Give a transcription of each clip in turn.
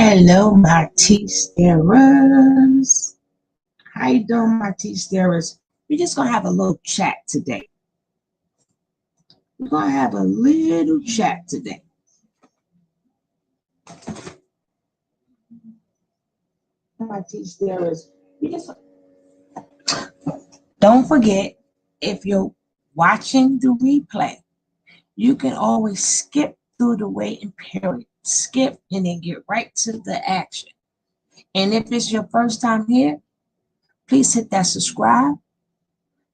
Hello, my tea starers. How you doing, my tea starers? We're just gonna have a little chat today. We're gonna have a little chat today. My tea starers. Don't forget, if you're watching the replay, you can always skip through the waiting period. Skip and then get right to the action. And if it's your first time here, please hit that subscribe.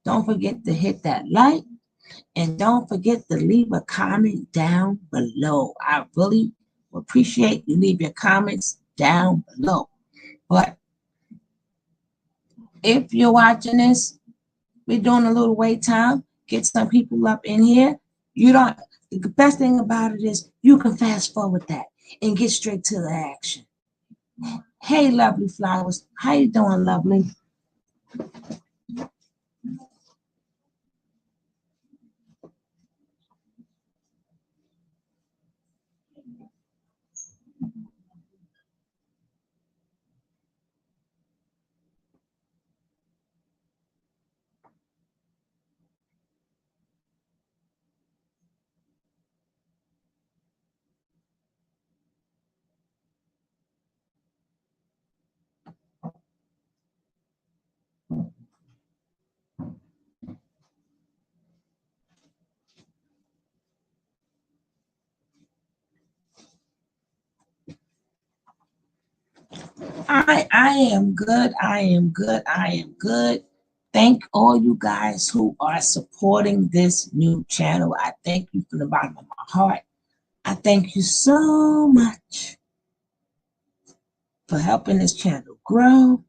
Don't forget to hit that like. And don't forget to leave a comment down below. I really appreciate you leave your comments down below. But if you're watching this, we're doing a little wait time. Get some people up in here. The best thing about it is you can fast forward that and get straight to the action. Hey, lovely flowers. How you doing, lovely? I am good. I am good. I am good. Thank all you guys who are supporting this new channel. I thank you from the bottom of my heart. I thank you so much for helping this channel grow.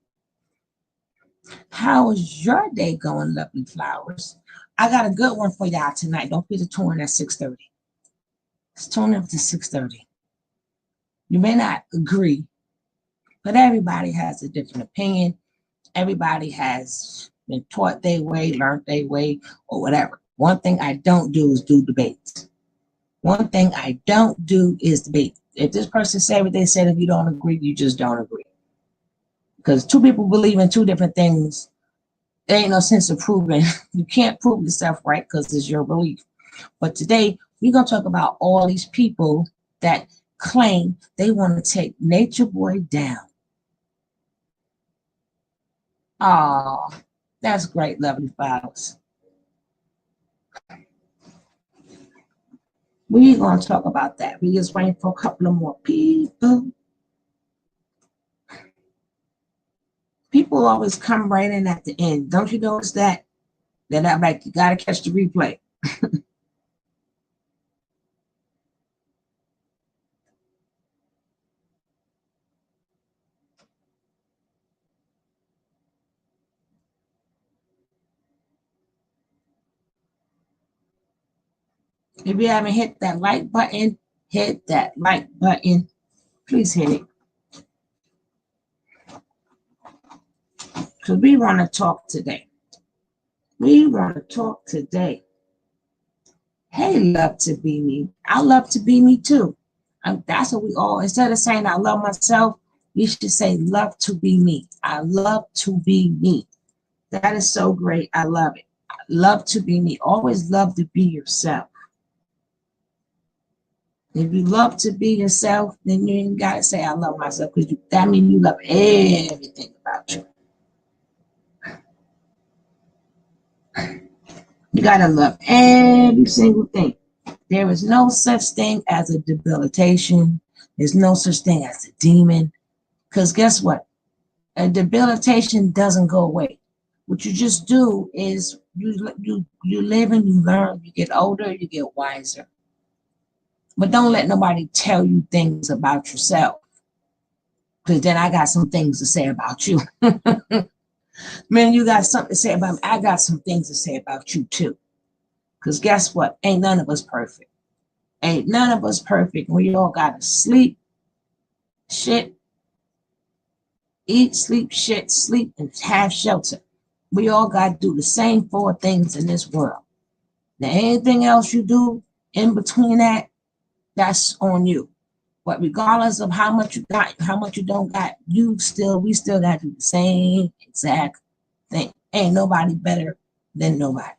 How is your day going, lovely flowers? I got a good one for y'all tonight. Don't forget to tune in at 6:30. Let's tune in to 6:30. You may not agree, but everybody has a different opinion. Everybody has been taught their way, learned their way, or whatever. One thing I don't do is do debates. One thing I don't do is debate. If this person said what they said, if you don't agree, you just don't agree. Because two people believe in two different things, there ain't no sense of proving. You can't prove yourself right because it's your belief. But today, we're going to talk about all these people that claim they want to take Natureboy down. Oh, that's great, lovely flowers. We're going to talk about that. We just waiting for a couple of more people. People always come right in at the end. Don't you notice that? They're not like, you got to catch the replay. If you haven't hit that like button, hit that like button. Please hit it. Because we want to talk today. We want to talk today. Hey, love to be me. I love to be me too. That's what we all, instead of saying I love myself, we should say love to be me. I love to be me. That is so great. I love it. I love to be me. Always love to be yourself. If you love to be yourself, then you ain't got to say I love myself, because that means you love everything about you. You got to love every single thing. There is no such thing as a debilitation. There's no such thing as a demon. Because guess what? A debilitation doesn't go away. What you just do is you live and you learn. You get older, you get wiser. But don't let nobody tell you things about yourself. Because then I got some things to say about you. Man, you got something to say about me. I got some things to say about you too. Because guess what? Ain't none of us perfect. Ain't none of us perfect. We all got to sleep, shit, eat, sleep, shit, sleep, and have shelter. We all got to do the same 4 things in this world. Now, anything else you do in between that, that's on you. But regardless of how much you got, how much you don't got, we still got to do the same exact thing. Ain't nobody better than nobody.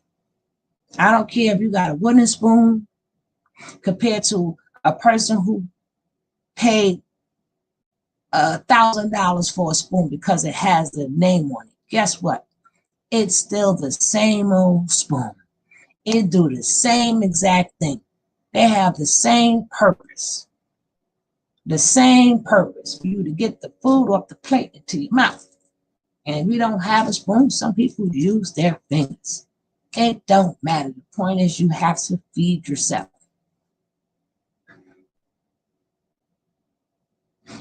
I don't care if you got a wooden spoon compared to a person who paid $1,000 for a spoon because it has the name on it. Guess what? It's still the same old spoon. It do the same exact thing. They have the same purpose. The same purpose for you to get the food off the plate into your mouth. And if you don't have a spoon, some people use their fingers. It don't matter. The point is you have to feed yourself.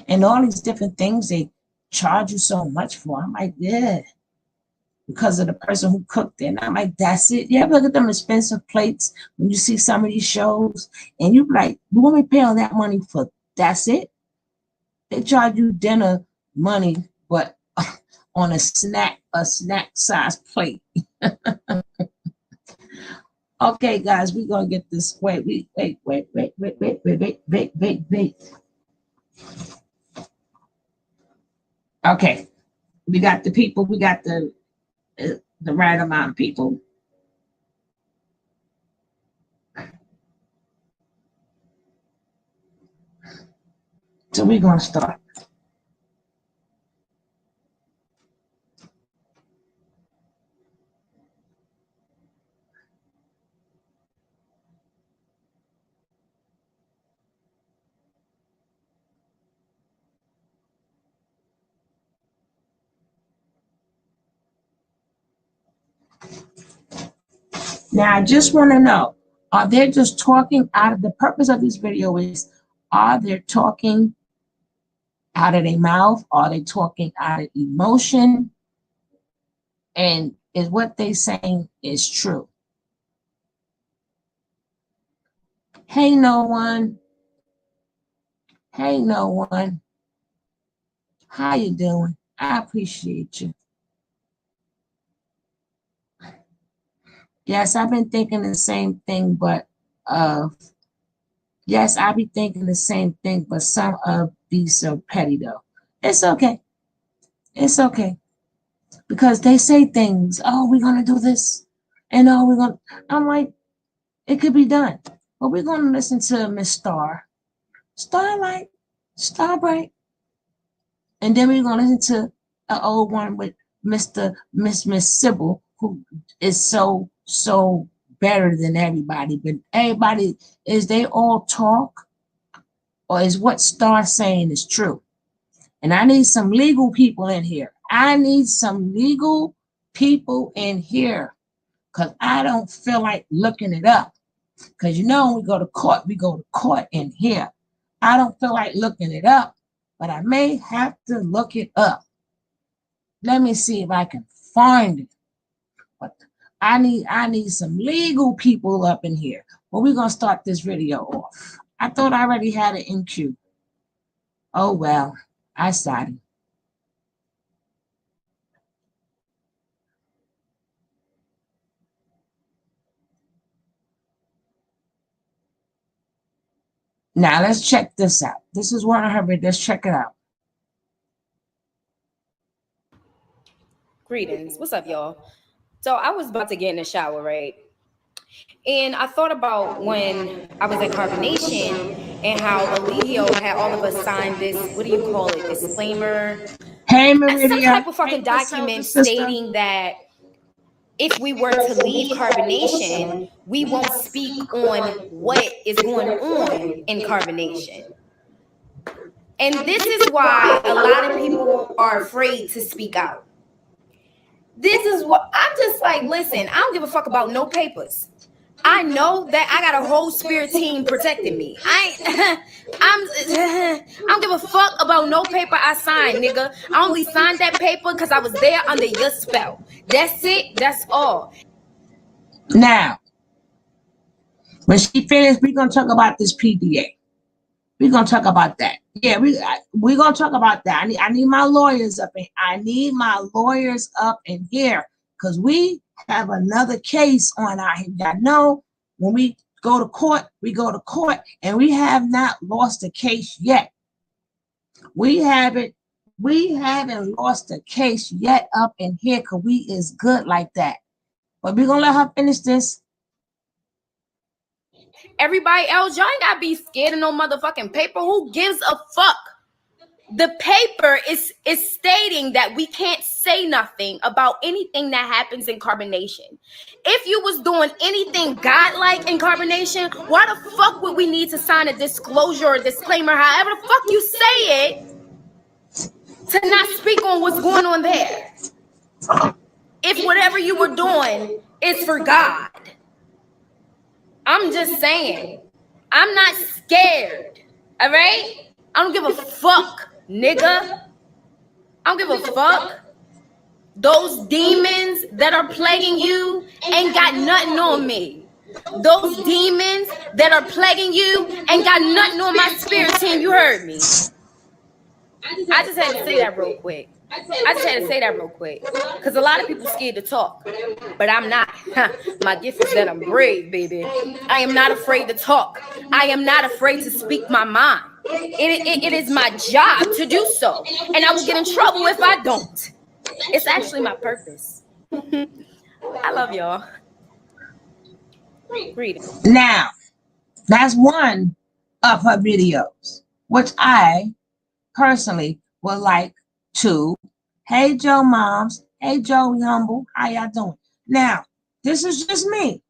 And all these different things they charge you so much for. I'm like, yeah. Because of the person who cooked it. And I'm like, that's it. You ever look at them expensive plates when you see some of these shows and you be like, you want me to pay all that money for that's it? They charge you dinner money, but on a snack size plate. Okay, guys, we're gonna get this. Wait. Okay, we got the people, we got the right amount of people. So we're gonna start. Now, I just want to know, are they just talking out of the purpose of this video is, are they talking out of their mouth? Are they talking out of emotion? And is what they saying is true? Hey, no one. Hey, no one. How you doing? I appreciate you. Yes, I've been thinking the same thing, but yes, I be thinking the same thing, but some of these so petty though. It's okay. It's okay. Because they say things, oh, we're gonna do this, and oh, we're gonna. I'm like, it could be done, but we're gonna listen to Miss Starlight, Starbright, and then we're gonna listen to an old one with Miss Sybil, who is so better than everybody. But everybody, is they all talk, or is what Star's saying is true? And I need some legal people in here. I need some legal people in here because I don't feel like looking it up. Because you know, when we go to court in here. I don't feel like looking it up, but I may have to look it up. Let me see if I can find it. But I need some legal people up in here. Well, we're gonna start this video off. I thought I already had it in queue. Oh well, I started. Now let's check this out. This is Warner Herbert. Let's check it out. Greetings. What's up, y'all? So I was about to get in the shower, right? And I thought about when I was in Carbonation and how Eligio had all of us sign this, what do you call it, disclaimer? Hey, Meridia. Some type of fucking document stating that if we were to leave Carbonation, we won't speak on what is going on in Carbonation. And this is why a lot of people are afraid to speak out. This is what I'm just like, listen, I don't give a fuck about no papers. I know that I got a whole spirit team protecting me. I don't give a fuck about no paper I signed, nigga. I only signed that paper because I was there under your spell. That's it. That's all. Now, when she finished, we're gonna talk about this PDA. We're gonna talk about that. Yeah, we're gonna talk about that. I need my lawyers up in. I need my lawyers up in here because we have another case on our. I know when we go to court, we go to court, and we have not lost the case yet. We haven't lost the case yet up in here because we is good like that. But we're gonna let her finish this. Everybody else, y'all ain't gotta be scared of no motherfucking paper. Who gives a fuck? The paper is stating that we can't say nothing about anything that happens in carbonation. If you was doing anything godlike in carbonation, why the fuck would we need to sign a disclosure or disclaimer, however the fuck you say it, to not speak on what's going on there? If whatever you were doing is for God. I'm just saying, I'm not scared, all right? I don't give a fuck, nigga. I don't give a fuck. Those demons that are plaguing you ain't got nothing on me. Those demons that are plaguing you ain't got nothing on my spirit team. You heard me. I just had to say that real quick. Because a lot of people scared to talk, but I'm not. My gift is that I'm brave, baby. I am not afraid to talk. I am not afraid to speak my mind. It is my job to do so, and I will get in trouble if I don't. It's actually my purpose. I love y'all. Read it. Now, that's one of her videos, which I personally would like to. Hey, Joe Moms. Hey, Joe Humble. How y'all doing? Now, this is just me.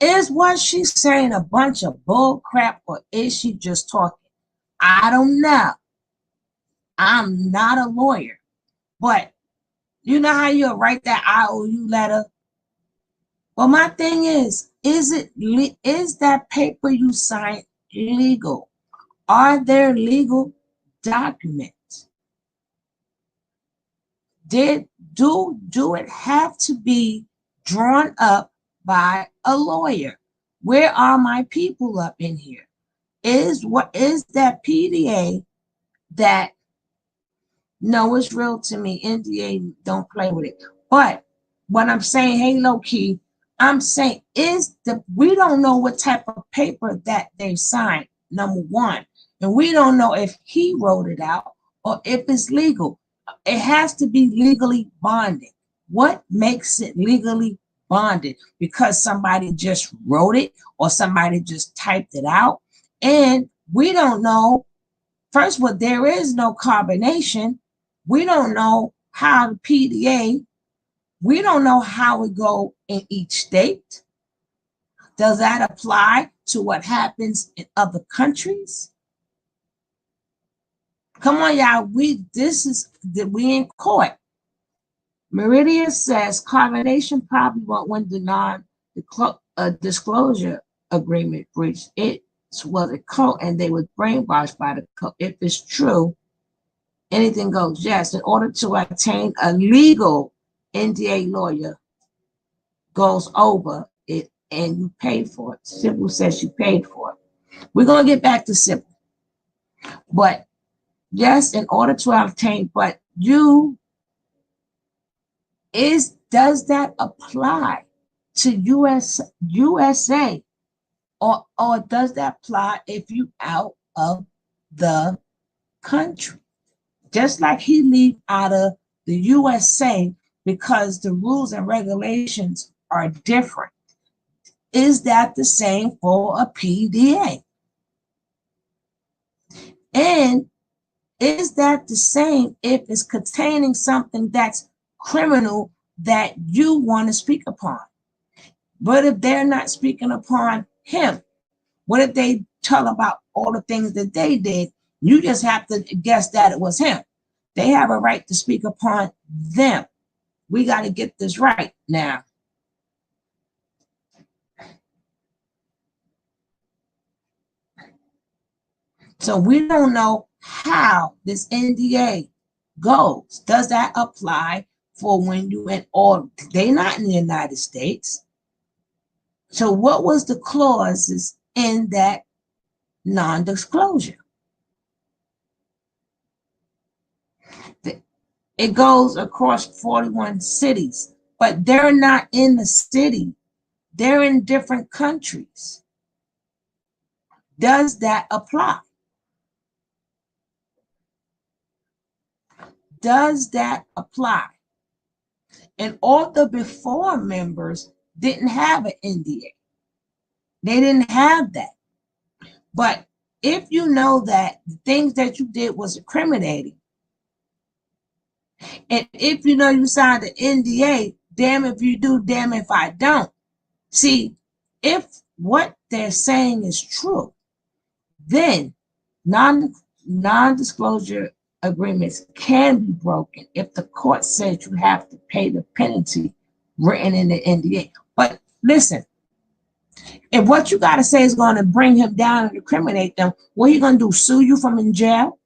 Is what she's saying a bunch of bull crap, or is she just talking? I don't know. I'm not a lawyer, but you know how you'll write that IOU letter? Well, my thing is that paper you signed legal? Are there legal documents? Do it have to be drawn up by a lawyer? Where are my people up in here? Is that PDA that no, it's real to me. NDA, don't play with it. But what I'm saying, hey, low key, I'm saying we don't know what type of paper that they signed, number one. And we don't know if he wrote it out or if it's legal. It has to be legally bonded. What makes it legally bonded? Because somebody just wrote it or somebody just typed it out. And we don't know, first of all, there is no carbonation. We don't know how the PDA, we don't know how it go in each state. Does that apply to what happens in other countries? Come on, y'all. We in court. Meridia says carbonation probably won't win the non-disclosure agreement breach. It was a cult and they were brainwashed by the cult. If it's true, anything goes. Yes, in order to obtain a legal NDA lawyer goes over it and you pay for it. Sybil says she paid for it. We're going to get back to Sybil. But yes, in order to obtain, but does that apply to USA or does that apply if you out of the country? Just like he leave out of the USA because the rules and regulations are different. Is that the same for a PDA? And is that the same if it's containing something that's criminal that you want to speak upon? But if they're not speaking upon him, what if they tell about all the things that they did? You just have to guess that it was him. They have a right to speak upon them. We got to get this right now. So we don't know how this NDA goes. Does that apply for when you in all? They're not in the United States. So what was the clauses in that non-disclosure? It goes across 41 cities, but they're not in the city. They're in different countries. Does that apply? Does that apply? And all the before members didn't have an NDA. They didn't have that. But if you know that the things that you did was incriminating, and if you know you signed an NDA, damn if you do, damn if I don't. See, if what they're saying is true, then non-disclosure agreements can be broken if the court says you have to pay the penalty written in the NDA. But listen, if what you got to say is going to bring him down and incriminate them, what are you going to do? Sue you from in jail?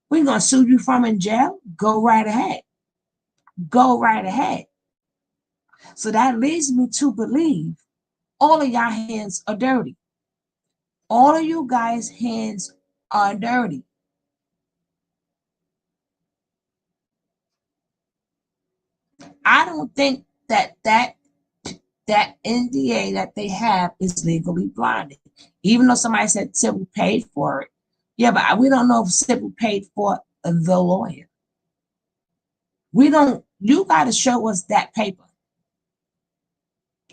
What are you going to sue you from in jail? Go right ahead. Go right ahead. So that leads me to believe all of y'all hands are dirty. All of you guys' hands are dirty. I don't think that NDA that they have is legally blinded. Even though somebody said Sybil paid for it. Yeah, but we don't know if Sybil paid for the lawyer. We don't, you got to show us that paper.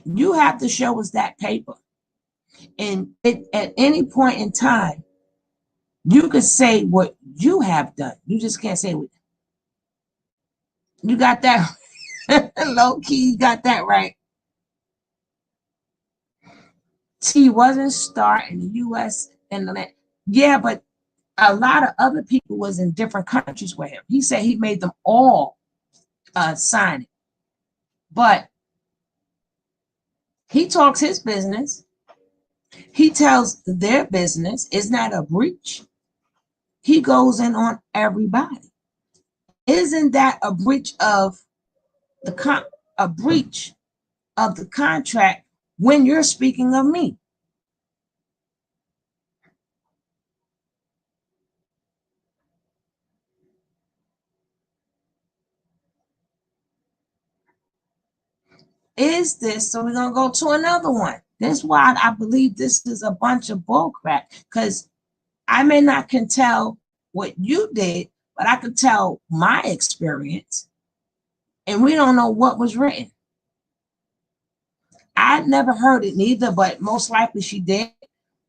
You have to show us that paper. And at any point in time, you could say what you have done. You just can't say what you got that low key, you got that right. He wasn't starting the US and the land. Yeah, but a lot of other people was in different countries with him. He said he made them all sign it. But he talks his business. He tells their business. Isn't that a breach? He goes in on everybody. Isn't that a breach of a breach of the contract when you're speaking of me? Is this, so we're going to go to another one. This is why I believe this is a bunch of bullcrap, because I may not can tell what you did, but I could tell my experience, and we don't know what was written. I never heard it neither, but most likely she did.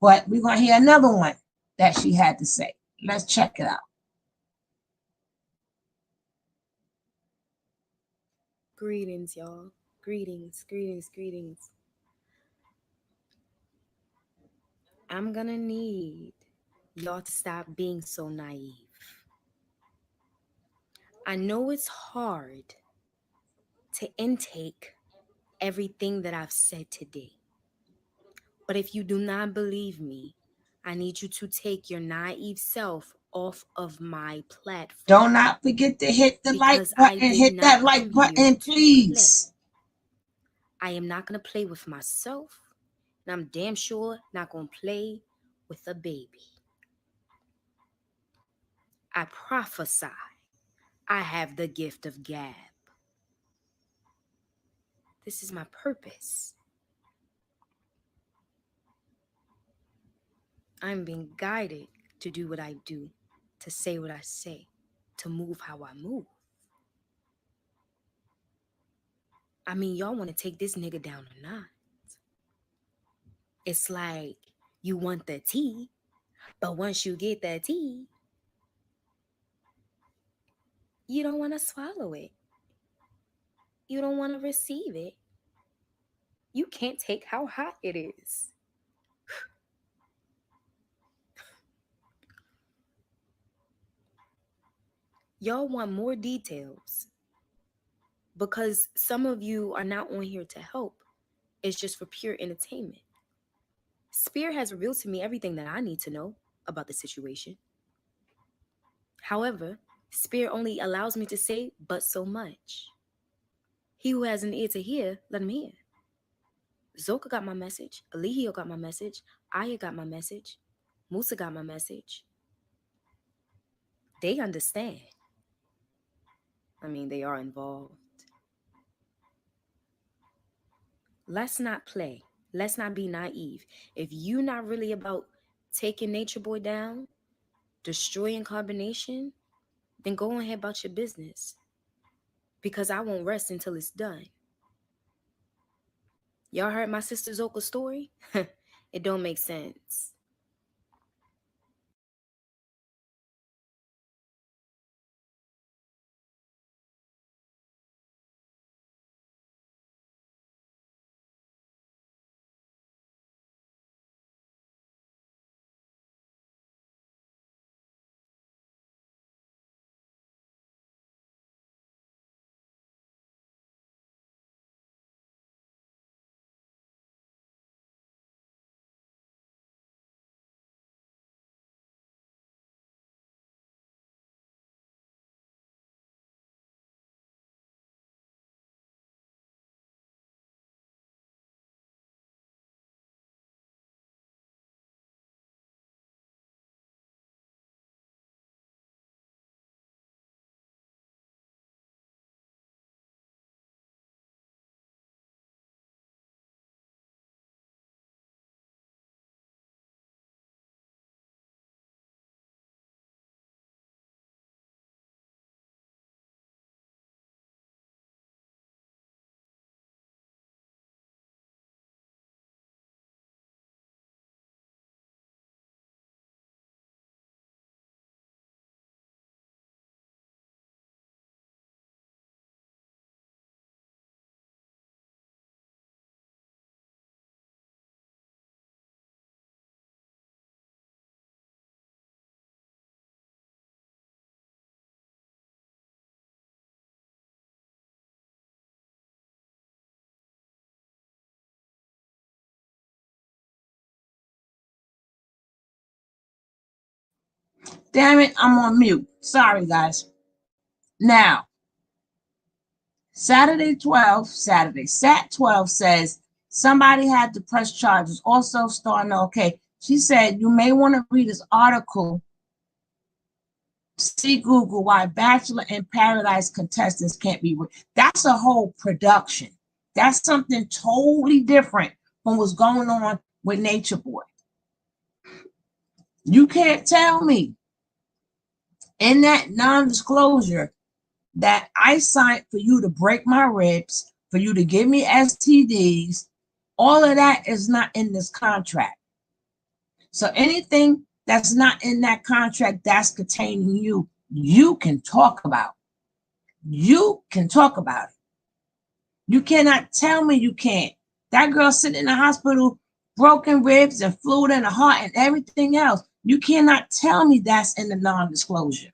But we're going to hear another one that she had to say. Let's check it out. Greetings, y'all. Greetings, greetings, greetings. I'm gonna need y'all to stop being so naive. I know it's hard to intake everything that I've said today. But if you do not believe me, I need you to take your naive self off of my platform. Don't not forget to hit the like button. Hit that like button, please. I am not going to play with myself, and I'm damn sure not going to play with a baby. I prophesy I have the gift of gab. This is my purpose. I'm being guided to do what I do, to say what I say, to move how I move. I mean, y'all want to take this nigga down or not? It's like you want the tea, but once you get the tea, you don't want to swallow it. You don't want to receive it. You can't take how hot it is. Y'all want more details because some of you are not on here to help. It's just for pure entertainment. Spear has revealed to me everything that I need to know about the situation. However, Spear only allows me to say but so much. He who has an ear to hear, let him hear. Zoka got my message. Alihio got my message. Aya got my message. Musa got my message. They understand. I mean, they are involved. Let's not play. Let's not be naive. If you're not really about taking Natureboy down, destroying Carbonation, then go ahead about your business. Because I won't rest until it's done. Y'all heard my sister Zoka's story? It don't make sense. Damn it, I'm on mute. Sorry, guys. Now, Sat 12 says somebody had to press charges. Also, starting okay. She said you may want to read this article. See Google why Bachelor in Paradise contestants can't be. That's a whole production. That's something totally different from what's going on with Natureboy. You can't tell me in that non-disclosure that I signed for you to break my ribs, for you to give me STDs. All of that is not in this contract. So anything that's not in that contract that's containing you, you can talk about. You can talk about it. You cannot tell me you can't. That girl sitting in the hospital, broken ribs and fluid in the heart and everything else. You cannot tell me that's in the non-disclosure.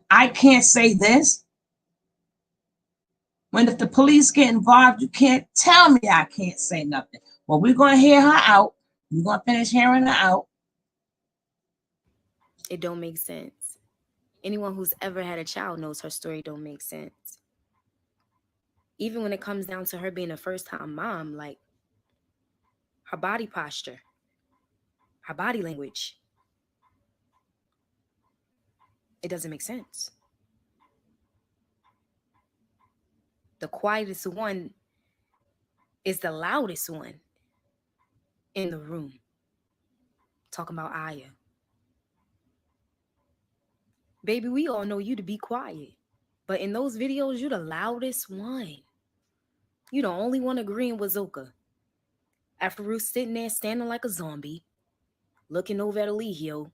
I can't say this. When if the police get involved, you can't tell me I can't say nothing. Well, we're going to hear her out. We're going to finish hearing her out. It don't make sense. Anyone who's ever had a child knows her story don't make sense. Even when it comes down to her being a first-time mom, like her body posture, her body language, it doesn't make sense. The quietest one is the loudest one in the room. Talking about Aya. Baby, we all know you to be quiet. But in those videos, you're the loudest one. You the only one agreeing with Zoka. After Ruth sitting there standing like a zombie, looking over at Eligio,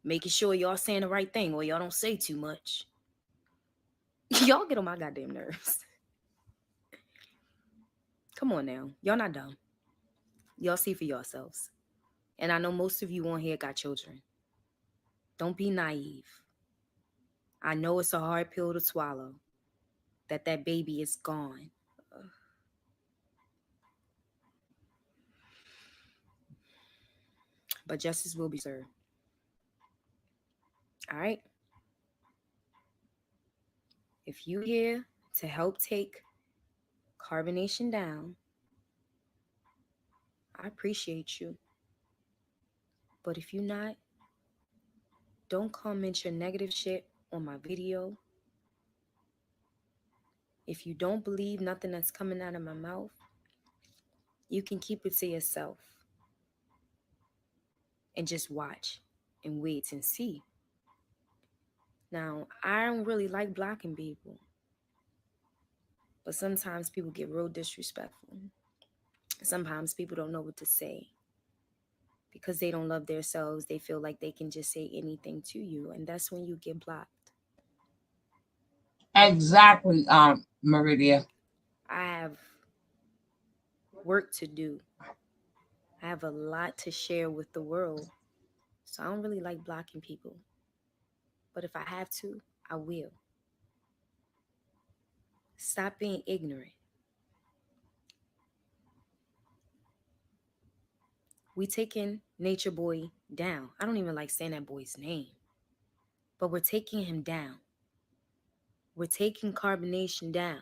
making sure y'all saying the right thing or y'all don't say too much. Y'all get on my goddamn nerves. Come on now. Y'all not dumb. Y'all see for yourselves. And I know most of you on here got children. Don't be naive. I know it's a hard pill to swallow that baby is gone. But justice will be served. All right? If you here to help take Carbonation down, I appreciate you. But if you're not, don't comment your negative shit on my video. If you don't believe nothing that's coming out of my mouth, You can keep it to yourself and just watch and wait and see. Now, I don't really like blocking people, but sometimes people get real disrespectful. Sometimes people don't know what to say because they don't love themselves. They feel like they can just say anything to you, and that's when you get blocked. Exactly, Meridia. I have work to do. I have a lot to share with the world. So I don't really like blocking people. But if I have to, I will. Stop being ignorant. We taking Natureboy down. I don't even like saying that boy's name. But we're taking him down. We're taking Carbonation down.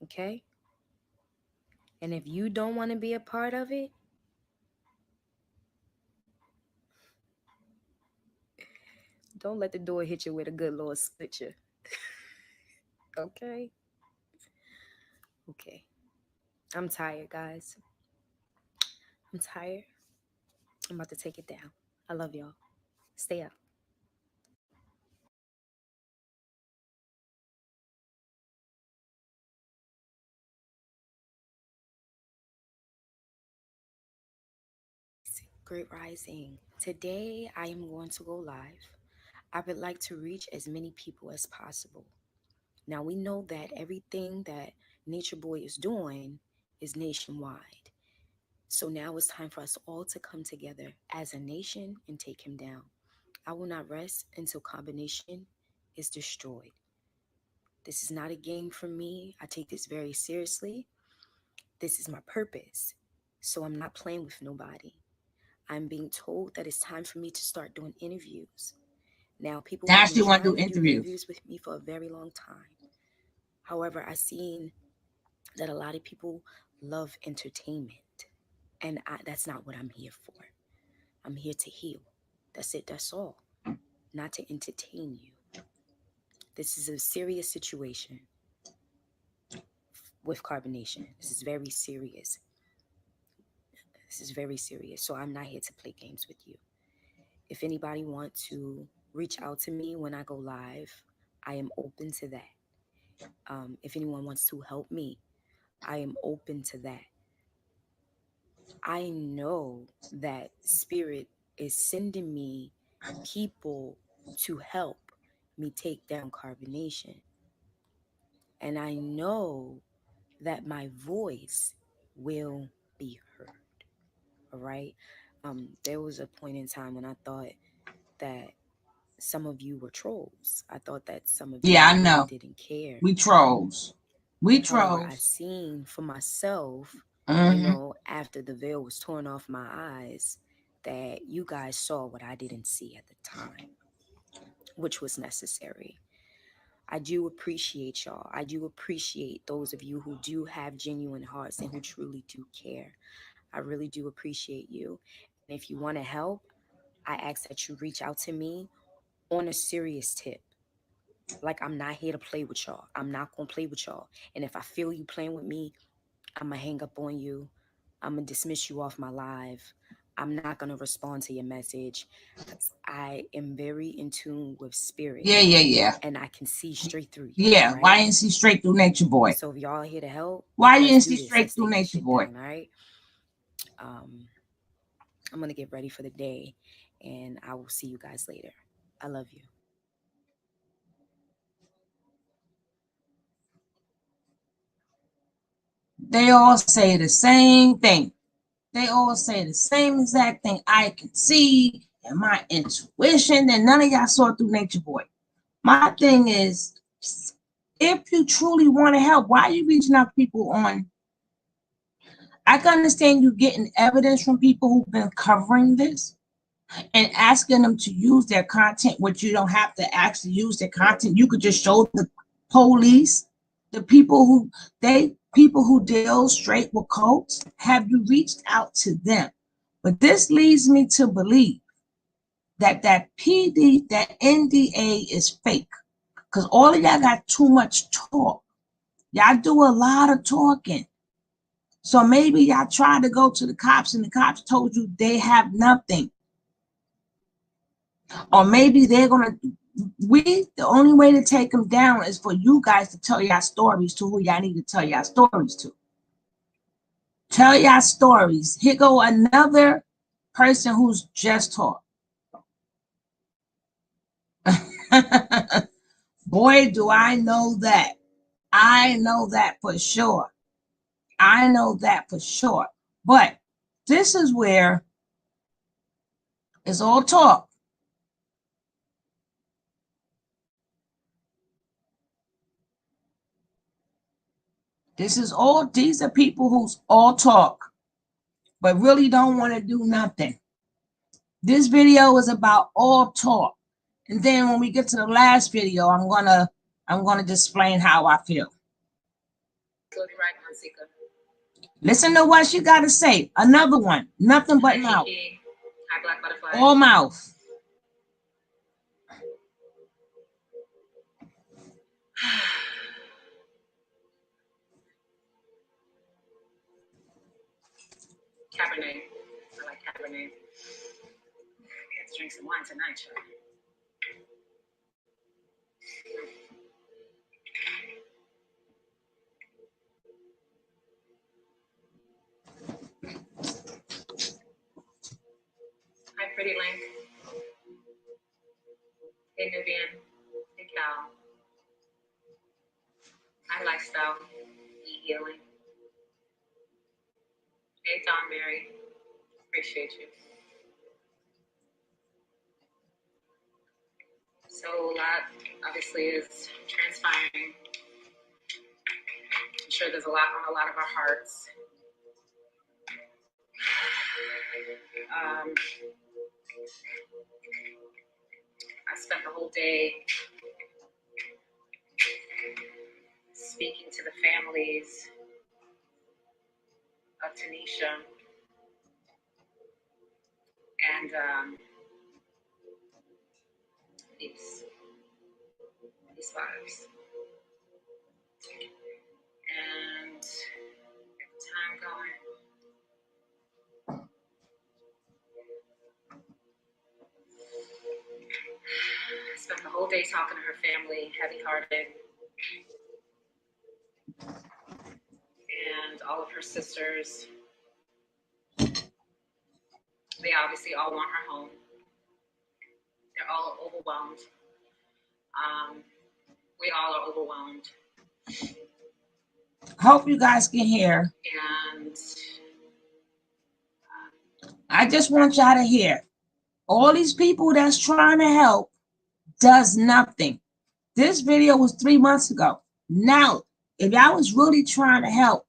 Okay? And if you don't want to be a part of it, don't let the door hit you with a good Lord split you. Okay? Okay. I'm tired, guys. I'm tired. I'm about to take it down. I love y'all. Stay up. Great rising. Today I am going to go live. I would like to reach as many people as possible. Now we know that everything that Natureboy is doing is nationwide. So now it's time for us all to come together as a nation and take him down. I will not rest until Combination is destroyed. This is not a game for me. I take this very seriously. This is my purpose. So I'm not playing with nobody. I'm being told that it's time for me to start doing interviews. Now, people have been Actually want to trying do to do interviews. interviews with me for a very long time. However, I've seen that a lot of people love entertainment. And that's not what I'm here for. I'm here to heal. That's it. That's all. Not to entertain you. This is a serious situation with Carbonation. This is very serious. This is very serious. So I'm not here to play games with you. If anybody wants to reach out to me when I go live, I am open to that. If anyone wants to help me, I am open to that. I know that Spirit is sending me people to help me take down Carbonation. And I know that my voice will be heard. All right. There was a point in time when I thought that some of you were trolls. I thought that some of you Yeah, I really know. didn't care. We trolls. We However, I trolls. seen for myself, Mm-hmm. after the veil was torn off my eyes, that you guys saw what I didn't see at the time, which was necessary. I do appreciate y'all. I do appreciate those of you who do have genuine hearts and who truly do care. I really do appreciate you. And if you want to help, I ask that you reach out to me on a serious tip. Like, I'm not here to play with y'all. I'm not going to play with y'all. And if I feel you playing with me, I'm going to hang up on you. I'm going to dismiss you off my live. I'm not going to respond to your message. I am very in tune with Spirit. Yeah. And I can see straight through you. Yeah, right? why didn't see straight through Natureboy? So if y'all are here to help, Why you didn't let's do see this. straight Let's through take this shit Natureboy? down, all right? I'm going to get ready for the day, and I will see you guys later. I love you. They all say the same thing. They all say the same exact thing. I can see and my intuition, and none of y'all saw through Natureboy. My thing is, if you truly want to help, why are you reaching out to people on? I can understand you getting evidence from people who've been covering this and asking them to use their content, which you don't have to actually use their content. You could just show the police, the people who deal straight with cults. Have you reached out to them? But this leads me to believe that that NDA is fake, because all of y'all got too much talk. Y'all do a lot of talking. So maybe y'all tried to go to the cops and the cops told you they have nothing. Or maybe they're going to, the only way to take them down is for you guys to tell y'all stories to who y'all need to tell y'all stories to. Tell y'all stories. Here go another person who's just taught. Boy, do I know that. I know that for sure. I know that for sure. But this is where it's all talk. These are people who's all talk, but really don't want to do nothing. This video is about all talk. And then when we get to the last video, I'm gonna explain how I feel. Listen to what she got to say. Another one. Nothing but mouth. All mouth. Cabernet. I like Cabernet. We have to drink some wine tonight, Chuck. Hi, Pretty Link. Hey, Nubian. Hey, Cal. Hi, Lifestyle. E-Healing. Hey, Don Mary. Appreciate you. So a lot, obviously, is transpiring. I'm sure there's a lot on a lot of our hearts. I spent the whole day speaking to the families of Tanisha and these spotters. And time going. I spent the whole day talking to her family, heavy-hearted. And all of her sisters, they obviously all want her home. They're all overwhelmed. We all are overwhelmed. Hope you guys can hear. And I just want y'all to hear. All these people that's trying to help does nothing. This video was 3 months ago. Now, if y'all was really trying to help,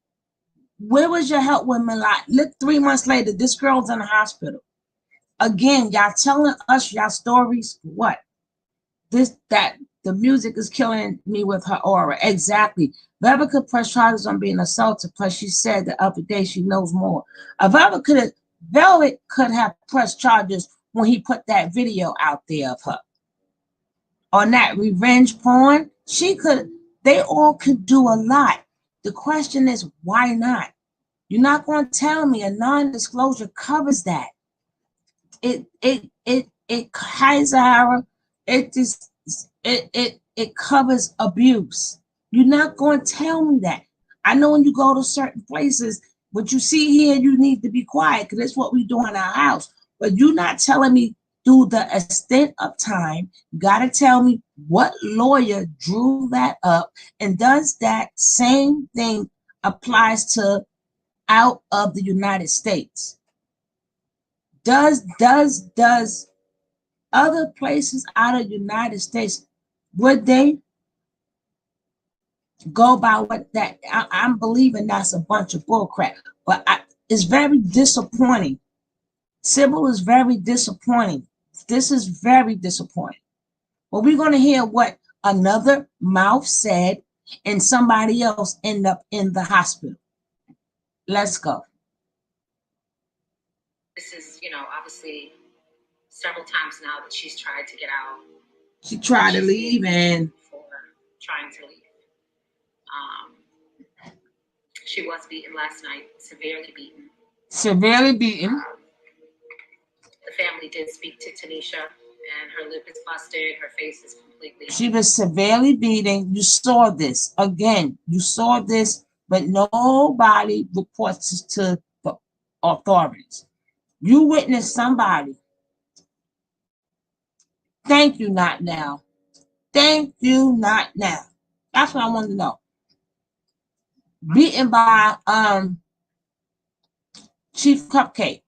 where was your help with Malak? Look, 3 months later, this girl's in the hospital. Again, y'all telling us y'all stories. What? The music is killing me with her aura. Exactly. Velvet could press charges on being assaulted. Plus, she said the other day she knows more. Velvet could have pressed charges when he put that video out there of her. On that revenge porn, they all could do a lot. The question is, why not? You're not going to tell me a non-disclosure covers that. It covers abuse. You're not going to tell me that. I know when you go to certain places, what you see here, you need to be quiet because that's what we do in our house. But you're not telling me through the extent of time. You got to tell me what lawyer drew that up, and does that same thing applies to out of the United States? Does other places out of the United States, would they go by what that? I'm believing that's a bunch of bullcrap. But it's very disappointing. Sybil is very disappointing. This is very disappointing. But we're going to hear what another mouth said, and somebody else end up in the hospital. Let's go. This is, obviously several times now that she's tried to get out. She tried to leave and for trying to leave. She was beaten last night, severely beaten. Severely beaten. The family did speak to Tanisha, and her lip is busted. Her face is completely. She was severely beaten. You saw this. Again, you saw this, but nobody reports to the authorities. You witnessed somebody. Thank you, not now. Thank you, not now. That's what I want to know. Beaten by Chief Cupcake.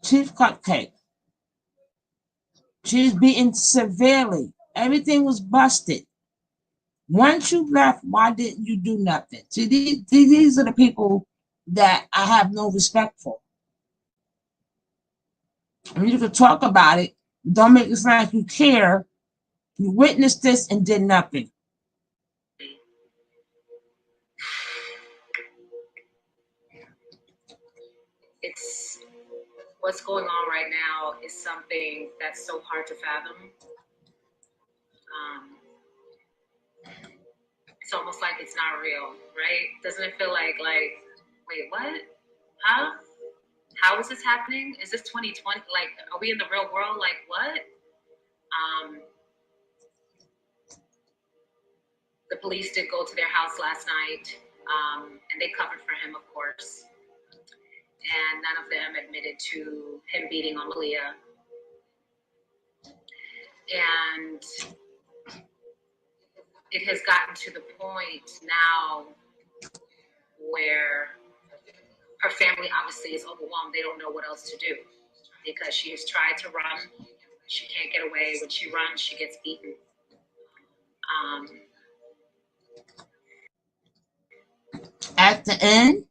Chief Cupcake. She was beaten severely. Everything was busted. Once you left, why didn't you do nothing? See, these are the people that I have no respect for. I mean, you can talk about it. Don't make it sound like you care. You witnessed this and did nothing. It's what's going on right now is something that's so hard to fathom. It's almost like it's not real, right? Doesn't it feel like, wait, what? Huh? How is this happening? Is this 2020? Like, are we in the real world? Like, what? The police did go to their house last night, and they covered for him, of course. And none of them admitted to him beating on Malia. And it has gotten to the point now where her family obviously is overwhelmed. They don't know what else to do because she has tried to run. She can't get away. When she runs, she gets beaten. At the end,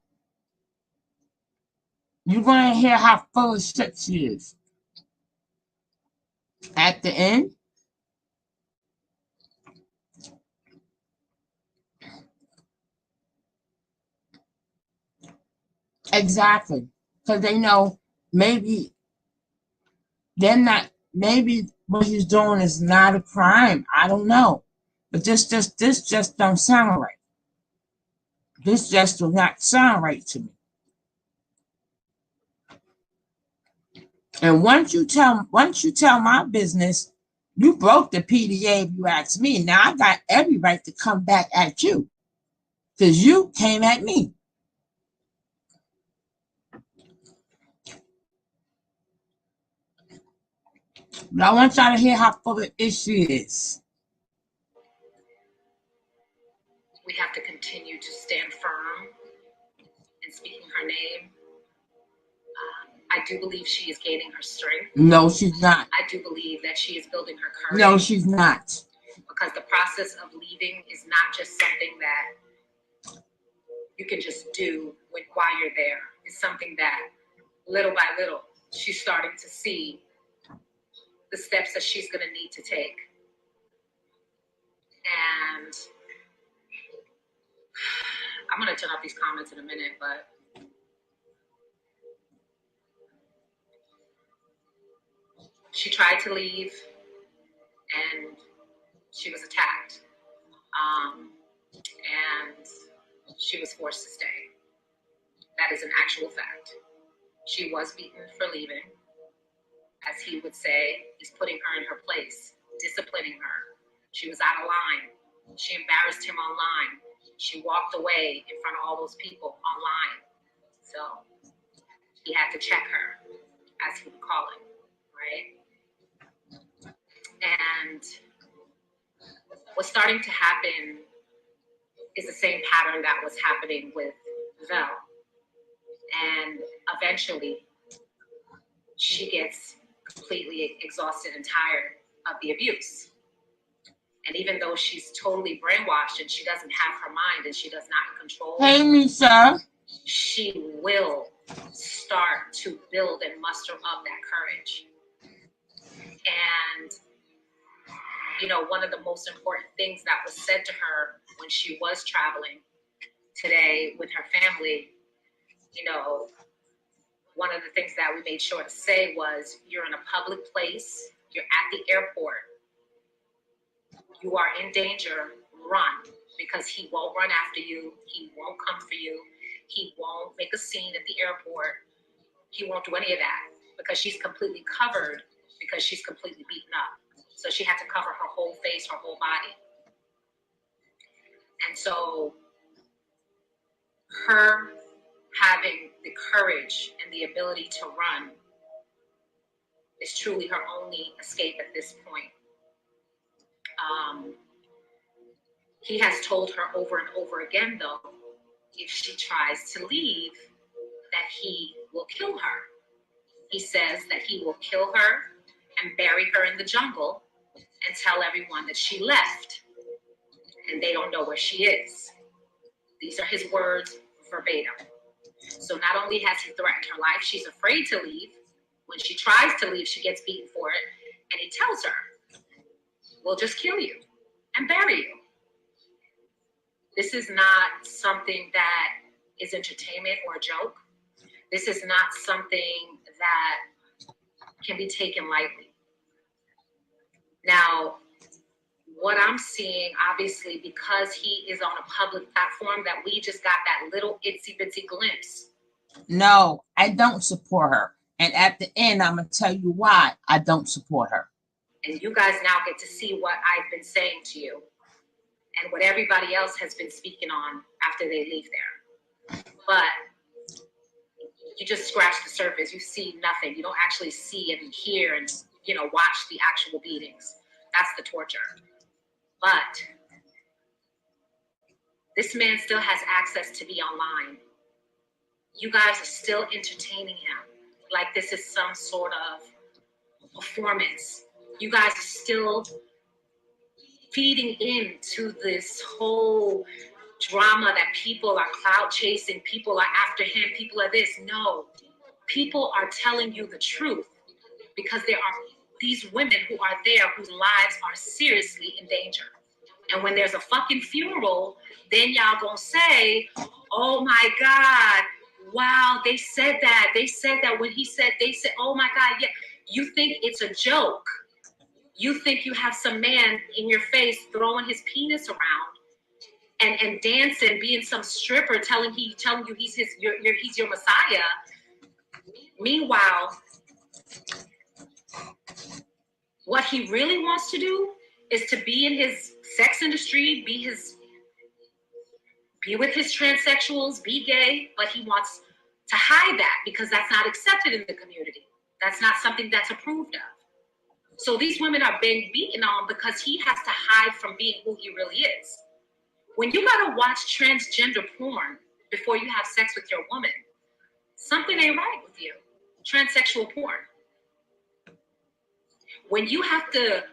you're going to hear how full of shit she is. At the end, exactly. Because they know maybe they're not, maybe what he's doing is not a crime. I don't know. But this just don't sound right. This just does not sound right to me. And once you tell my business, you broke the PDA if you ask me. Now I got every right to come back at you. Because you came at me. But I want y'all to hear how full of issue is. We have to continue to stand firm in speaking her name. I do believe she is gaining her strength. No, she's not. I do believe that she is building her courage. No, she's not. Because the process of leaving is not just something that you can just do while you're there. It's something that little by little, she's starting to see the steps that she's going to need to take. And I'm going to turn off these comments in a minute, but she tried to leave and she was attacked. And she was forced to stay. That is an actual fact. She was beaten for leaving. As he would say, he's putting her in her place, disciplining her. She was out of line. She embarrassed him online. She walked away in front of all those people online. So he had to check her, as he would call it, right? And what's starting to happen is the same pattern that was happening with Vel. And eventually, she gets completely exhausted and tired of the abuse. And even though she's totally brainwashed and she doesn't have her mind and she does not control, hey, Misha, she will start to build and muster up that courage. And, you know, one of the most important things that was said to her when she was traveling today with her family, you know, one of the things that we made sure to say was, you're in a public place, you're at the airport, you are in danger, run. because he won't run after you. He won't come for you. He won't make a scene at the airport. He won't do any of that because she's completely covered because she's completely beaten up. So she had to cover her whole face, her whole body. And so her having the courage and the ability to run is truly her only escape at this point. He has told her over and over again, though, if she tries to leave, that he will kill her. He says that he will kill her and bury her in the jungle and tell everyone that she left and they don't know where she is. These are his words verbatim. So not only has he threatened her life, she's afraid to leave. When she tries to leave, she gets beaten for it. And he tells her, we'll just kill you and bury you. This is not something that is entertainment or a joke. This is not something that can be taken lightly. Now, what I'm seeing, obviously, because he is on a public platform, that we just got that little itsy bitsy glimpse. No, I don't support her. And at the end, I'm going to tell you why I don't support her. And you guys now get to see what I've been saying to you and what everybody else has been speaking on after they leave there. But you just scratch the surface. You see nothing. You don't actually see and hear and, watch the actual beatings. That's the torture. But this man still has access to be online. You guys are still entertaining him like this is some sort of performance. You guys are still feeding into this whole drama that people are cloud chasing, people are after him, people are this. No, people are telling you the truth because there are these women who are there whose lives are seriously in danger. And when there's a fucking funeral, then y'all gonna say, oh my God, wow, they said that. They said that when he said, they said, oh my God, yeah. You think it's a joke. You think you have some man in your face throwing his penis around and dancing, being some stripper, telling you he's your Messiah. Meanwhile, what he really wants to do is to be in his sex industry, be with his transsexuals, be gay, but he wants to hide that because that's not accepted in the community. That's not something that's approved of. So these women are being beaten on because he has to hide from being who he really is. When you gotta watch transgender porn before you have sex with your woman, something ain't right with you. Transsexual porn. When you have to,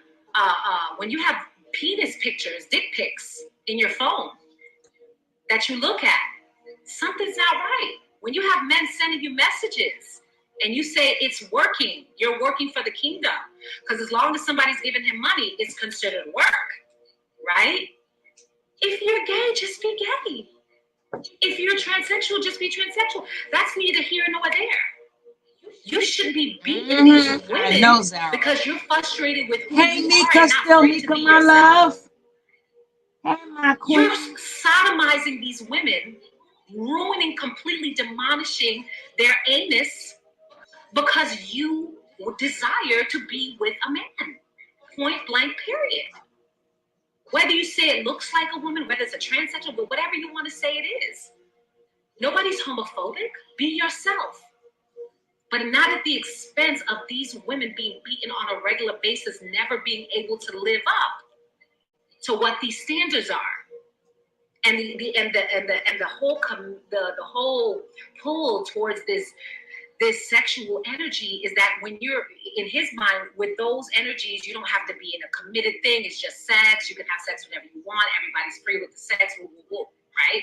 when you have penis pictures, dick pics in your phone that you look at, something's not right. When you have men sending you messages and you say it's working, you're working for the kingdom. Because as long as somebody's giving him money, it's considered work, right? If you're gay, just be gay. If you're transsexual, just be transsexual. That's neither here nor there. You shouldn't be beating these women because you're frustrated with who you Mika, are and not free to be my yourself. love. Hey, my queen. You're sodomizing these women, ruining, completely demolishing their anus because you desire to be with a man. Point blank, period. Whether you say it looks like a woman, whether it's a transsexual, but whatever you want to say it is. Nobody's homophobic. Be yourself. But not at the expense of these women being beaten on a regular basis, never being able to live up to what these standards are. And the whole pull towards this sexual energy is that when you're in his mind with those energies, you don't have to be in a committed thing. It's just sex. You can have sex whenever you want. Everybody's free with the sex, right?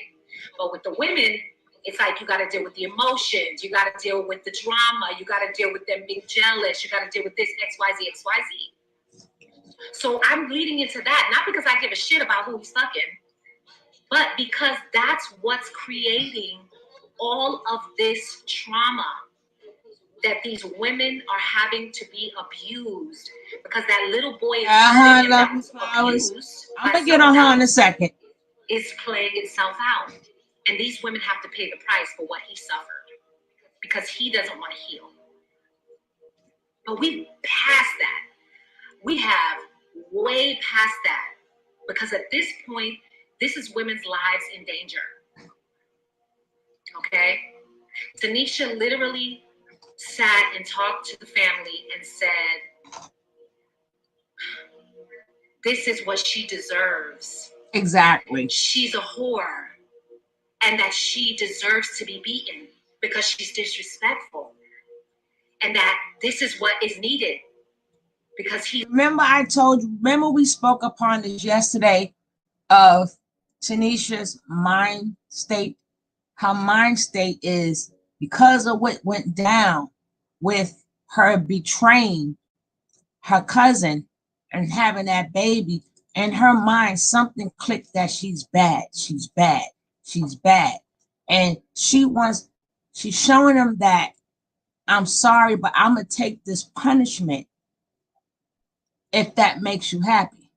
But with the women, it's like you got to deal with the emotions. You got to deal with the drama. You got to deal with them being jealous. You got to deal with this XYZ. So I'm leading into that, not because I give a shit about who he's fucking, but because that's what's creating all of this trauma that these women are having to be abused because that little boy is I'm gonna get on her in a second. is playing itself out. And these women have to pay the price for what he suffered because he doesn't want to heal. But we passed that. We have way past that because at this point, this is women's lives in danger. Okay? Tanisha literally sat and talked to the family and said, this is what she deserves. Exactly. She's a whore. And that she deserves to be beaten because she's disrespectful. And that this is what is needed. Because he... Remember we spoke upon this yesterday of Tanisha's mind state. Her mind state is because of what went down with her betraying her cousin and having that baby. In her mind, something clicked that she's bad. She's bad. She's bad. And she's showing them that I'm sorry, but I'm going to take this punishment if that makes you happy.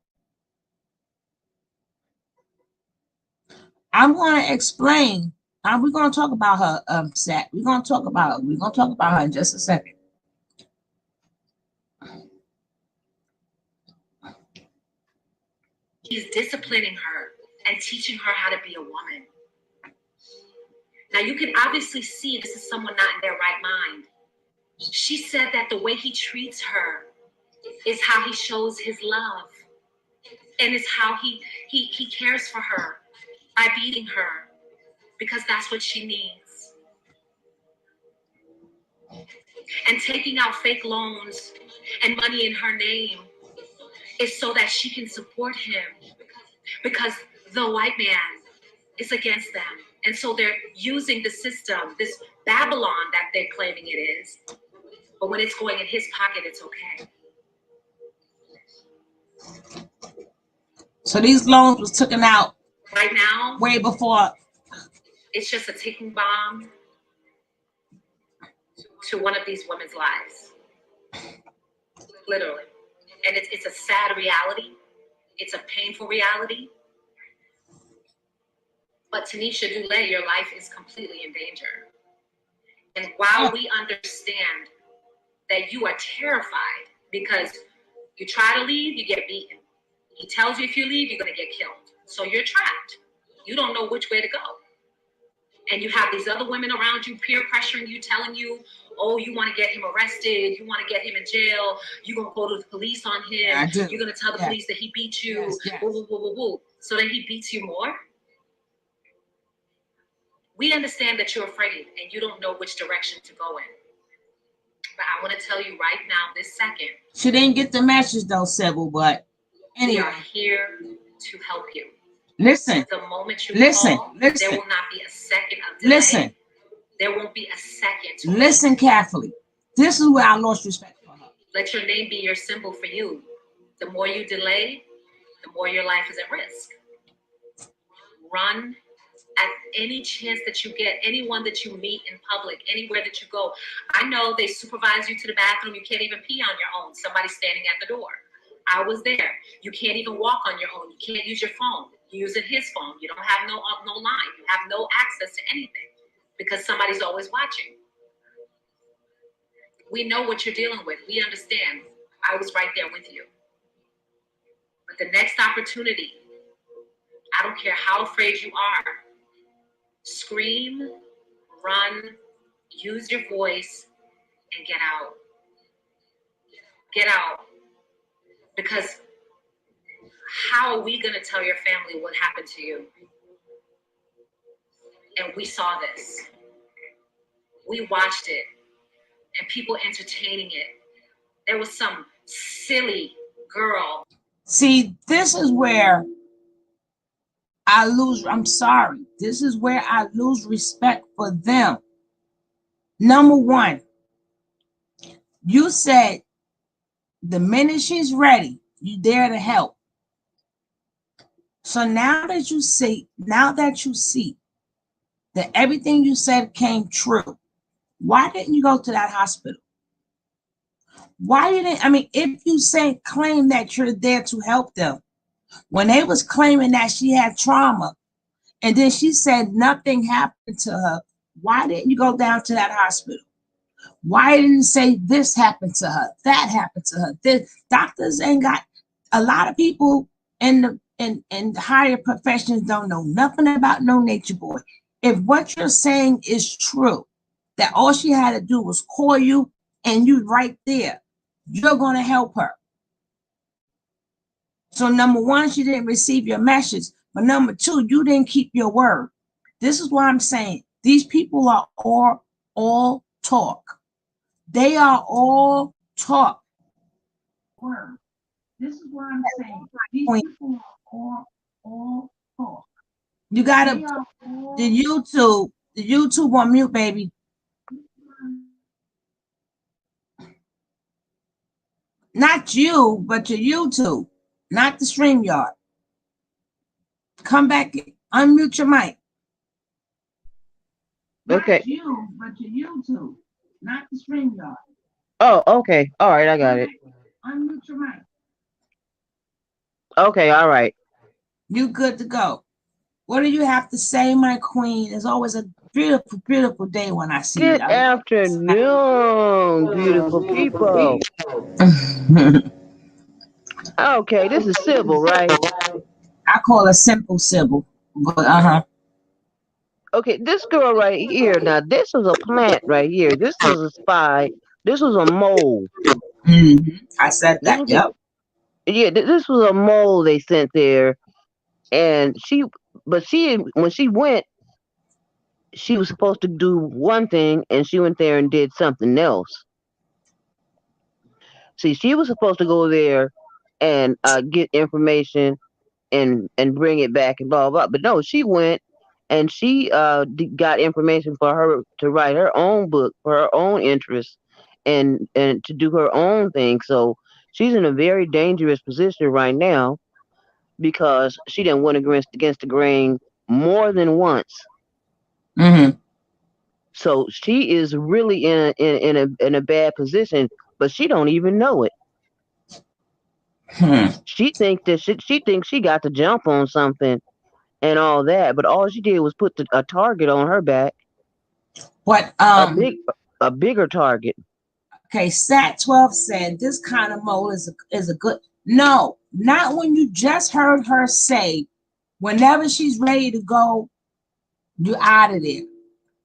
I'm going to explain. We're going to talk about her set. We're going to talk about her in just a second. He's disciplining her and teaching her how to be a woman. Now, you can obviously see this is someone not in their right mind. She said that the way he treats her is how he shows his love. And it's how he cares for her by beating her because that's what she needs. And taking out fake loans and money in her name is so that she can support him because the white man is against them. And so they're using the system, this Babylon that they're claiming it is. But when it's going in his pocket, it's okay. So these loans was taken out right now, way before. It's just a ticking bomb to one of these women's lives. Literally. And it's a sad reality. It's a painful reality. But Tanisha Dulé, your life is completely in danger. And while we understand that you are terrified because you try to leave, you get beaten. He tells you if you leave, you're going to get killed. So you're trapped. You don't know which way to go. And you have these other women around you peer pressuring you, telling you, oh, you want to get him arrested. You want to get him in jail. You're going to go to the police on him. Yeah, you're going to tell the police that he beat you. Yes. Woo, woo, woo, woo, woo. So then he beats you more. We understand that you're afraid and you don't know which direction to go in. But I want to tell you right now, this second. She didn't get the message though, Sybil, but anyway. We are here to help you. Listen. The moment you call, there will not be a second of delay. Listen. There won't be a second. Listen carefully. This is where I lost respect for her. Let your name be your symbol for you. The more you delay, the more your life is at risk. Run at any chance that you get, anyone that you meet in public, anywhere that you go. I know they supervise you to the bathroom. You can't even pee on your own. Somebody's standing at the door. I was there. You can't even walk on your own. You can't use your phone. You're using his phone. You don't have no line. You have no access to anything because somebody's always watching. We know what you're dealing with. We understand. I was right there with you. But the next opportunity, I don't care how afraid you are, scream, run, use your voice, and get out. Get out. Because how are we going to tell your family what happened to you? And we saw this. We watched it. And people entertaining it. There was some silly girl. See, this is where I'm sorry. This is where I lose respect for them. Number one, you said the minute she's ready, you there to help. So now that you see that everything you said came true, why didn't you go to that hospital? Why didn't, if you claim that you're there to help them, When they was claiming that she had trauma, and then she said nothing happened to her, why didn't you go down to that hospital? Why didn't you say this happened to her, that happened to her? This, doctors ain't got, a lot of people in the higher professions don't know nothing about no nature boy. If what you're saying is true, that all she had to do was call you and you right there, you're gonna help her. So number one, she didn't receive your message, but number two, you didn't keep your word. This is why I'm saying these people are all talk. They are all talk. Word. This is why I'm saying these people are all talk. You gotta the YouTube on mute, baby. Not you, but your YouTube, not the StreamYard. Come back, unmute your mic. Okay. Not you, but your YouTube, not the StreamYard. Oh, okay. All right, I got it. Unmute your mic. Okay, all right. You good to go. What do you have to say, my queen? It's always a beautiful, beautiful day when I see you. Good afternoon, beautiful people. Okay, this is Sybil, right? I call her simple Sybil, but Okay, this girl right here. Now, this is a plant right here. This is a spy. This was a mole. I said This that. was Yep. this was a mole they sent there, and when she went, she was supposed to do one thing, and she went there and did something else. See, she was supposed to go there and get information and bring it back and blah blah. But no, she went and she got information for her to write her own book for her own interests and to do her own thing. So she's in a very dangerous position right now because she didn't went against the grain more than once. So she is really in a bad position, but she don't even know it. She thinks that she thinks she got to jump on something and all that, but all she did was put a target on her back. But a bigger target. Okay, Sat 12 said this kind of mole is a good. No, not when you just heard her say, whenever she's ready to go, you're out of there.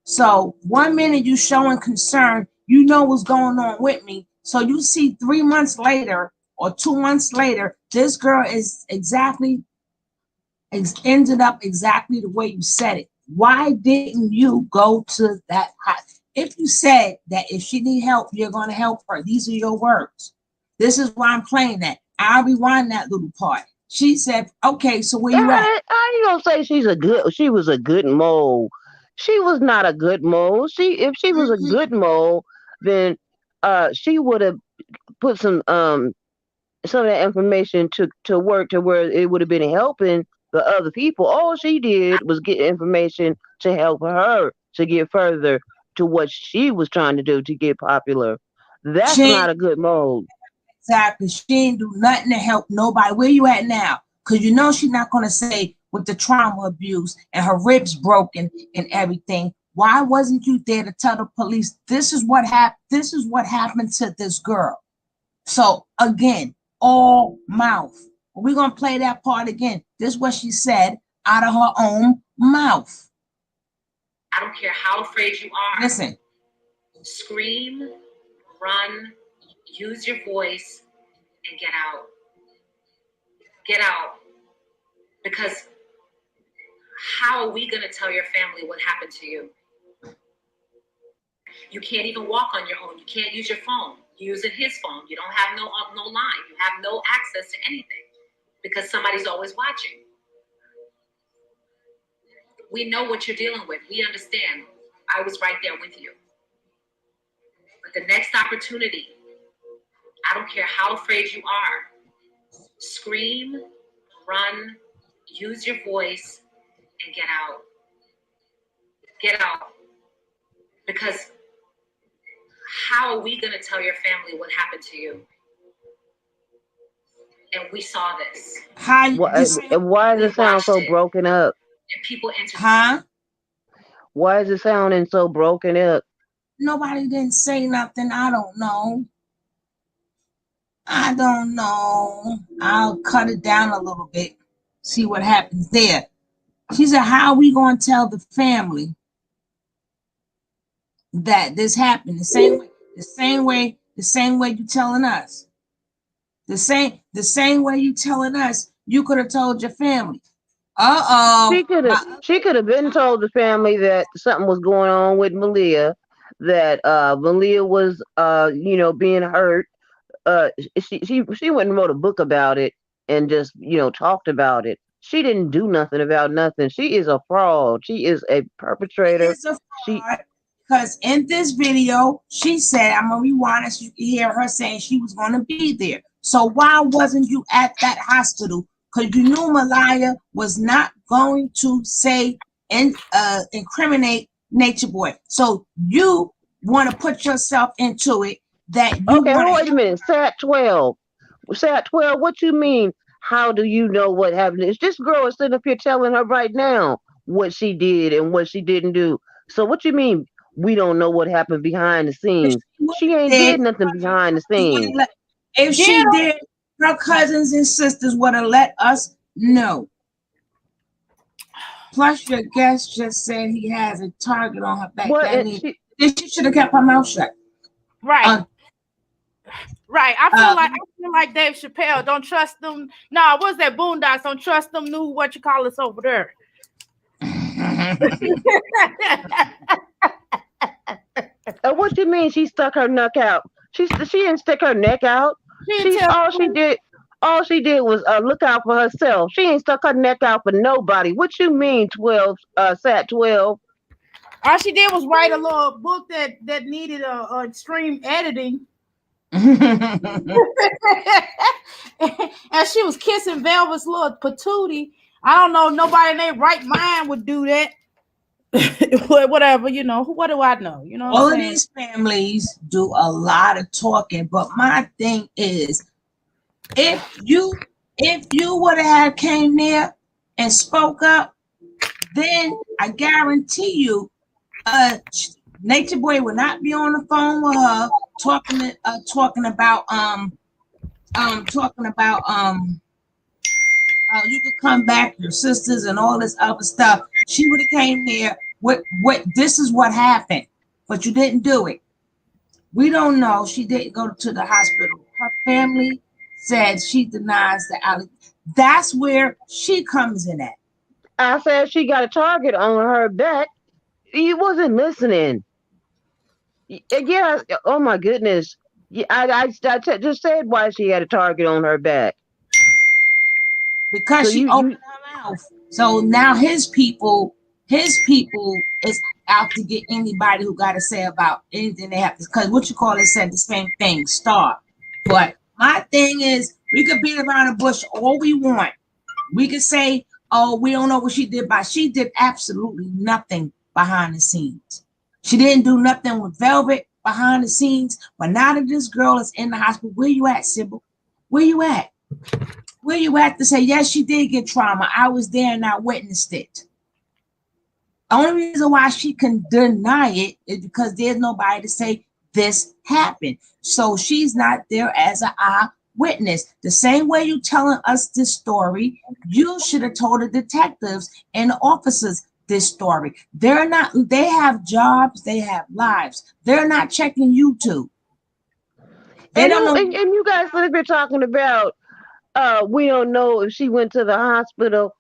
So 1 minute you showing concern, you know what's going on with me. So you see 3 months later or 2 months later, this girl is ended up exactly the way you said it. Why didn't you go to that hot? If you said that if she need help, you're going to help her. These are your words. This is why I'm playing that. I'll rewind that little part. She said, okay, so where you at? How you gonna say she was a good mole? She was not a good mole. If she was a good mole, then she would have put some of that information to work to where it would have been helping the other people. All she did was get information to help her to get further to what she was trying to do to get popular. That's not a good mode. Exactly. She didn't do nothing to help nobody. Where you at now? Because you know she's not going to say with the trauma abuse and her ribs broken and everything. Why wasn't you there to tell the police this is what happened? This is what happened to this girl. So again, all mouth. We're going to play that part again. This is what she said out of her own mouth. I don't care how afraid you are. Listen. Scream, run, use your voice, and get out. Get out. Because how are we going to tell your family what happened to you? You can't even walk on your own. You can't use your phone. You're using his phone. You don't have no line. You have no access to anything because somebody's always watching. We know what you're dealing with. We understand. I was right there with you. But the next opportunity, I don't care how afraid you are, scream, run, use your voice, and get out. Get out. Because how are we going to tell your family what happened to you? And we saw this. Why does it sound so broken up? And people answered. Huh? Why is it sounding so broken up? Nobody didn't say nothing. I don't know. I don't know. I'll cut it down a little bit. See what happens there. She said, how are we going to tell the family that this happened? The same way you telling us. The same way you telling us, you could have told your family. She could have been told the family that something was going on with Malia, that Malia was being hurt. She went and wrote a book about it and just talked about it. She didn't do nothing about nothing. She is a fraud. She is a perpetrator. She is a fraud because in this video, she said, I'm gonna rewind it so you can hear her saying she was gonna be there. So why wasn't you at that hospital? Because you knew Malia was not going to say and incriminate Natureboy. So you want to put yourself into it. Okay, wait a minute. Sat 12. Sat 12, what you mean? How do you know what happened? It's this girl is sitting up here telling her right now what she did and what she didn't do. So what you mean we don't know what happened behind the scenes? She ain't did nothing behind the scenes. If she did, her cousins and sisters would have let us know. Plus, your guest just said he has a target on her back. She should have kept her mouth shut. Right. Right. I feel like Dave Chappelle. Don't trust them. No, what's that? Boondocks. Don't trust them. New what you call us over there. What you mean? She stuck her neck out. She didn't stick her neck out. All she did was look out for herself. She ain't stuck her neck out for nobody. What you mean, 12? Sat 12. All she did was write a little book that needed a extreme editing. And she was kissing Velvet's little patootie. I don't know. Nobody in their right mind would do that. Whatever, what do I know? All of these families do a lot of talking, but my thing is, if you would have came there and spoke up, then I guarantee you, Natureboy would not be on the phone with her talking about you could come back, your sisters and all this other stuff. She would have came here with this is what happened, but you didn't do it. We don't know. She didn't go to the hospital. Her family said she denies the allegation. That's where she comes in at. I said she got a target on her back. You wasn't listening. Yeah. Oh my goodness. Yeah, I just said why she had a target on her back. Because she opened her mouth. So now his people is out to get anybody who got to say about anything they have to. Because what you call it said the same thing, star. But my thing is, we could beat around the bush all we want. We could say, oh, we don't know what she did, but she did absolutely nothing behind the scenes. She didn't do nothing with Velvet behind the scenes. But now that this girl is in the hospital, where you at, Sybil? Where you at? Where you at to say, yes, she did get trauma. I was there and I witnessed it. The only reason why she can deny it is because there's nobody to say this happened. So she's not there as an eyewitness. The same way you telling us this story, you should have told the detectives and the officers this story. They're not, they have jobs, they have lives. They're not checking YouTube. They don't know. And you guys have been talking about we don't know if she went to the hospital.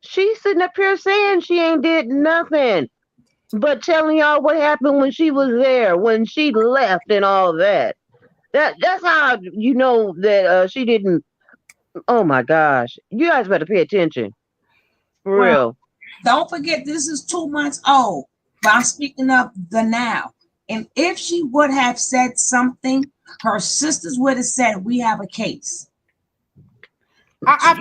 She's sitting up here saying she ain't did nothing but telling y'all what happened when she was there, when she left and all that. That's how you know that she didn't. Oh my gosh. You guys better pay attention. For real. Don't forget, this is 2 months old. But I'm speaking of the now. And if she would have said something, her sisters would have said, we have a case. I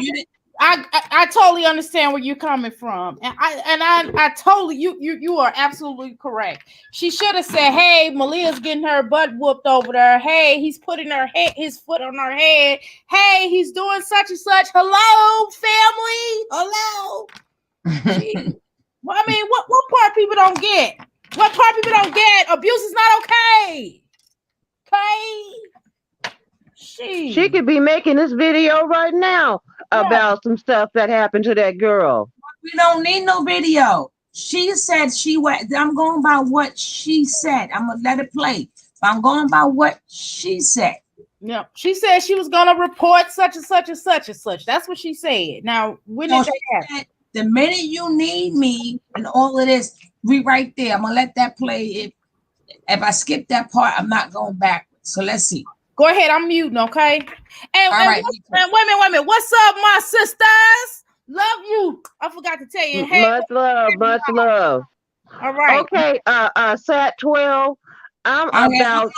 I totally understand where you're coming from, and I totally you are absolutely correct. She should have said, "Hey, Malia's getting her butt whooped over there. Hey, he's putting his foot on her head. Hey, he's doing such and such. Hello, family. Hello." Well, I mean, what part people don't get? What part people don't get? Abuse is not okay. Okay. She could be making this video right now about some stuff that happened to that girl. We don't need no video. She said I'm going by what she said. I'm gonna let it play. But I'm going by what she said. Yeah, she said she was gonna report such and such and such and such. That's what she said. Now, when did that happen? The minute you need me and all of this, we right there. I'm gonna let that play. If I skip that part, I'm not going backwards. So let's see. Go ahead, I'm muting, okay? And, all right. Wait a minute. What's up, my sisters? Love you. I forgot to tell you. Hey, much love. All right. Okay, Sat 12. I'm about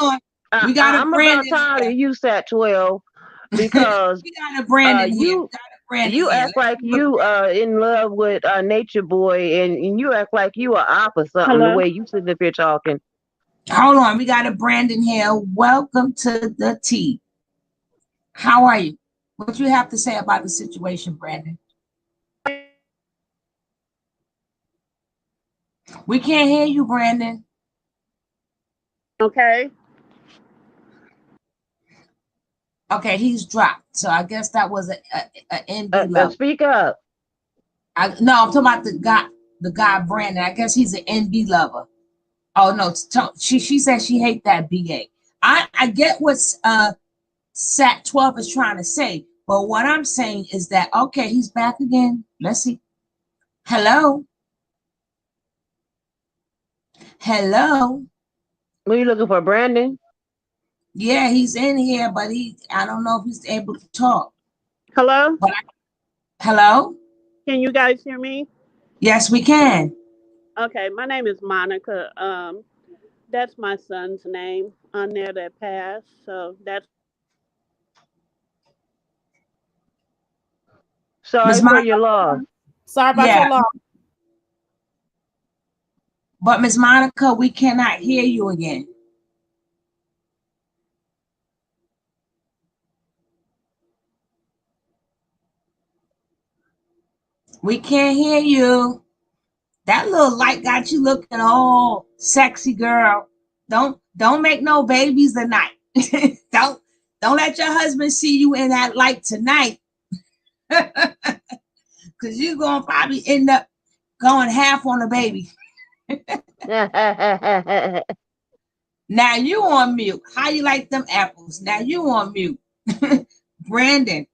tired of you, Sat 12, because we got a Brandon you act like you in love with Natureboy, and you act like you are off or something. Hello? The way you sitting up here talking. Hold on, we got a Brandon here. Welcome to the tea. How are you? What you have to say about the situation, Brandon? We can't hear you, Brandon. Okay. Okay, he's dropped. So I guess that was a NB level. Speak up. No, I'm talking about the guy Brandon. I guess he's an NB lover. Oh no, she said she hate that BA. I get what Sat 12 is trying to say, but what I'm saying is that okay, he's back again. Let's see. Hello. Hello. Were you looking for Brandon? Yeah, he's in here, but I don't know if he's able to talk. Hello? Hello? Can you guys hear me? Yes, we can. Okay, my name is Monica. That's my son's name on there that passed. So that's sorry for your loss. Sorry about your loss. But Miss Monica, we cannot hear you again. We can't hear you. That little light got you looking all sexy, girl. Don't make no babies tonight. don't let your husband see you in that light tonight. Because you're gonna probably end up going half on a baby. Now you on mute. How you like them apples? Now you on mute. Brandon.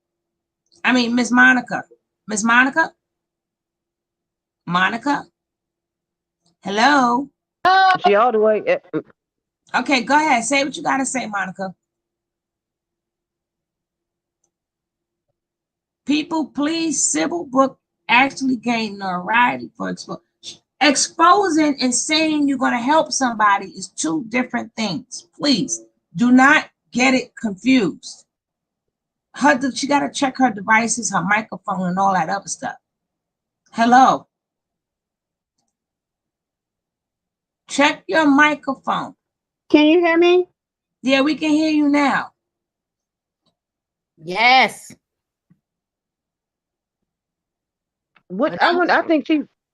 I mean, Miss Monica. Miss Monica? Monica? Hello? She all the way. Okay, go ahead. Say what you got to say, Monica. People, please, Sybil Book actually gained notoriety for exposing and saying you're going to help somebody is two different things. Please do not get it confused. She got to check her devices, her microphone, and all that other stuff. Hello. Check your microphone. Can you hear me? Yeah, we can hear you now. Yes. I think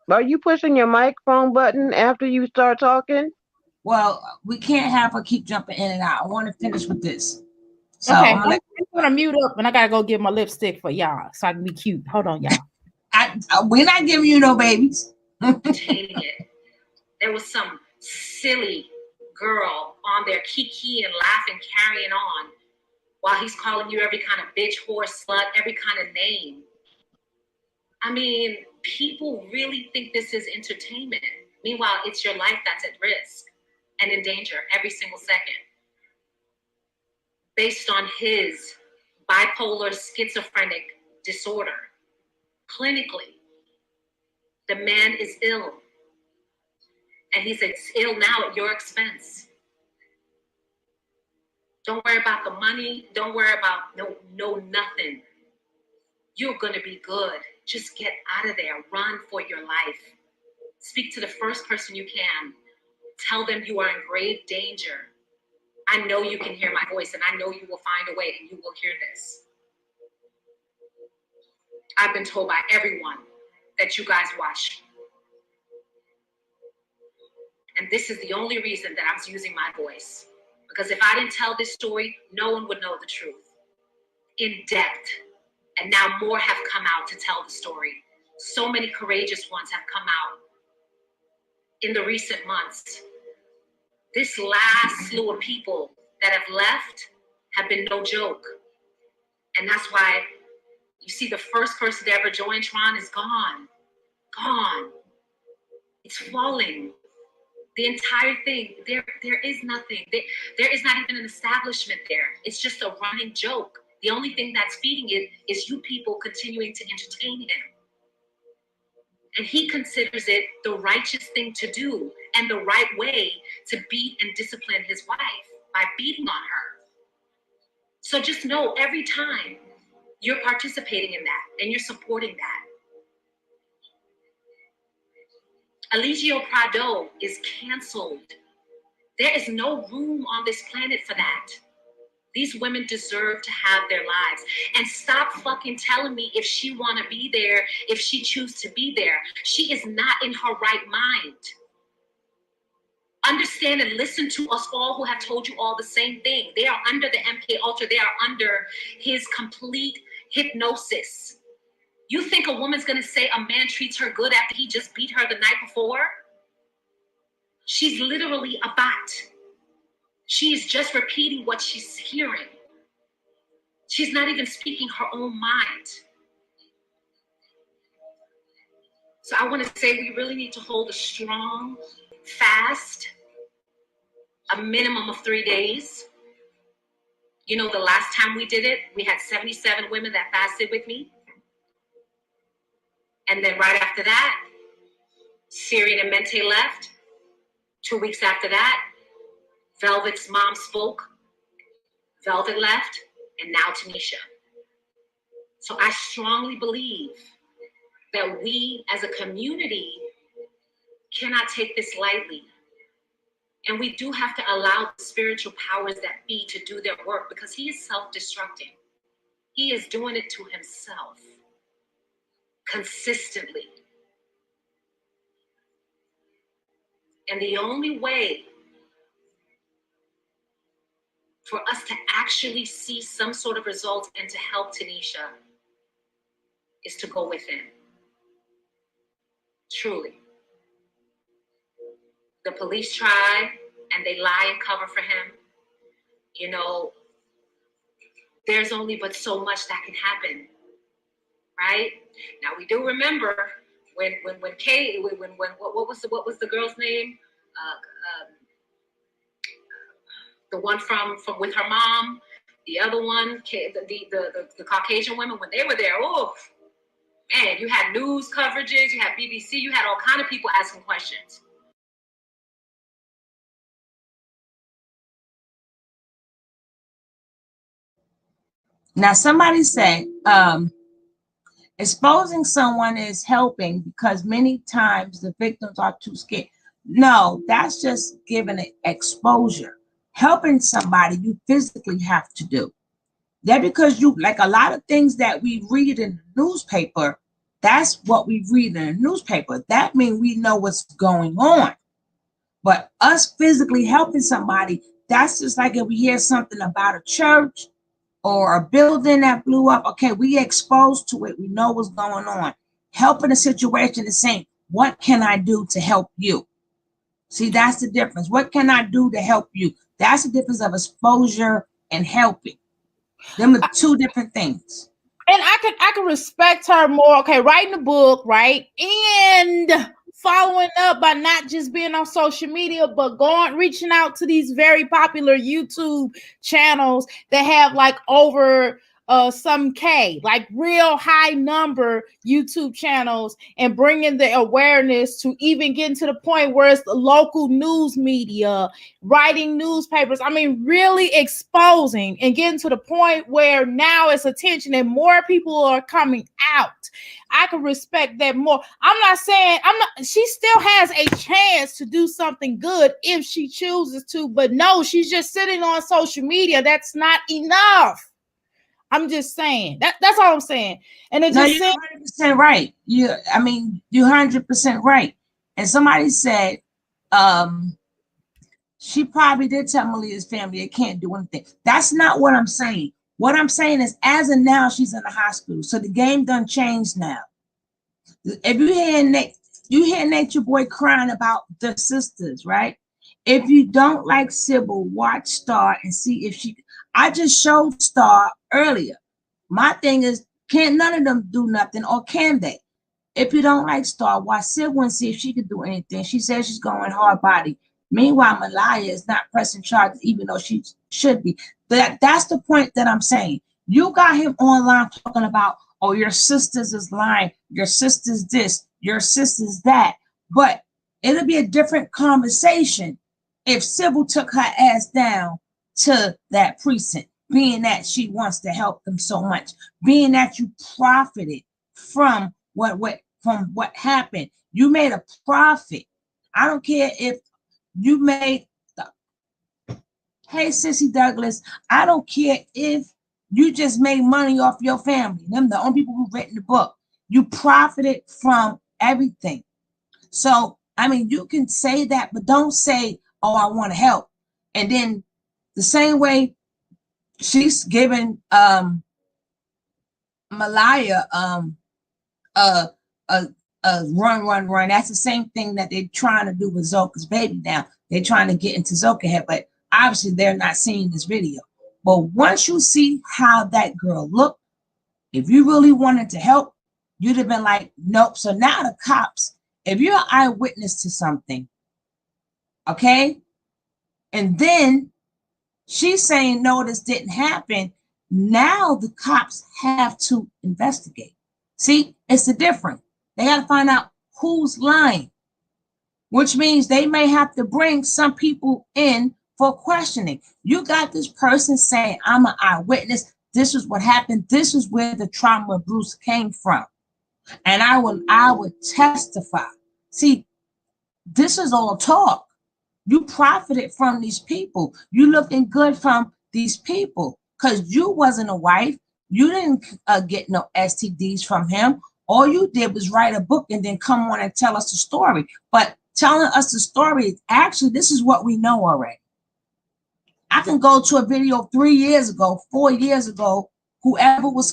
are you pushing your microphone button after you start talking? Well, we can't have her keep jumping in and out. I want to finish with this. So okay, I'm gonna mute up and I gotta go get my lipstick for y'all so I can be cute. Hold on, y'all. We're not giving you no babies. There was some silly girl on there kikiing, laughing, carrying on while he's calling you every kind of bitch, whore, slut, every kind of name. I mean, people really think this is entertainment. Meanwhile, it's your life that's at risk and in danger every single second. Based on his bipolar schizophrenic disorder. Clinically, the man is ill. And he's ill now at your expense. Don't worry about the money. Don't worry about no nothing. You're going to be good. Just get out of there. Run for your life. Speak to the first person you can. Tell them you are in grave danger. I know you can hear my voice, and I know you will find a way, and you will hear this. I've been told by everyone that you guys watch. And this is the only reason that I'm using my voice. Because if I didn't tell this story, no one would know the truth in depth. And now more have come out to tell the story. So many courageous ones have come out in the recent months. This last slew of people that have left have been no joke. And that's why you see the first person to ever join Tron is gone. Gone. It's falling. The entire thing, there is nothing. There is not even an establishment there. It's just a running joke. The only thing that's feeding it is you people continuing to entertain him. And he considers it the righteous thing to do and the right way to beat and discipline his wife by beating on her. So just know every time you're participating in that and you're supporting that. Eligio Prado is canceled. There is no room on this planet for that. These women deserve to have their lives. And stop fucking telling me if she want to be there, if she choose to be there. She is not in her right mind. Understand and listen to us all who have told you all the same thing. They are under the MK Ultra. They are under his complete hypnosis. You think a woman's going to say a man treats her good after he just beat her the night before? She's literally a bot. She is just repeating what she's hearing. She's not even speaking her own mind. So I want to say we really need to hold a strong fast, a minimum of 3 days. You know, the last time we did it, we had 77 women that fasted with me. And then right after that, Syrian and Mente left. 2 weeks after that, Velvet's mom spoke. Velvet left, and now Tanisha. So I strongly believe that we as a community cannot take this lightly. And we do have to allow the spiritual powers that be to do their work, because he is self-destructing. He is doing it to himself consistently. And the only way for us to actually see some sort of results and to help Tanisha is to go within. Truly. The police try and they lie and cover for him. You know, there's only but so much that can happen, right? Now we do remember when Kay, what was the girl's name? The one from with her mom, the other one, the Caucasian women, when they were there, oh man, you had news coverages, you had BBC, you had all kind of people asking questions. Now somebody said, exposing someone is helping because many times the victims are too scared. No, that's just giving it exposure. Helping somebody, you physically have to do. That because you, like a lot of things that we read in the newspaper, that's what we read in the newspaper. That means we know what's going on. But us physically helping somebody, that's just like if we hear something about a church or a building that blew up. Okay, we exposed to it. We know what's going on. Helping a situation is saying, what can I do to help you? See, that's the difference. What can I do to help you? That's the difference of exposure and helping. Them are two different things. And I could respect her more. Okay, writing a book, right? And following up by not just being on social media, but reaching out to these very popular YouTube channels that have like over some K, like real high number YouTube channels, and bringing the awareness to even getting to the point where it's the local news media, writing newspapers. I mean, really exposing and getting to the point where now it's attention and more people are coming out. I can respect that more. I'm not saying she still has a chance to do something good if she chooses to, but no, she's just sitting on social media. That's not enough. I'm just saying that's all I'm saying. And it just you're 100% right. You're 100% right. And somebody said, she probably did tell Malia's family they can't do anything. That's not what I'm saying. What I'm saying is, as of now, she's in the hospital, so the game done changed now. If you hear Natureboy crying about the sisters, right? If you don't like Sybil, watch Star and see if she. I just showed Star earlier. My thing is, can't none of them do nothing, or can they? If you don't like Star, watch Sybil and see if she can do anything. She says she's going hard body. Meanwhile, Malaya is not pressing charges, even though she should be. That's the point that I'm saying. You got him online talking about, oh, your sisters is lying, your sister's this, your sister's that. But it'll be a different conversation if Sybil took her ass down to that precinct, being that she wants to help them so much, being that you profited from what happened. You made a profit. I don't care if you made hey, Sissy Douglas, I don't care if you just made money off your family. Them the only people who written the book. You profited from everything. So, I mean, you can say that, but don't say, oh, I want to help. And then the same way she's giving Malaya a run. That's the same thing that they're trying to do with Zoka's baby now. They're trying to get into Zoka head, but obviously they're not seeing this video. But once you see how that girl looked, if you really wanted to help, you'd have been like, nope. So now the cops, if you're an eyewitness to something, okay, and then she's saying, no, this didn't happen, now the cops have to investigate. See, it's the difference. They got to find out who's lying, which means they may have to bring some people in for questioning. You got this person saying, I'm an eyewitness. This is what happened. This is where the trauma of Bruce came from. And I would testify. See, this is all talk. You profited from these people. You looking good from these people because you wasn't a wife. You didn't get no STDs from him. All you did was write a book and then come on and tell us the story. But telling us the story, actually, this is what we know already. I can go to a video 3 years ago, 4 years ago, whoever was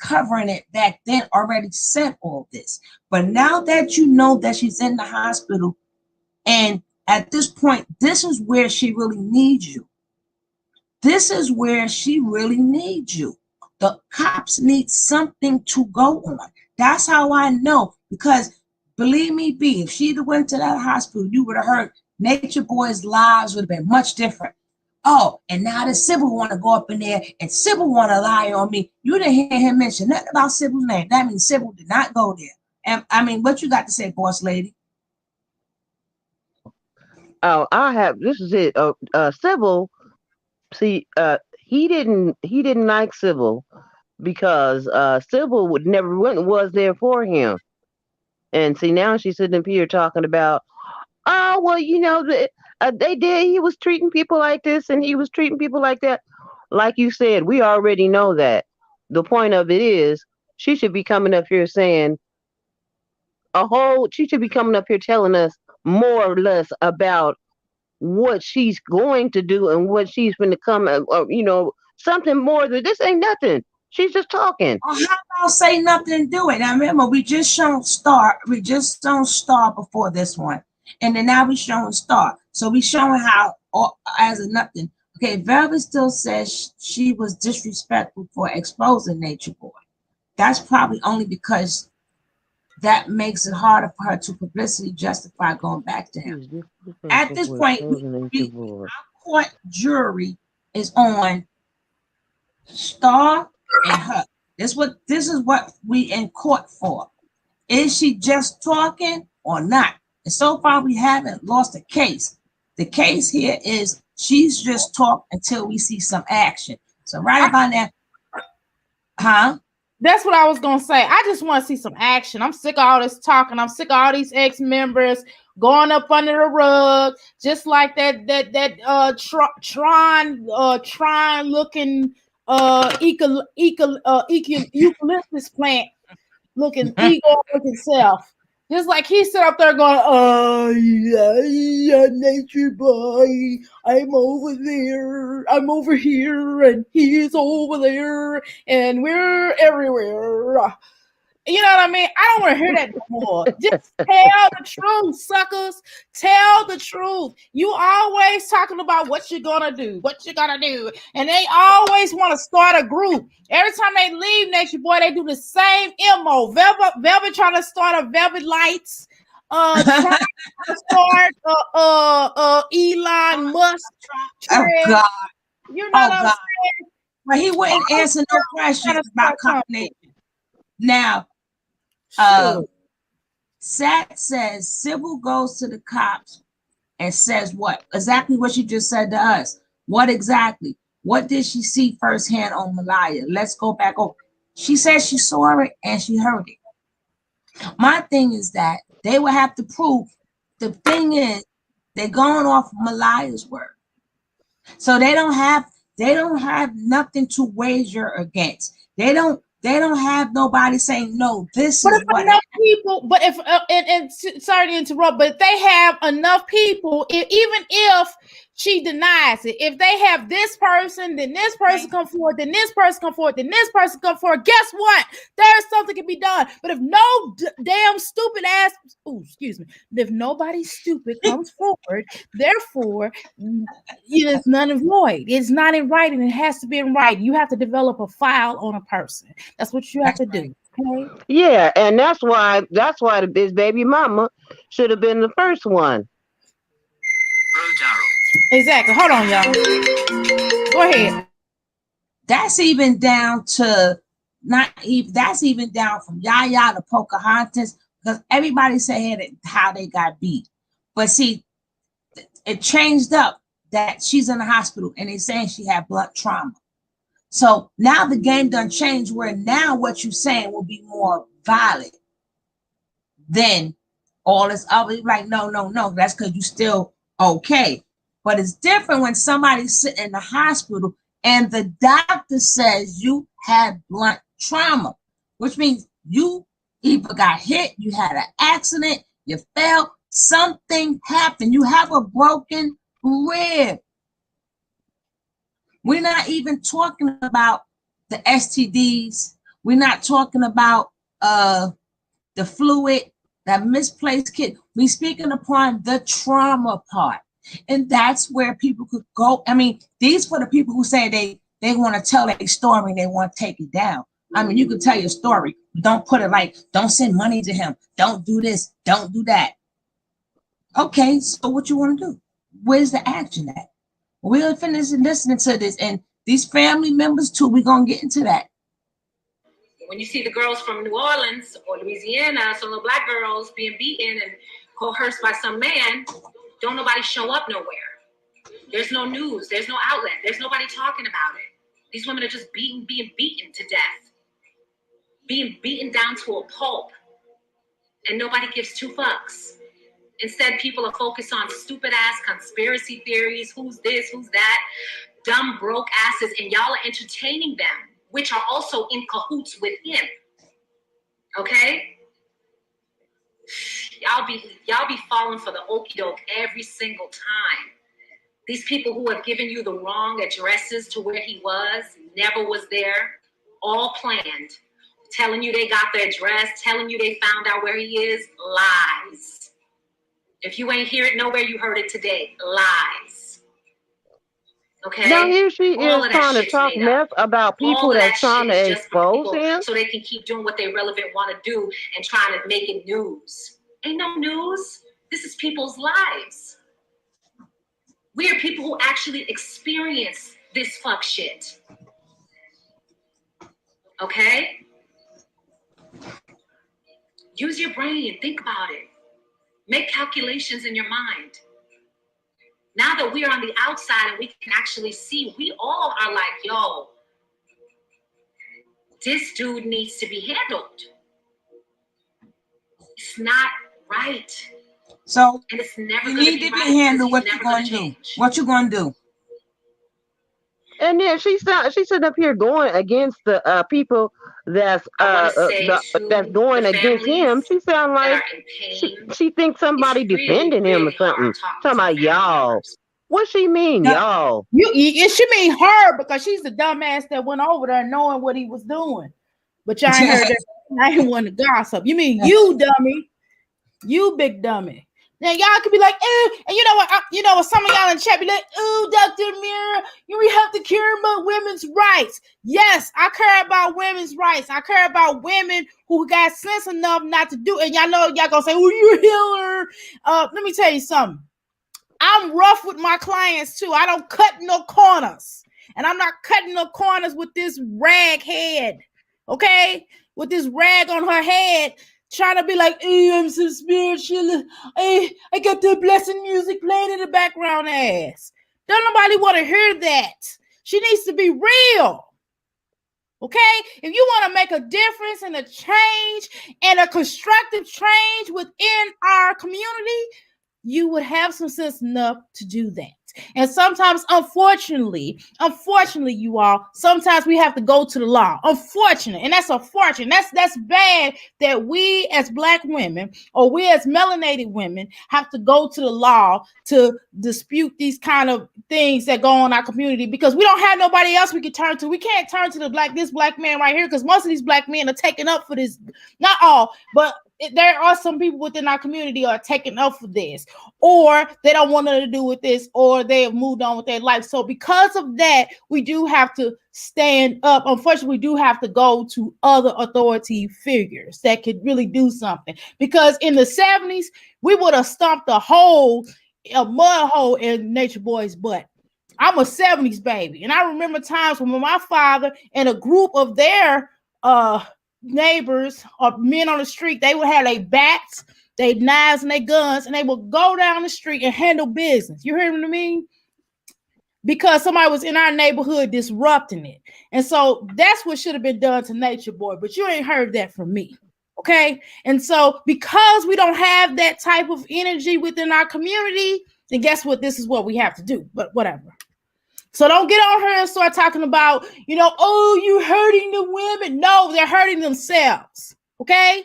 covering it back then already said all this. But now that you know that she's in the hospital, and at this point, this is where she really needs you. This is where she really needs you. The cops need something to go on. That's how I know, because believe me, B, if she'd have went to that hospital, you would have heard Natureboy's lives would have been much different. Oh, and now the Sybil want to go up in there and Sybil want to lie on me. You didn't hear him mention nothing about Sybil's name. That means Sybil did not go there. And I mean, what you got to say, boss lady? Oh, this is it. Sybil, see, he didn't like Sybil because Sybil was there for him. And see, now she's sitting up here talking about, oh, well, he was treating people like this and he was treating people like that. Like you said, we already know that. The point of it is, she should be coming up here saying she should be coming up here telling us more or less about what she's going to do and what she's going to come, something more than this ain't nothing. She's just talking. How about say nothing and do it? Now remember, we just shown Star. We just shown Star before this one. And then now we showing Star. So we showing how, as a nothing. Okay, Velvet still says she was disrespectful for exposing Natureboy. That's probably only because that makes it harder for her to publicity justify going back to him. At this point, our court jury is on Star and her. This is what we in court for. Is she just talking or not? And so far we haven't lost a case. The case here is she's just talk until we see some action. So right about now, huh? That's what I was gonna say. I just want to see some action. I'm sick of all this talking. I'm sick of all these ex-members going up under the rug, just like that Tron looking eucalyptus plant looking ego looking self. Just like he sit up there going, oh yeah, nature boy, I'm over there, I'm over here, and he's over there, and we're everywhere. You know what I mean? I don't want to hear that anymore. Just tell the truth, suckers. Tell the truth. You always talking about what you're gonna do, and they always want to start a group. Every time they leave Natureboy, they do the same MO. Velvet trying to start a Velvet Lights. Trying to start Elon Musk. Oh God! You know what I'm saying? Well, he wouldn't answer no questions about combination. Now, Sat says Sybil goes to the cops and says what? Exactly what she just said to us. What exactly? What did she see firsthand on Malaya? Let's go back over. She says she saw it and she heard it. My thing is that they will have to prove. The thing is, they're going off Malaya's word. So they don't have nothing to wager against. They don't have nobody saying no. This but is if what enough people. But if and sorry to interrupt, but if they have enough people, even if she denies it, if they have this person, then this person come forward, then this person come forward, then this person come forward. Guess what? There's something can be done. But if no damn stupid ass, if nobody stupid comes forward, therefore, it's none and void. It's not in writing. It has to be in writing. You have to develop a file on a person. That's what you have to do. Okay? Yeah, and that's why his baby mama should have been the first one. Exactly. Hold on, y'all. Go ahead. That's even down to that's even down from Yaya to Pocahontas, because everybody said how they got beat. But see, it changed up that she's in the hospital and they're saying she had blunt trauma. So now the game done changed where now what you're saying will be more valid than all this other. Like, no, that's because you still okay. But it's different when somebody's sitting in the hospital and the doctor says you had blunt trauma, which means you either got hit, you had an accident, you fell, something happened, you have a broken rib. We're not even talking about the STDs. We're not talking about the fluid, that misplaced kid. We're speaking upon the trauma part. And that's where people could go. I mean, these for the people who say they want to tell a story and they want to take it down. I mean, you can tell your story. Don't put it like, don't send money to him. Don't do this. Don't do that. Okay, so what you want to do? Where's the action at? We'll finish listening to this. And these family members too, we're going to get into that. When you see the girls from New Orleans or Louisiana, some little black girls being beaten and coerced by some man, don't nobody show up nowhere. There's no news. There's no outlet. There's nobody talking about it. These women are just being beaten to death, being beaten down to a pulp, and nobody gives two fucks. Instead, people are focused on stupid-ass conspiracy theories, who's this, who's that, dumb, broke asses, and y'all are entertaining them, which are also in cahoots with him. Okay? Y'all be falling for the okie doke every single time. These people who have given you the wrong addresses to where he was, never was there, all planned. Telling you they got the address, telling you they found out where he is, lies. If you ain't hear it nowhere, you heard it today. Lies. Okay? Now here she is trying to talk mess about people that's trying to expose him. So they can keep doing what they relevant want to do and trying to make it news. Ain't no news. This is people's lives. We are people who actually experience this fuck shit. Okay? Use your brain. Think about it. Make calculations in your mind. Now that we are on the outside and we can actually see, we all are like, yo, this dude needs to be handled. It's not right. So and it's never you going need to to be be right handled. because What he's you never gonna going to do? change. What you gonna do? And then she's sitting up here going against the people that's I want to say that's to the going against families him. She sound that like are in pain, she thinks somebody it's really, defending him or really something. hard talking Talking to about family y'all. members. What she mean, No. y'all? She mean her because she's the dumbass that went over there knowing what he was doing. But y'all ain't heard that. I ain't want to gossip. You mean you dummy? You big dummy. Now y'all could be like, and you know what? Some of y'all in chat be like, "Oh, Dr. Mirror, we have to care about women's rights." Yes, I care about women's rights. I care about women who got sense enough not to do. And y'all know y'all gonna say, "Oh, you're a healer." Let me tell you something. I'm rough with my clients too. I don't cut no corners, and I'm not cutting no corners with this rag head. Okay, with this rag on her head. Trying to be like, hey, I'm so spiritual. Hey, I got the blessing music playing in the background ass. Don't nobody want to hear that. She needs to be real. Okay? If you want to make a difference and a change and a constructive change within our community, you would have some sense enough to do that. And sometimes, unfortunately, you all, sometimes we have to go to the law. Unfortunate, and that's unfortunate. That's bad that we as Black women or we as melanated women have to go to the law to dispute these kind of things that go on in our community because we don't have nobody else we can turn to. We can't turn to this Black man right here because most of these Black men are taking up for this. Not all, but there are some people within our community are taking up for this, or they don't want nothing to do with this, or they have moved on with their life. So because of that, we do have to stand up. Unfortunately, we do have to go to other authority figures that could really do something. Because in the 70s, we would have stomped a mud hole in Nature Boy's butt. I'm a 70s baby, and I remember times when my father and a group of their neighbors or men on the street, they would have their bats, their knives, and their guns, and they would go down the street and handle business. You hear what I mean? Because somebody was in our neighborhood disrupting it. And so that's what should have been done to Nature Boy, but you ain't heard that from me. Okay. And so because we don't have that type of energy within our community, then guess what? This is what we have to do. But whatever. So don't get on her and start talking about, oh, you're hurting the women. No, they're hurting themselves. Okay?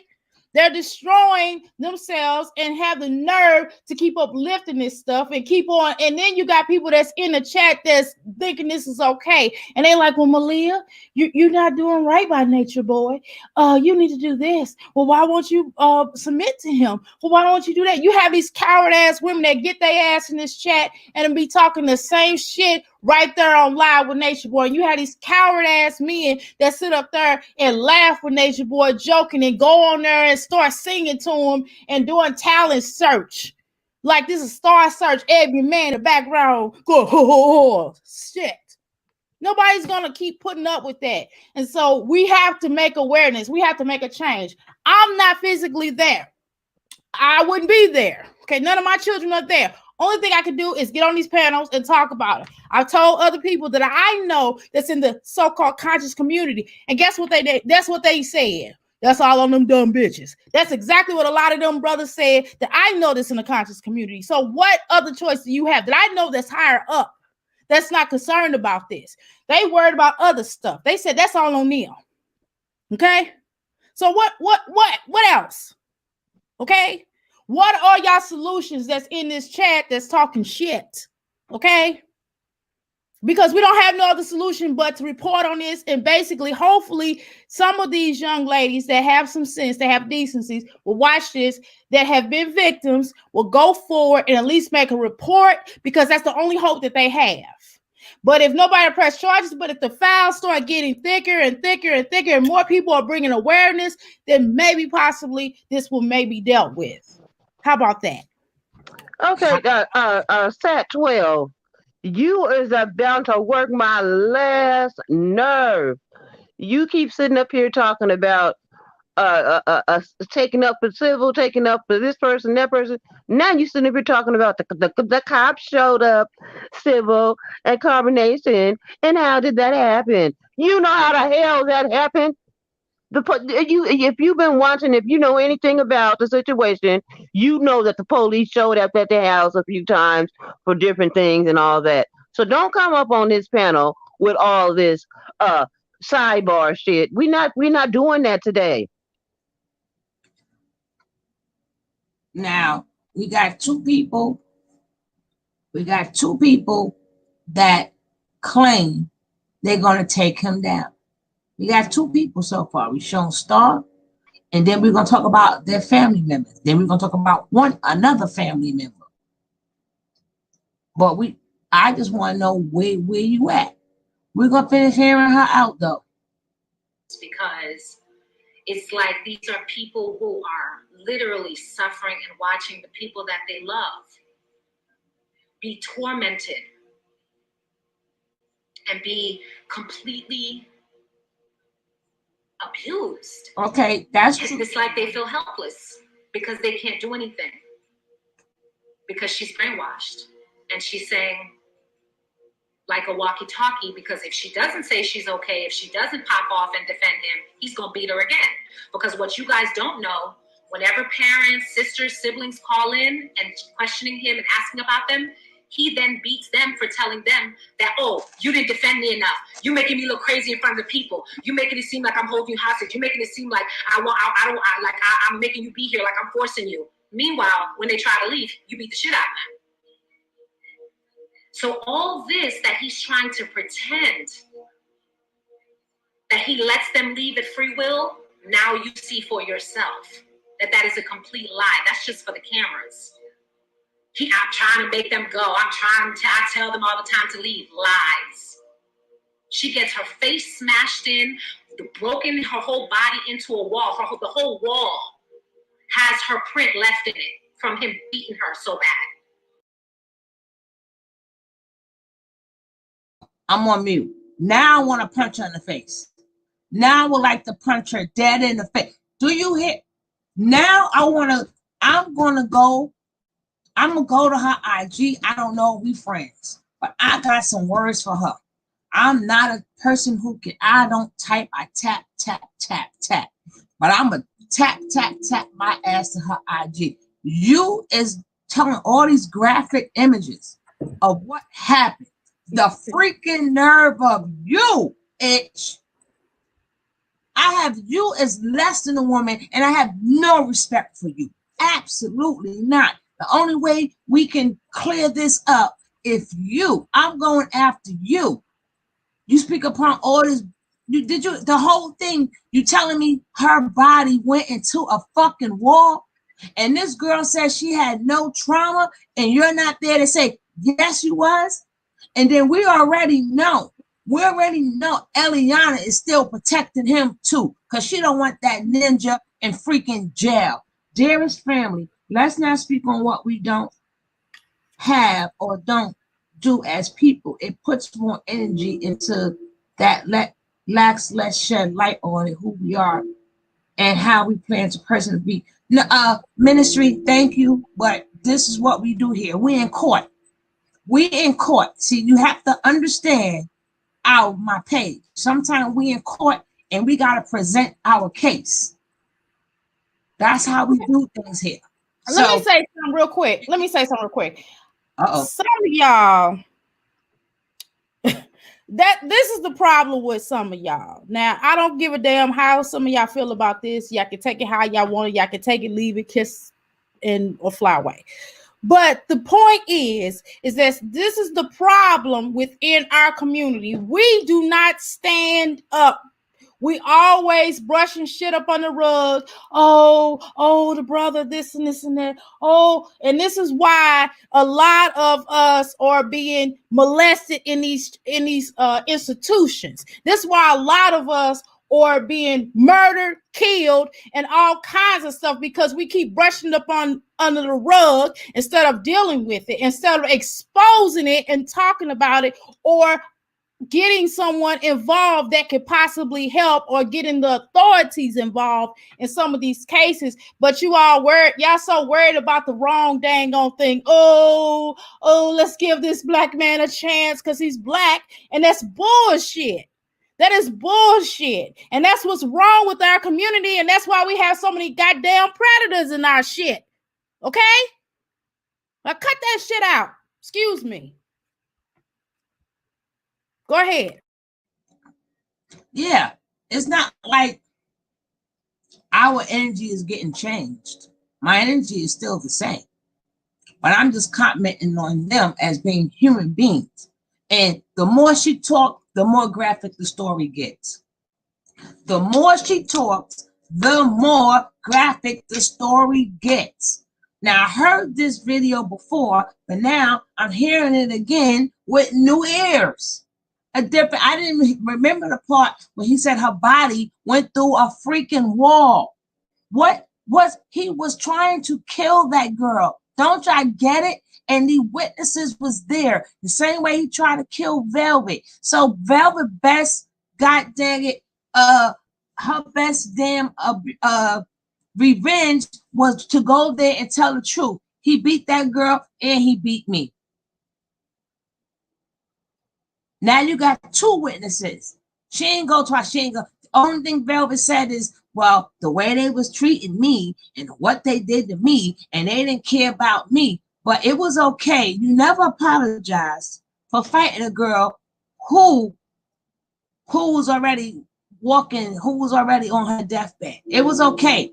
They're destroying themselves and have the nerve to keep uplifting this stuff and keep on. And then you got people that's in the chat that's thinking this is okay. And they like, well, Malia, you're not doing right by Nature Boy. You need to do this. Well, why won't you submit to him? Well, why don't you do that? You have these coward ass women that get their ass in this chat and be talking the same shit right there on live with Nature Boy. You have these coward ass men that sit up there and laugh with Nature Boy, joking and go on there and start singing to him and doing talent search. Like this is Star Search. Every man in the background go, shit. Nobody's going to keep putting up with that. And so we have to make awareness. We have to make a change. I'm not physically there. I wouldn't be there. Okay, none of my children are there. Only thing I can do is get on these panels and talk about it. I've told other people that I know that's in the so-called conscious community. And guess what they did? That's what they said. That's all on them dumb bitches. That's exactly what a lot of them brothers said that I know that's in the conscious community. So what other choice do you have that I know that's higher up that's not concerned about this? They worried about other stuff. They said that's all on them. Okay? So what else? Okay? What are y'all solutions that's in this chat that's talking shit? Okay? Because we don't have no other solution but to report on this and basically, hopefully, some of these young ladies that have some sense, that have decencies, will watch this, that have been victims, will go forward and at least make a report because that's the only hope that they have. But if nobody press charges, but if the files start getting thicker and thicker and thicker and more people are bringing awareness, then maybe possibly this will maybe dealt with. How about that? Okay, Sat 12. You is about to work my last nerve. You keep sitting up here talking about taking up for civil, taking up for this person, that person. Now you sitting up here talking about the cops showed up, civil and carbonation, and how did that happen? You know how the hell that happened? If you've been watching, if you know anything about the situation, you know that the police showed up at the house a few times for different things and all that. So don't come up on this panel with all this uh sidebar shit. We're not doing that today. Now we got two people. We got two people that claim they're gonna take him down. We got two people so far. We've shown Star, and then we're gonna talk about their family members. Then we're gonna talk about another family member. But I just want to know where you at. We're gonna finish hearing her out though. Because it's like these are people who are literally suffering and watching the people that they love be tormented and be completely abused. Okay, that's true. It's like they feel helpless because they can't do anything because she's brainwashed and she's saying like a walkie-talkie, because if she doesn't say she's okay, if she doesn't pop off and defend him, he's gonna beat her again. Because what you guys don't know, whenever parents, sisters, siblings call in and questioning him and asking about them, he then beats them for telling them that, oh, you didn't defend me enough. You're making me look crazy in front of the people. You're making it seem like I'm holding you hostage. You're making it seem like I'm making you be here, like I'm forcing you. Meanwhile, when they try to leave, you beat the shit out of them. So all this that he's trying to pretend that he lets them leave at free will, now you see for yourself that is a complete lie. That's just for the cameras. I'm trying to make them go. I tell them all the time to leave. Lies. She gets her face smashed in, broken her whole body into a wall. The whole wall has her print left in it from him beating her so bad. I'm on mute. Now I want to punch her in the face. Now I would like to punch her dead in the face. Do you hear? Now I'm gonna go to her IG. I don't know if we friends, but I got some words for her. I'm not a person I don't type, I tap, tap, tap, tap. But I'm gonna tap, tap, tap my ass to her IG. You is telling all these graphic images of what happened. The freaking nerve of you, itch. I have you as less than a woman, and I have no respect for you. Absolutely not. The only way we can clear this up I'm going after you. You speak upon all this. The whole thing, you telling me her body went into a fucking wall, and this girl says she had no trauma, and you're not there to say, yes, you was. And then we already know Eliana is still protecting him too, because she don't want that ninja in freaking jail. Dearest family, let's not speak on what we don't have or don't do as people. It puts more energy into that. Let's shed light on it, who we are and how we plan to person to be. Ministry, thank you, but this is what we do here. We in court. See, you have to understand my page. Sometimes we in court and we got to present our case. That's how we do things here. Let me say something real quick. Uh-oh. Some of y'all, this is the problem with some of y'all. Now, I don't give a damn how some of y'all feel about this. Y'all can take it how y'all want it. Y'all can take it, leave it, kiss, or fly away. But the point is that this is the problem within our community. We do not stand up. We always brushing shit up on the rug. Oh, the brother, this and this and that. Oh, and this is why a lot of us are being molested in these institutions. This is why a lot of us are being murdered, killed, and all kinds of stuff, because we keep brushing up under the rug instead of dealing with it, instead of exposing it and talking about it, or getting someone involved that could possibly help, or getting the authorities involved in some of these cases. But y'all so worried about the wrong dang on thing. Oh, let's give this black man a chance because he's black. And that's bullshit. That is bullshit. And that's what's wrong with our community. And that's why we have so many goddamn predators in our shit. Okay? Now cut that shit out. Excuse me. Go ahead. Yeah, it's not like our energy is getting changed. My energy is still the same, but I'm just commenting on them as being human beings. And the more she talks, the more graphic the story gets. The more she talks, the more graphic the story gets. Now, I heard this video before, but now I'm hearing it again with new ears. I didn't remember the part when he said her body went through a freaking wall. What was he was trying to kill that girl? Don't y'all get it? And the witnesses was there the same way he tried to kill Velvet. So Velvet best, god dang it, her best damn revenge was to go there and tell the truth. He beat that girl and he beat me. Now you got two witnesses. She ain't go twice. She ain't go. The only thing Velvet said is, well, the way they was treating me and what they did to me, and they didn't care about me. But it was okay. You never apologized for fighting a girl who was already walking, who was already on her deathbed. It was okay.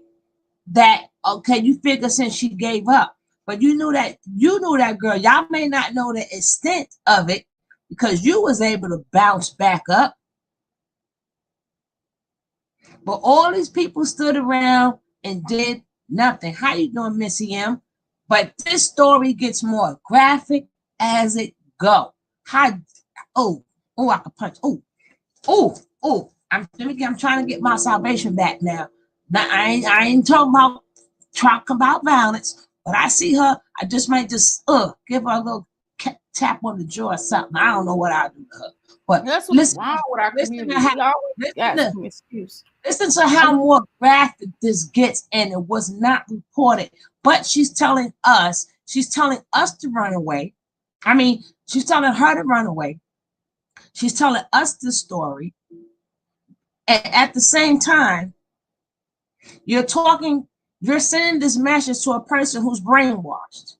You figure since she gave up. But you knew that girl. Y'all may not know the extent of it, because you was able to bounce back up. But all these people stood around and did nothing. How you doing, Missy M? But this story gets more graphic as it go. I could punch. I'm trying to get my salvation back now. Now I ain't talking about violence, but I see her. I just might give her a little tap on the jaw or something. I don't know what I'll do to her. But that's what's wrong with our community. Listen to how more graphic this gets, and it was not reported. But she's telling us to run away. I mean, she's telling her to run away. She's telling us the story. And at the same time, you're sending this message to a person who's brainwashed.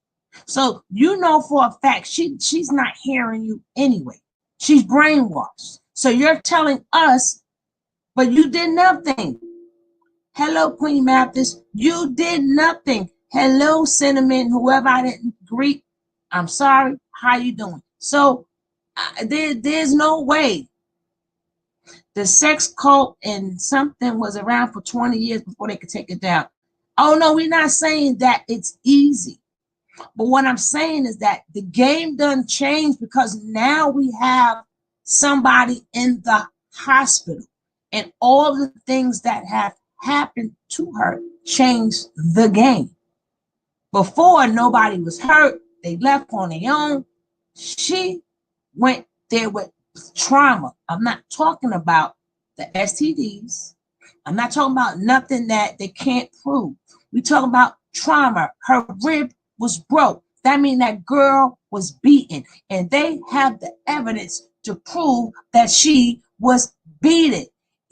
So you know for a fact she's not hearing you anyway. She's brainwashed. So you're telling us, but you did nothing. Hello, Queen Mathis. You did nothing. Hello, Cinnamon, whoever I didn't greet. I'm sorry. How you doing? So there's no way. The sex cult and something was around for 20 years before they could take it down. Oh, no, we're not saying that it's easy. But what I'm saying is that the game done changed, because now we have somebody in the hospital, and all the things that have happened to her changed the game. Before, nobody was hurt. They left on their own. She went there with trauma. I'm not talking about the STDs. I'm not talking about nothing that they can't prove. We're talking about trauma. Her rib was broke. That means that girl was beaten, and they have the evidence to prove that she was beaten.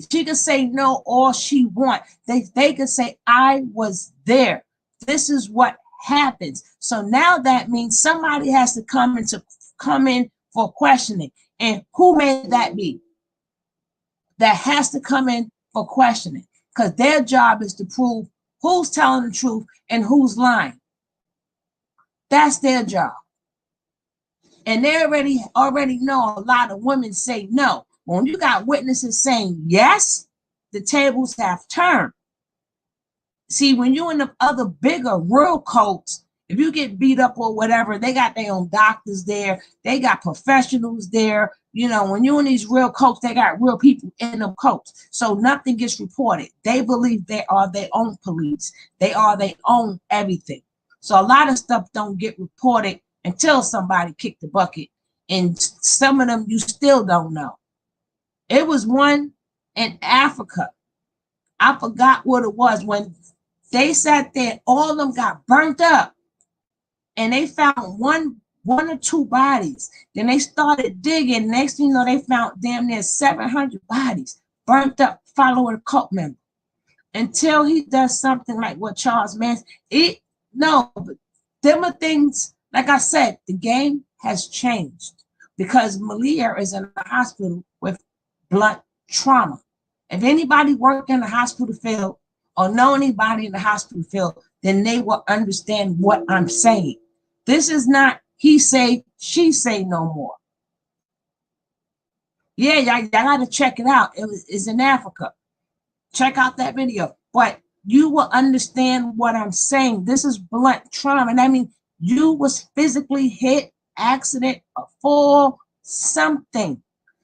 She can say no all she wants. They can say, I was there. This is what happens. So now that means somebody has to come in for questioning. And who may that be? That has to come in for questioning, because their job is to prove who's telling the truth and who's lying. That's their job. And they already know a lot of women say no. When you got witnesses saying yes, the tables have turned. See, when you're in the other bigger real cults, if you get beat up or whatever, they got their own doctors there. They got professionals there. You know, when you're in these real cults, they got real people in them cults. So nothing gets reported. They believe they are their own police. They are their own everything. So a lot of stuff don't get reported until somebody kicked the bucket And some of them you still don't know. It was one in Africa. I forgot what it was. When they sat there, all of them got burnt up. And they found one or two bodies. Then they started digging. Next thing you know, they found damn near 700 bodies burnt up, following a cult member. Until he does something like what Charles Manson, but them are things, like I said, the game has changed because Malia is in the hospital with blunt trauma. If anybody worked in the hospital field or know anybody in the hospital field, then they will understand what I'm saying. This is not he say, she say no more. Yeah, y'all gotta check it out. It's in Africa. Check out that video. But you will understand what I'm saying. This is blunt trauma. And I mean, you was physically hit, accident, a fall, something.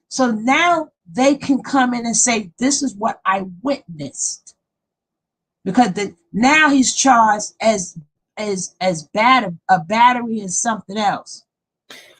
So now they can come in and say, this is what I witnessed. Because now he's charged as a battery and something else.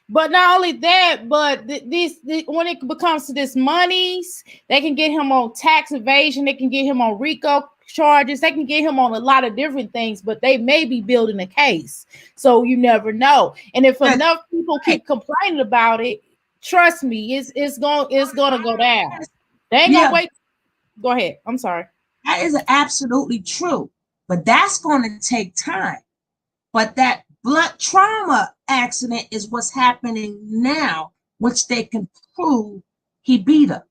But not only that, but when it becomes to this monies, they can get him on tax evasion. They can get him on RICO charges. They can get him on a lot of different things, but they may be building a case. So you never know. And if enough people keep complaining about it, trust me, it's gonna go down. They ain't gonna wait. Go ahead. I'm sorry. That is absolutely true, but that's going to take time. But that blunt trauma accident is what's happening now, which they can prove he beat her.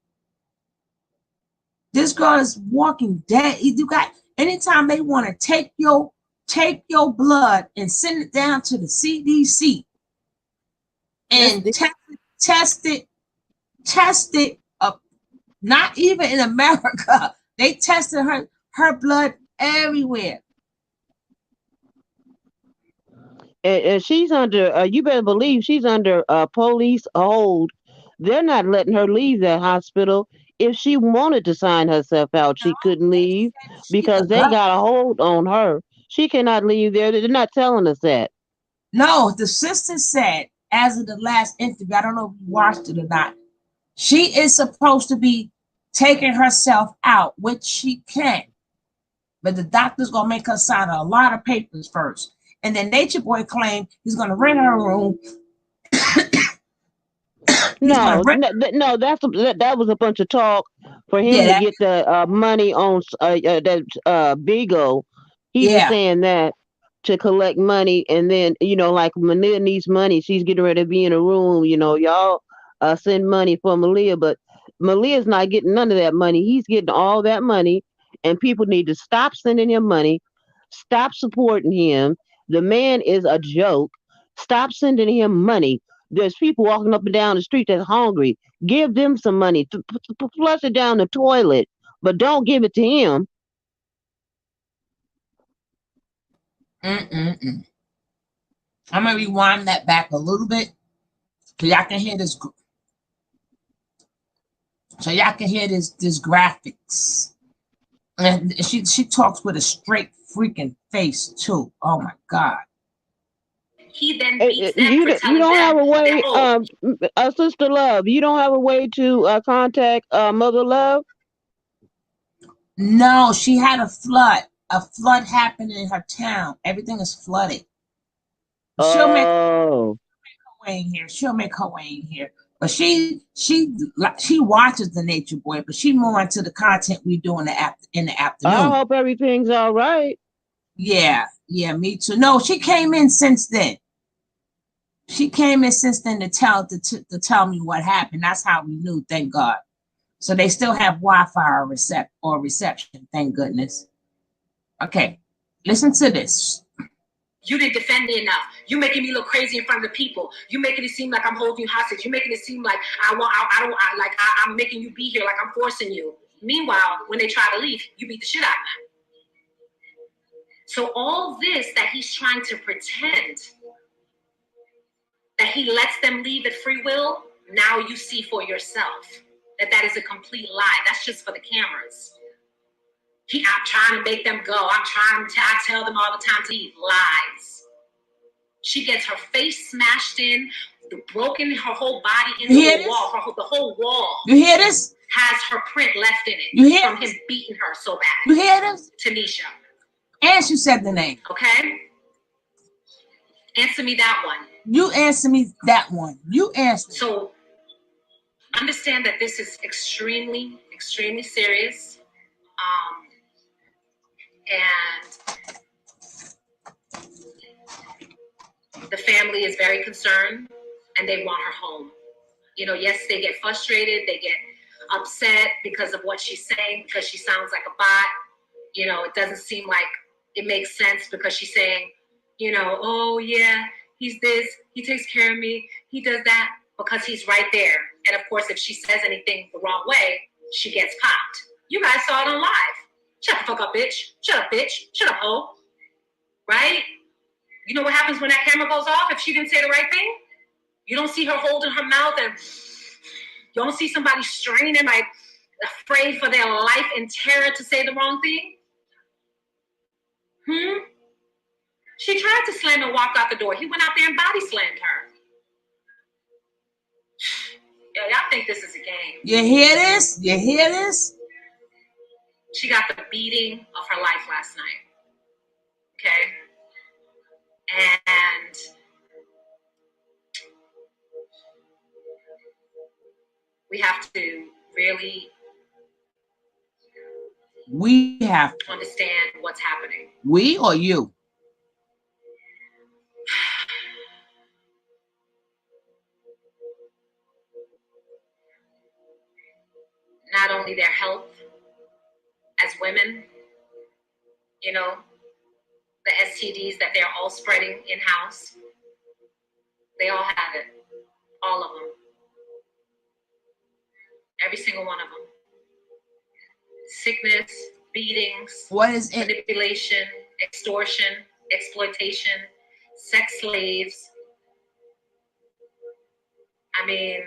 This girl is walking dead. You got anytime they want to take your blood and send it down to the CDC and test it up. Not even in America. They tested her blood everywhere. And she's under, you better believe she's under police hold. They're not letting her leave that hospital. If she wanted to sign herself out, she couldn't leave because they got a hold on her. She cannot leave there. They're not telling us that. No, the sister said, as of the last interview, I don't know if you watched it or not, she is supposed to be taking herself out, which she can. But the doctor's going to make her sign a lot of papers first. And then Natureboy claimed he's going to rent her a room. No, that was a bunch of talk for him to get the money on that Bigo. He was saying that to collect money, and then like Malia needs money. She's getting ready to be in a room. Y'all send money for Malia, but Malia's not getting none of that money. He's getting all that money, and people need to stop sending him money, stop supporting him. The man is a joke. Stop sending him money. There's people walking up and down the street that's hungry. Give them some money to flush it down the toilet, but don't give it to him. I'm gonna rewind that back a little bit so y'all can hear this. So y'all can hear this graphics, and she talks with a straight freaking face too. Oh my God. He then beats them You don't have a way, that, Sister Love. You don't have a way to contact Mother Love. No, she had a flood. A flood happened in her town. Everything is flooded. She'll make her way in here. She'll make her way in here. But she watches the Natureboy, but she more into the content we do in the afternoon. I hope everything's all right. Yeah, me too. No, she came in since then. She came in since then to tell me what happened. That's how we knew, thank God. So they still have Wi-Fi or reception, thank goodness. Okay, listen to this. You didn't defend me enough. You making me look crazy in front of the people. You making it seem like I'm holding you hostage. You making it seem like I'm making you be here, like I'm forcing you. Meanwhile, when they try to leave, you beat the shit out of them. So all this that he's trying to pretend that he lets them leave at free will, now you see for yourself that is a complete lie. That's just for the cameras. I'm trying to make them go. I tell them all the time to leave. Lies. She gets her face smashed in broken her whole body into the wall. The whole wall. You hear this? Has her print left in it. You hear from him beating her so bad. You hear this? Tanisha. And she said the name. Okay. Answer me that one. You answer me that one. You answer. So understand that this is extremely, extremely serious. And the family is very concerned and they want her home. You know, yes, they get frustrated, they get upset because of what she's saying, because she sounds like a bot. You know, it doesn't seem like it makes sense because she's saying, you know, oh yeah, he's this, he takes care of me, he does that, because he's right there. And of course, if she says anything the wrong way, she gets popped. You guys saw it on live. Shut the fuck up, bitch. Shut up, bitch. Shut up, hoe. Right? You know what happens when that camera goes off if she didn't say the right thing? You don't see her holding her mouth, and you don't see somebody straining, like afraid for their life in terror to say the wrong thing. She tried to slam and walk out the door. He went out there and body slammed her. Yeah, y'all think this is a game. You hear this? You hear this? She got the beating of her life last night. Okay? And we have to really understand what's happening. We or you? Not only their health as women, you know, the STDs that they're all spreading in-house, they all have it. All of them. Every single one of them. Sickness, beatings, what is it? Manipulation, extortion, exploitation, sex slaves. I mean,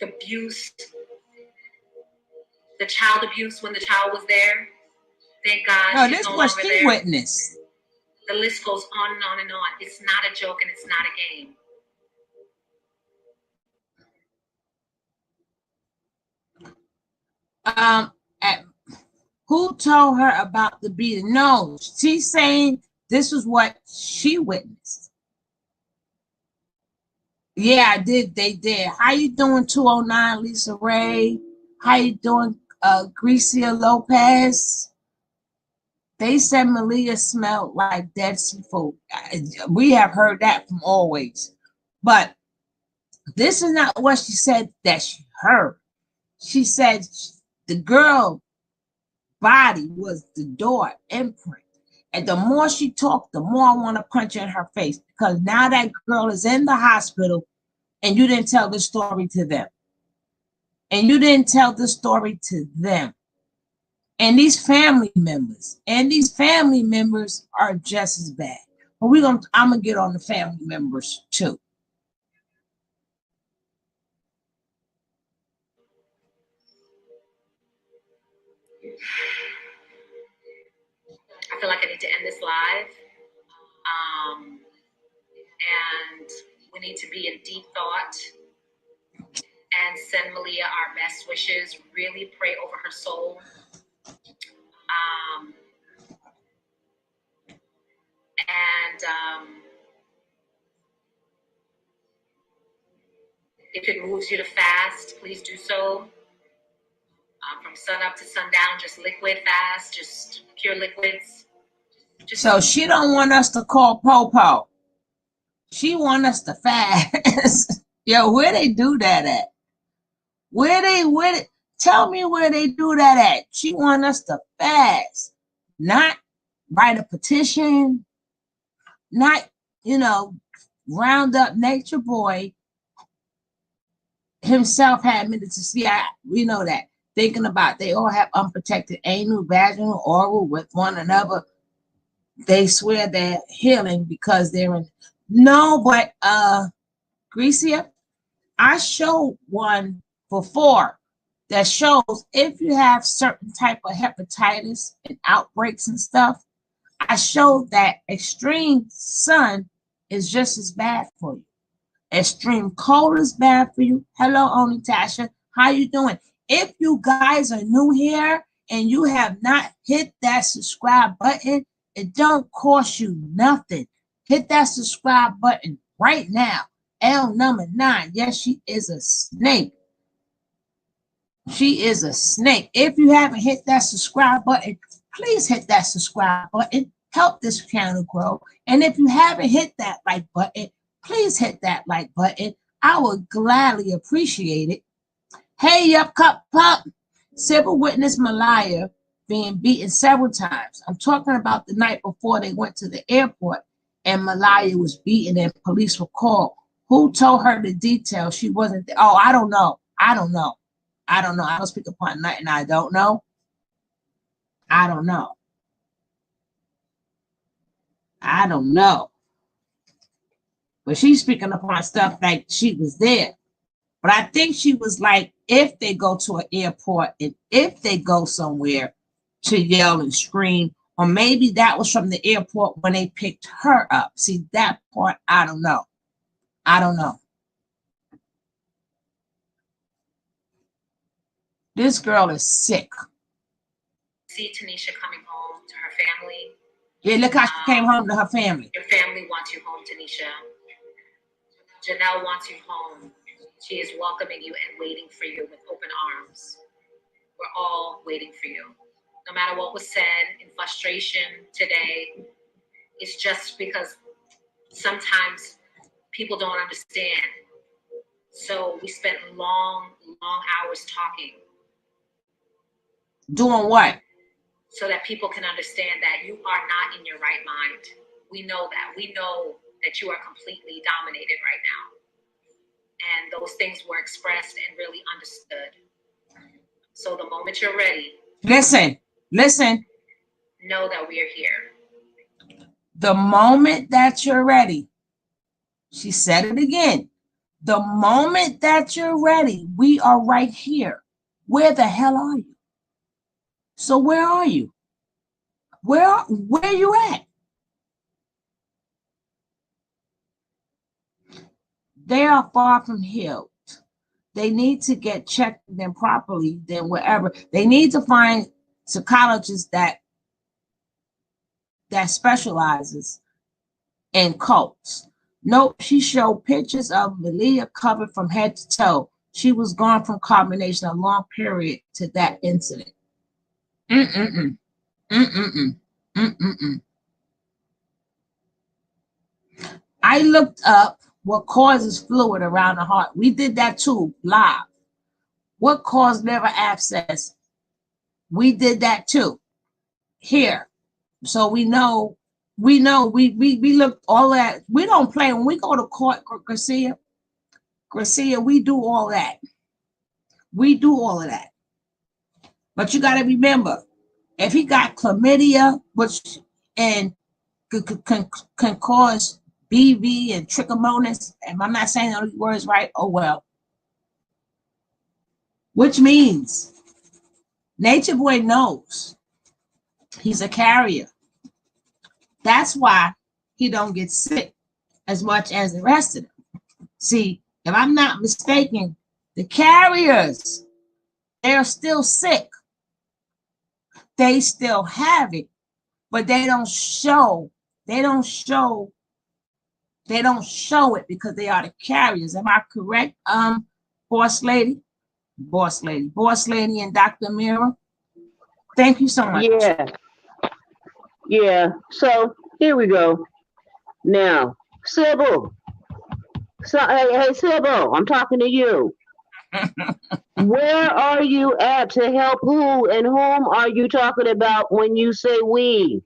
the abuse, the child abuse when the child was there. Thank God. No, this was she witnessed. The list goes on and on and on. It's not a joke and it's not a game. Who told her about the beating? No, she's saying this was what she witnessed. Yeah, I did. They did. How you doing, 209 Lisa Ray? How you doing, Grecia Lopez? They said Malia smelled like dead seafood. We have heard that from always. But this is not what she said that she heard. She said the girl body was the door imprint. And the more she talked, the more I want to punch her in her face, because now that girl is in the hospital and you didn't tell the story to them. And you didn't tell the story to them. And these family members are just as bad. But I'm gonna get on the family members too. I feel like I need to end this live. And we need to be in deep thought and send Malia our best wishes. Really pray over her soul. If it moves you to fast, please do so. From sun up to sundown, just liquid fast, just pure liquids. So she don't want us to call Popo. She want us to fast. Yo, where they do that at? Tell me where they do that at. She want us to fast, not write a petition, not, round up Natureboy himself had minutes to see. We know that. Thinking about they all have unprotected anal, vaginal, oral with one another. They swear they're healing because they're in. No, but Grecia, I showed one before that shows if you have certain type of hepatitis and outbreaks and stuff. I showed that extreme sun is just as bad for you. Extreme cold is bad for you. Hello, Oni Tasha. How you doing? If you guys are new here and you have not hit that subscribe button, it don't cost you nothing. Hit that subscribe button right now. L number 9. Yes, she is a snake. She is a snake. If you haven't hit that subscribe button, please hit that subscribe button. Help this channel grow. And if you haven't hit that like button, please hit that like button. I would gladly appreciate it. Hey, up, cup, pup. Civil witness Malaya being beaten several times. I'm talking about the night before they went to the airport and Malaya was beaten and police were called. Who told her the details? She wasn't there. Oh, I don't know. I don't know. I don't know. I don't speak upon nothing I don't know. I don't know. I don't know. But she's speaking upon stuff like she was there. But I think she was like, if they go to an airport and if they go somewhere to yell and scream, or maybe that was from the airport when they picked her up. See, that part, I don't know. I don't know. This girl is sick. See Tanisha coming home to her family. Yeah, look how she came home to her family. Your family wants you home, Tanisha. Janelle wants you home. She is welcoming you and waiting for you with open arms. We're all waiting for you. No matter what was said in frustration today, it's just because sometimes people don't understand. So we spent long hours talking. Doing what? So that people can understand that you are not in your right mind. We know that. We know that you are completely dominated right now. And those things were expressed and really understood. So the moment you're ready, listen, know that we are here. The moment that you're ready, she said it again. The moment that you're ready, we are right here. Where the hell are you? So where are you? Where you at? They are far from healed. They need to get checked then properly, then wherever. They need to find psychologists that specializes in cults. Nope, she showed pictures of Malia covered from head to toe. She was gone from Carbonation a long period to that incident. I looked up what causes fluid around the heart. We did that too, live. What caused liver abscess? We did that too, here. So we looked all that. We don't play when we go to court, Garcia, we do all that. We do all of that. But you got to remember, if he got chlamydia, which and can cause BV and trichomonas, and I'm not saying those words right, oh well. Which means Natureboy knows he's a carrier. That's why he don't get sick as much as the rest of them. See, if I'm not mistaken, the carriers, they're still sick. They still have it, but they don't show it because they are the carriers. Am I correct? Boss lady and Dr. Mira. Thank you so much. Yeah. So here we go. Now, Sybil. So hey Sybil, I'm talking to you. Where are you at to help who, and whom are you talking about when you say we?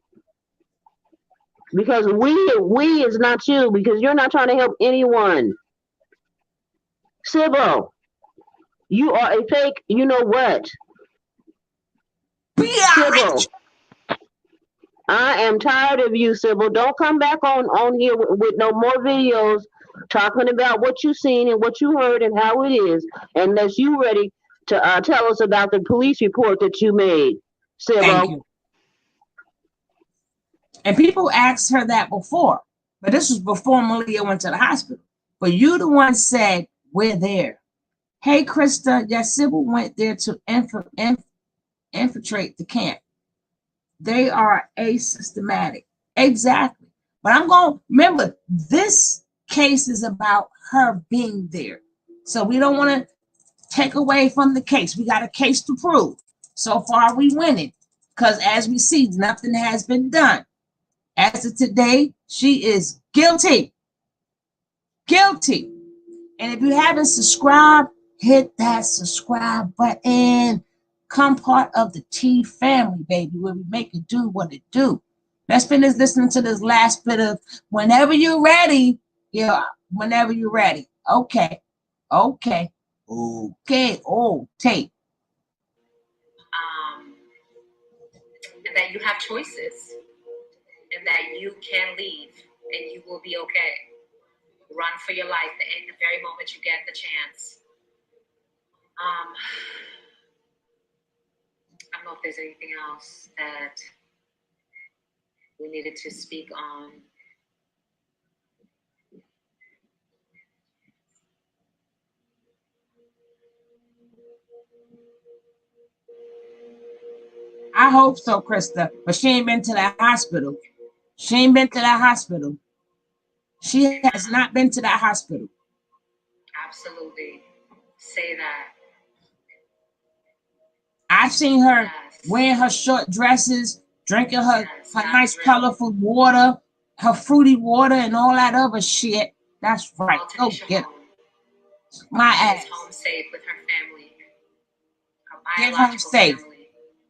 Because we is not you, because you're not trying to help anyone. Sybil, you are a fake, you know what? Sybil, I am tired of you, Sybil. Don't come back on here with no more videos talking about what you've seen and what you heard and how it is, unless you ready to tell us about the police report that you made, Sybil. Thank you. And people asked her that before. But this was before Malia went to the hospital. But you the one said, we're there. Hey, Krista, yes, Sybil went there to infiltrate the camp. They are asystematic. Exactly. But I'm going to remember this case is about her being there. So we don't want to take away from the case. We got a case to prove. So far, we winning. Because as we see, nothing has been done. As of today, she is guilty. Guilty. And if you haven't subscribed, hit that subscribe button. Come part of the T family, baby, where we make it do what it do. Let's finish listening to this last bit of whenever you're ready. Yeah, whenever you're ready. Okay. Okay. Okay. Oh, tape. And that you have choices and that you can leave and you will be okay. Run for your life the very moment you get the chance. I don't know if there's anything else that we needed to speak on. I hope so, Krista. But she ain't been to that hospital. She ain't been to that hospital. She has not been to that hospital. Absolutely. Say that. I've seen her wearing her short dresses, drinking her nice colorful water, her fruity water, and all that other shit. That's right. Go get her. My ass. Home safe with her family. Get home safe.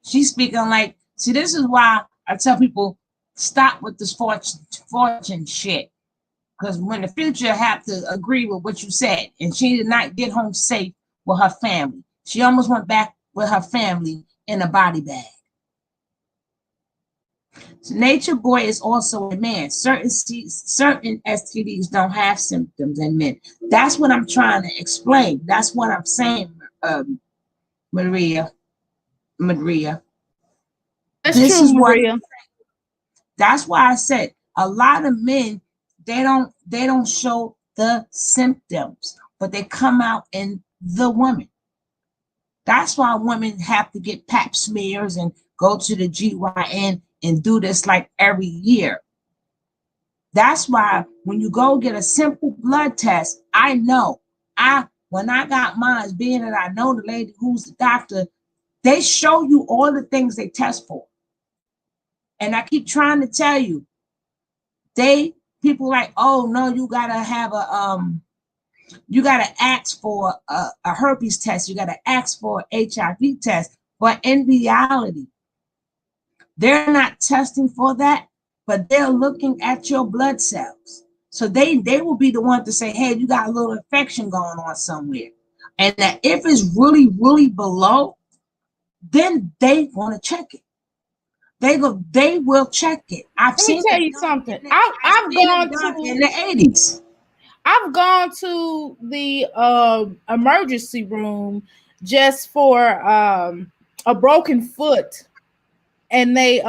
She's speaking like, see, this is why I tell people, stop with this fortune shit. Because when the future have to agree with what you said, and she did not get home safe with her family. She almost went back with her family in a body bag. So Natureboy is also a man. Certain STDs don't have symptoms in men. That's what I'm trying to explain. That's what I'm saying, Maria. That's true, Maria. That's why I said a lot of men, they don't show the symptoms, but they come out in the woman. That's why women have to get pap smears and go to the GYN and do this like every year. That's why when you go get a simple blood test, I know. When I got mine, being that I know the lady who's the doctor, they show you all the things they test for. And I keep trying to tell you, people like, oh no, you gotta have you gotta ask for a herpes test, you gotta ask for an HIV test. But in reality, they're not testing for that, but they're looking at your blood cells. So they will be the one to say, hey, you got a little infection going on somewhere. And that if it's really, really below, then they want to check it. They will check it. Let me tell you something. I've gone to in the 80s. I've gone to the emergency room just for a broken foot, and they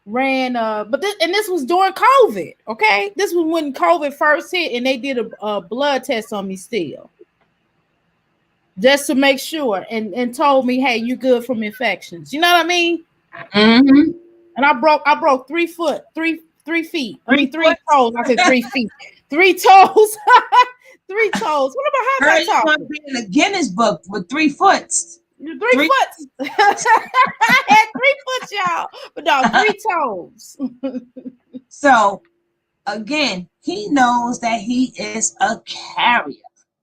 ran this was during COVID. Okay, this was when COVID first hit, and they did a blood test on me still, just to make sure, and told me, hey, you good from infections. You know what I mean? Mm-hmm. And I broke 3 feet. I mean 3 toes. I said 3 feet. 3 toes. 3 toes. What about how I want to be in the Guinness Book with 3 foot? 3 foot. I had 3 foot, y'all, but no, 3 toes. So again, he knows that he is a carrier,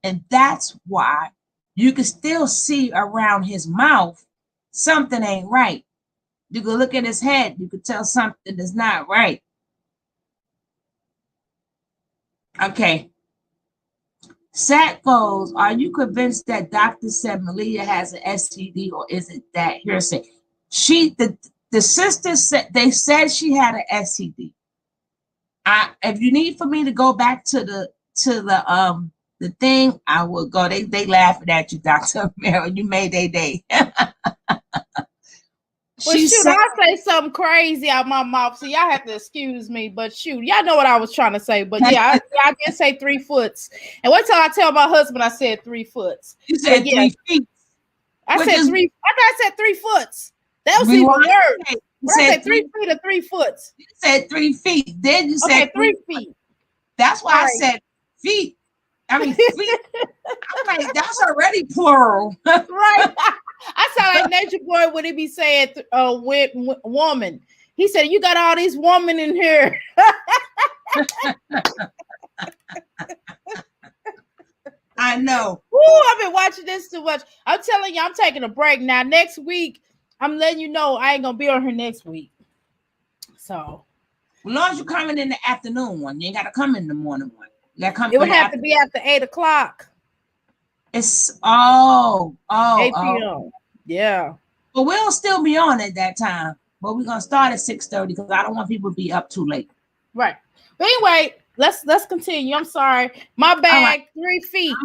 and that's why you can still see around his mouth something ain't right. You can look at his head, you can tell something is not right. Okay. Sat goes, are you convinced that doctor said Malia has an STD, or is it that hearsay? The sister said, they said she had an STD. If you need for me to go back to the thing, I will go. They laughing at you, Dr. Mary. You made their day. Well, shoot, I'll say something crazy out my mouth, so y'all have to excuse me. But shoot, y'all know what I was trying to say. But yeah, I did say 3 foot. And one time I tell my husband I said 3 foot. You said 3 feet. I said 3. I thought I said 3 foot. That was even worse. I said 3 feet or 3 foot. You said 3 feet. Then you said 3 feet. That's why I said feet. I mean feet. I'm like, that's already plural. Right. I sound like Natureboy when he be saying woman. He said, "You got all these women in here." I know. Ooh, I've been watching this too much. I'm telling you, I'm taking a break now. Next week, I'm letting you know I ain't gonna be on here next week. So, as long as you're coming in the afternoon one, you ain't gotta come in the morning one. It would have to be after 8 o'clock. It's 8 p.m. Yeah. But we'll still be on at that time. But we're gonna start at 6:30 because I don't want people to be up too late. Right. But anyway, let's continue. I'm sorry. My bag, right. 3 feet.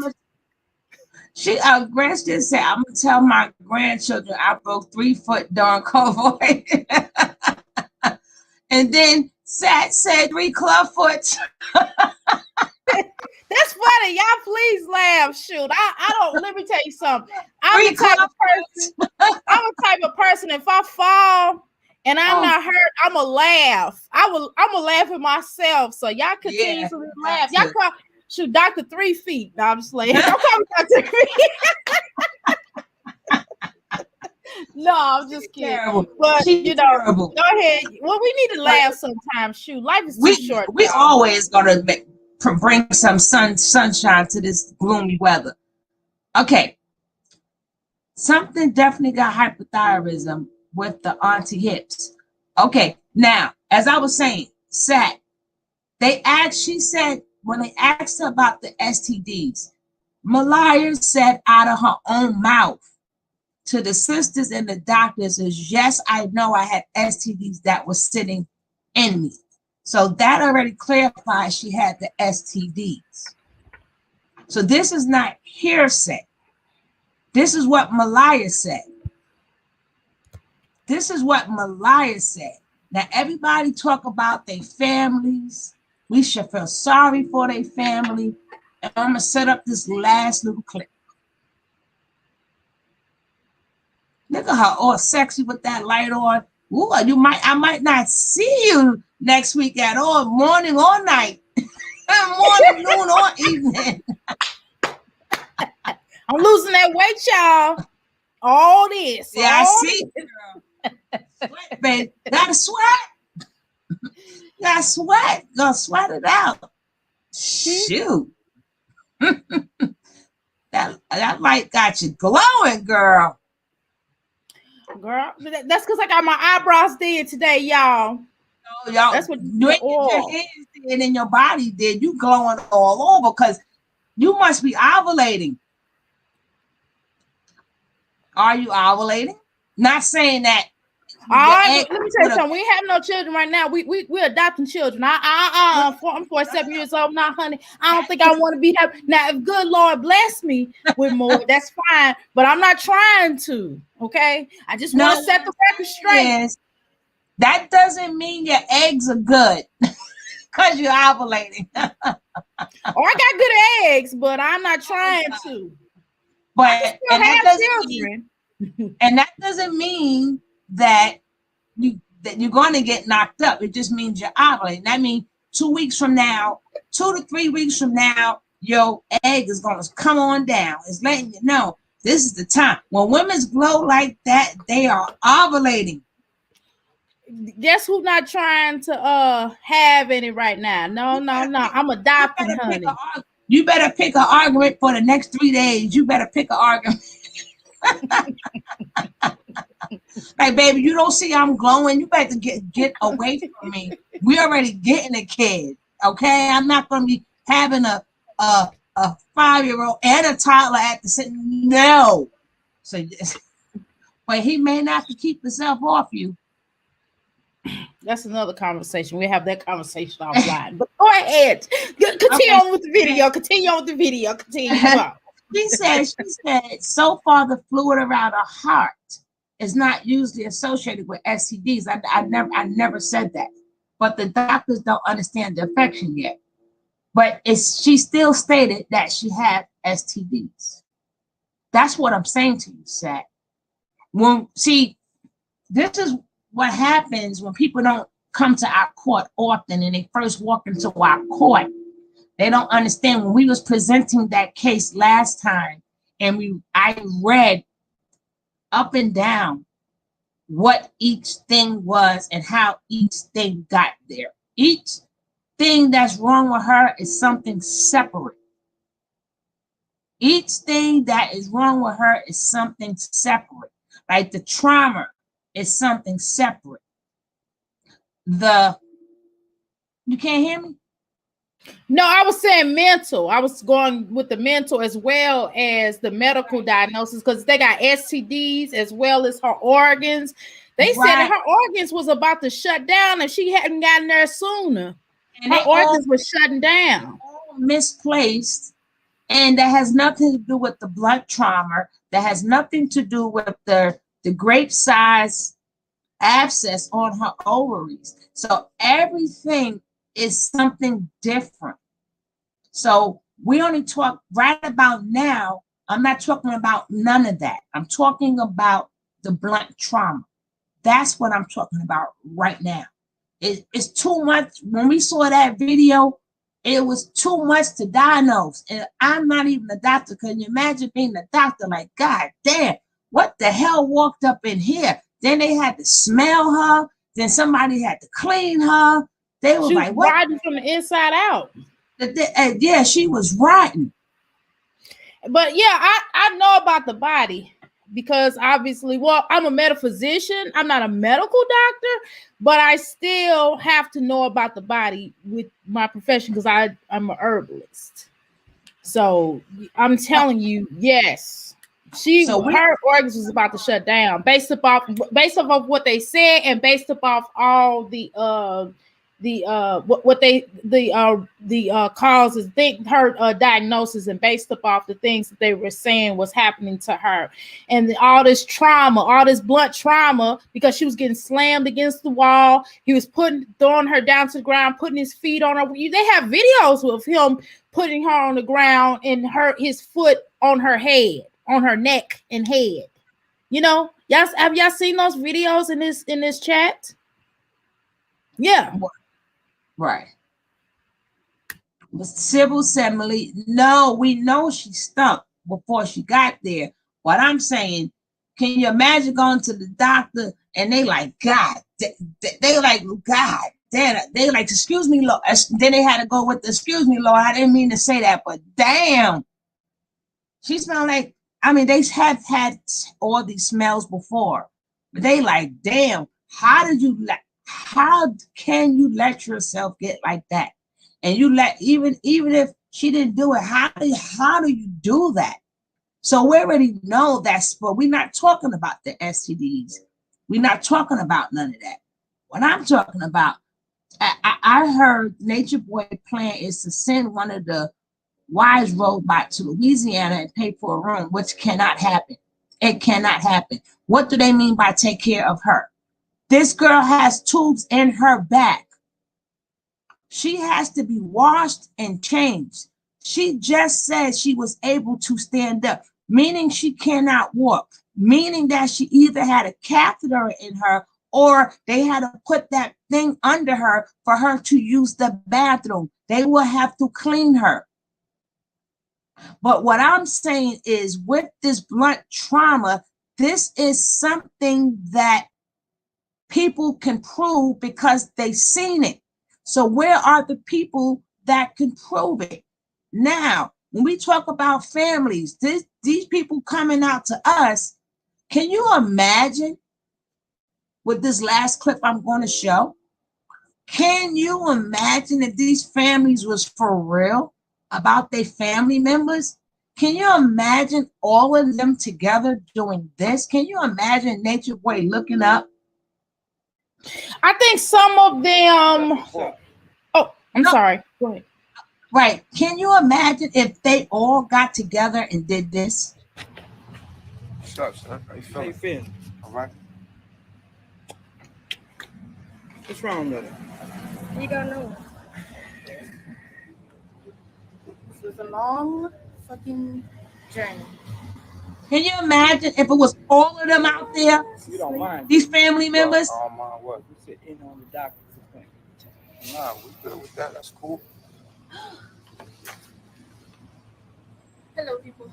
Granch just said, I'm gonna tell my grandchildren I broke 3 foot during COVID. And then Sat said 3 club foot. That's funny. Y'all please laugh. Shoot. I don't, let me tell you something. I'm the type of person, if I fall and I'm not hurt, I'ma laugh. I'ma laugh at myself. So y'all continue to laugh. Y'all call shoot Dr. 3 feet. No, I'm just like, don't call me Dr. 3 feet. No, I'm just kidding. Terrible. But terrible. Go ahead. Well, we need to laugh sometimes. Shoot, life is too short. We always gonna bring some sunshine to this gloomy weather. Okay. Something definitely got hypothyroidism with the auntie hips. Okay, now, as I was saying, she said, when they asked her about the STDs, Malaya said out of her own mouth to the sisters and the doctors is, yes, I know I had STDs that was sitting in me. So that already clarified she had the STDs. So this is not hearsay. This is what Malaya said. This is what Malaya said. Now, everybody talk about their families. We should feel sorry for their family. And I'm going to set up this last little clip. Look at her all sexy with that light on. Ooh, I might not see you next week at all, morning or night. Morning, noon, or evening. I'm losing that weight, y'all. All this. Yeah, I see. Sweat, babe. Gotta sweat. Gotta sweat. Gonna sweat it out. Shoot. that light got you glowing, girl. Girl, that's because I got my eyebrows did today, y'all. Oh, y'all. That's what your hands did and your body did. You glowing all over because you must be ovulating. Are you ovulating? Not saying that. Let me tell you something. We have no children right now. We're adopting children. I'm 47 years old now, honey. I don't think I want to be happy. Now, if good Lord bless me with more, that's fine. But I'm not trying to. Okay, I just want to set the record straight. Yes. That doesn't mean your eggs are good because you're ovulating. I got good eggs, but I'm not trying to. But and that doesn't mean that you're going to get knocked up. It just means you're ovulating. That means 2 weeks from now, 2 to 3 weeks from now, your egg is going to come on down. It's letting you know this is the time. When women's glow like that, they are ovulating. Guess who's not trying to have any right now? No. I'm adopting, honey. You better pick an argument for the next 3 days. You better pick an argument. Like, baby, you don't see I'm glowing. You better get away from me. We're already getting a kid. Okay, I'm not gonna be having a 5-year-old and a toddler at the same. No. So, but he may not have to keep himself off you. That's another conversation. We have that conversation offline. But go ahead. Continue on with the video. Continue on. She said, so far the fluid around her heart is not usually associated with STDs. I never said that. But the doctors don't understand the affection yet. But she still stated that she had STDs. That's what I'm saying to you, Sat. This is what happens when people don't come to our court often and they first walk into our court. They don't understand. When we was presenting that case last time, and I read up and down what each thing was and how each thing got there. Each thing that's wrong with her is something separate. Each thing that is wrong with her is something separate. Like the trauma is something separate. You can't hear me? No, I was saying mental. I was going with the mental as well as the medical diagnosis, because they got STDs as well as her organs. They said that her organs was about to shut down and she hadn't gotten there sooner. And her organs were shutting down. All misplaced. And that has nothing to do with the blood trauma. That has nothing to do with the grape size abscess on her ovaries. So everything is something different. So we only talk right about now. I'm not talking about none of that. I'm talking about the blunt trauma. That's what I'm talking about right now. It's too much. When we saw that video, it was too much to diagnose. And I'm not even a doctor. Can you imagine being a doctor? Like, God damn, what the hell walked up in here? Then they had to smell her. Then somebody had to clean her. They were like, what? Rotten from the inside out. Yeah, she was rotten. But yeah, I know about the body because obviously, well, I'm a metaphysician. I'm not a medical doctor, but I still have to know about the body with my profession because I'm a herbalist. So I'm telling you, yes, her organs was about to shut down based off of what they said and based off all the causes, her diagnosis, and based off the things that they were saying was happening to her, and all this trauma, all this blunt trauma, because she was getting slammed against the wall. He was throwing her down to the ground, putting his feet on her. They have videos of him putting her on the ground and his foot on her head, on her neck and head. You know, have y'all seen those videos in this chat? Yeah. Right. But Sybil said, no, we know she stunk before she got there. What I'm saying, can you imagine going to the doctor and they like, God, they like, God, they like, excuse me, Lord. Then they had to go with the, excuse me, Lord. I didn't mean to say that, but damn. She smelled like, I mean, they have had all these smells before. But they like, damn, how can you let yourself get like that? And you let, even if she didn't do it, how do you do that? So we already know that's, but we're not talking about the STDs. We're not talking about none of that. What I'm talking about, I heard Natureboy plan is to send one of the wise robots to Louisiana and pay for a room, which cannot happen. It cannot happen. What do they mean by take care of her? This girl has tubes in her back. She has to be washed and changed. She just said she was able to stand up, meaning she cannot walk, meaning that she either had a catheter in her or they had to put that thing under her for her to use the bathroom. They will have to clean her. But what I'm saying is, with this blunt trauma, this is something that people can prove because they've seen it. So where are the people that can prove it? Now, when we talk about families, these people coming out to us, can you imagine with this last clip I'm going to show? Can you imagine if these families was for real about their family members? Can you imagine all of them together doing this? Can you imagine Natureboy looking up? I think some of them. Oh, I'm sorry. Go ahead. Right. Can you imagine if they all got together and did this? What's up, son? How you feeling? All right. What's wrong with it? We don't know. This is a long fucking journey. Can you imagine if it was all of them out there? You don't mind. These family members? I don't mind what? You sit in on the doctor's appointment. Nah, we good with that. That's cool. Hello, people.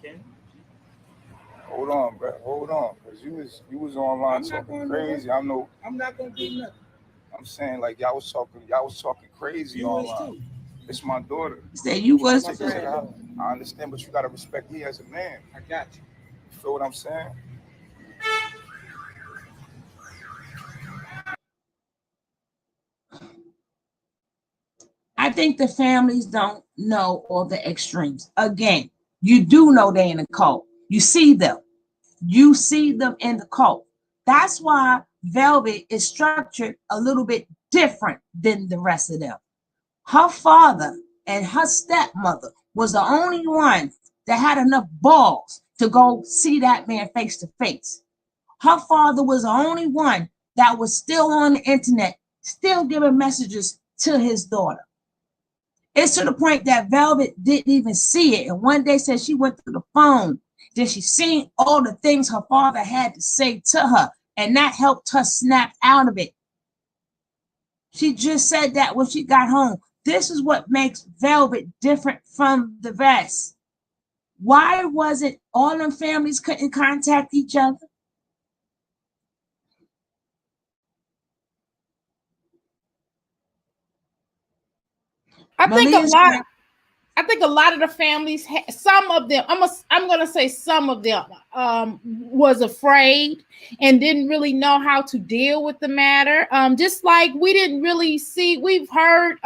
Ken? Hold on, bro. Hold on, cause you was online I'm not talking going crazy. nowhere. I know. I'm not gonna do nothing. I'm saying like y'all was talking crazy You was online. too. It's my daughter. Say you was. Check it out. I understand, but you gotta respect me as a man. I got you. You feel what I'm saying? I think the families don't know all the extremes. Again, you do know they're in a cult. You see them. You see them in the cult. That's why Velvet is structured a little bit different than the rest of them. Her father and her stepmother was the only one that had enough balls to go see that man face to face. Her father was the only one that was still on the internet, still giving messages to his daughter. It's to the point that Velvet didn't even see it. And one day said she went through the phone. Then she seen all the things her father had to say to her. And that helped her snap out of it. She just said that when she got home. This is what makes Velvet different from the rest. Why was it all them families couldn't contact each other? I think a lot of the families, some of them, I'm gonna say some of them was afraid and didn't really know how to deal with the matter. Just like we didn't really see, we've heard,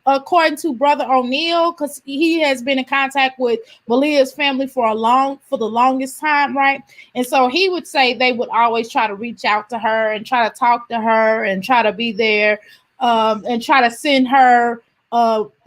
according to Brother O'Neill, because he has been in contact with Malia's family for the longest time, right? And so he would say they would always try to reach out to her and try to talk to her and try to be there, and try to send her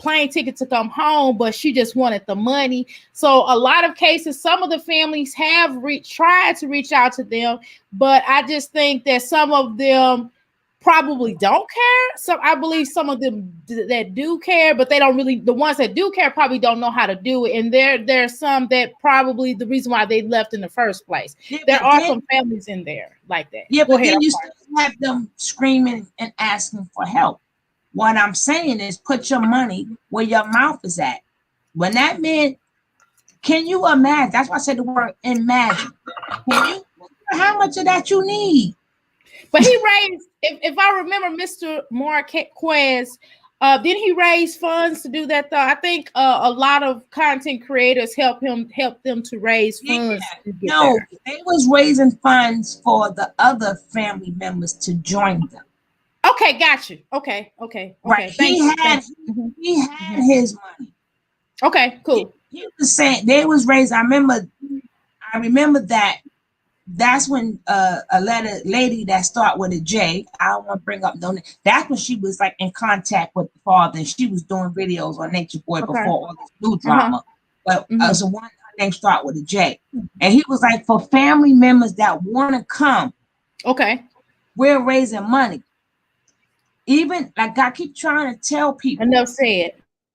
plane ticket to come home, but she just wanted the money. So a lot of cases, some of the families have tried to reach out to them, but I just think that some of them probably don't care. So I believe some of them that do care, but they don't really, the ones that do care probably don't know how to do it. And there's some that probably the reason why they left in the first place. Yeah, there are some families in there like that. Yeah, but then you still have them screaming and asking for help. What I'm saying is put your money where your mouth is at. When that man, can you imagine? That's why I said the word imagine. Can you, how much of that you need? But he raised, if I remember Mr. Marquez, didn't he raise funds to do that though? I think a lot of content creators help them to raise funds. Yeah. No, they was raising funds for the other family members to join them. Okay, got you. Okay. Right. He had his money. Okay, cool. He was saying they was raised. I remember that. That's when a lady that start with a J. I don't want to bring up no name. That's when she was like in contact with the father, and she was doing videos on Natureboy before all this new drama. But so one name start with a J, and he was like, for family members that want to come. Okay. We're raising money. Even like I keep trying to tell people. Enough said.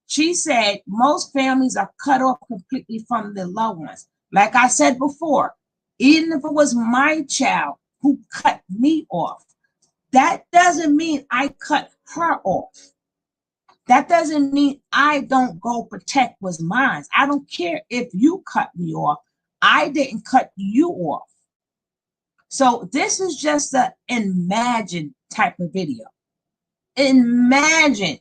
She said most families are cut off completely from their loved ones. Like I said before, even if it was my child who cut me off, that doesn't mean I cut her off. That doesn't mean I don't go protect what's mine. I don't care if you cut me off. I didn't cut you off. So this is just an imagine type of video. Imagine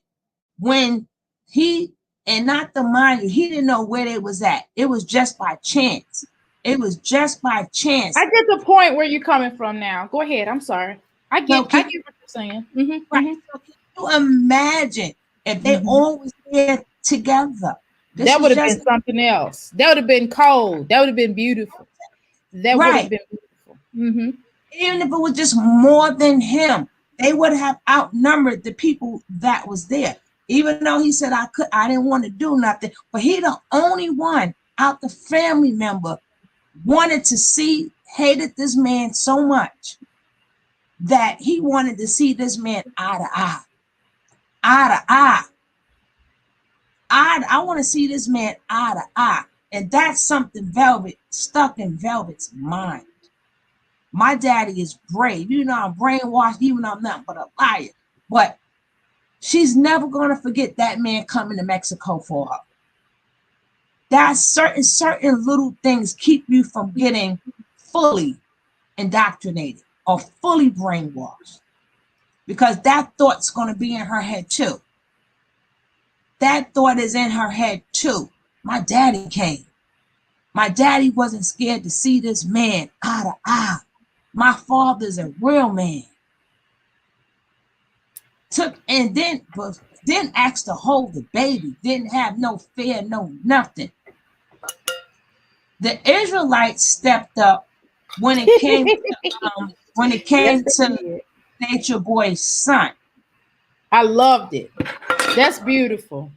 when he, and not to mind you, he didn't know where they was at. It was just by chance. It was just by chance. I get the point where you're coming from now. Go ahead. I'm sorry. I get what you're saying. Right. So can you imagine if they always there together? That would have been something else. That would have been cold. That would have been beautiful. That would have been beautiful. Even if it was just more than him, they would have outnumbered the people that was there. Even though he said I didn't want to do nothing, but he the only one out the family member wanted to see hated this man so much that he wanted to see this man eye to eye. Eye to eye. I want to see this man eye to eye. And that's something Velvet stuck in Velvet's mind. My daddy is brave. You know, I'm brainwashed, even though I'm nothing but a liar. But she's never going to forget that man coming to Mexico for her. That's certain little things keep you from getting fully indoctrinated or fully brainwashed. Because that thought's going to be in her head too. That thought is in her head too. My daddy came. My daddy wasn't scared to see this man eye to eye. My father's a real man. Then asked to hold the baby. Didn't have no fear, no nothing. The Israelites stepped up when it came to Natureboy's son. I loved it. That's beautiful.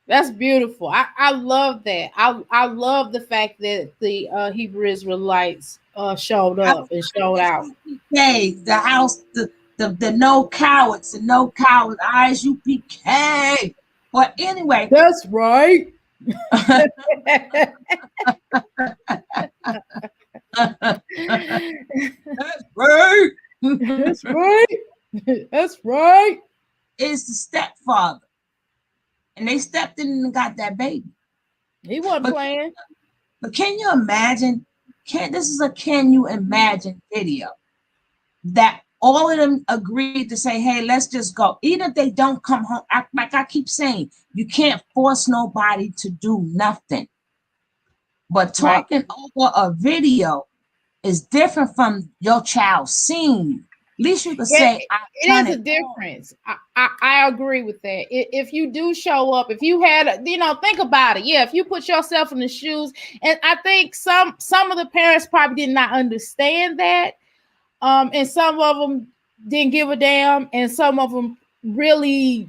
That's beautiful. I love that. I love the fact that the Hebrew Israelites showed up and showed out. The house, the no cowards, the no coward eyes, UPK. But anyway, that's right. That's right. That's right. That's right. It's the stepfather. And they stepped in and got that baby. He wasn't playing. But can you imagine? This is a can you imagine video that all of them agreed to say, hey, let's just go. Even if they don't come home, like I keep saying, you can't force nobody to do nothing. But talking over a video is different from your child seeing. At least you can say, it is a difference. I agree with that. If you do show up, if you had, think about it. Yeah, if you put yourself in the shoes, and I think some of the parents probably did not understand that, and some of them didn't give a damn, and some of them really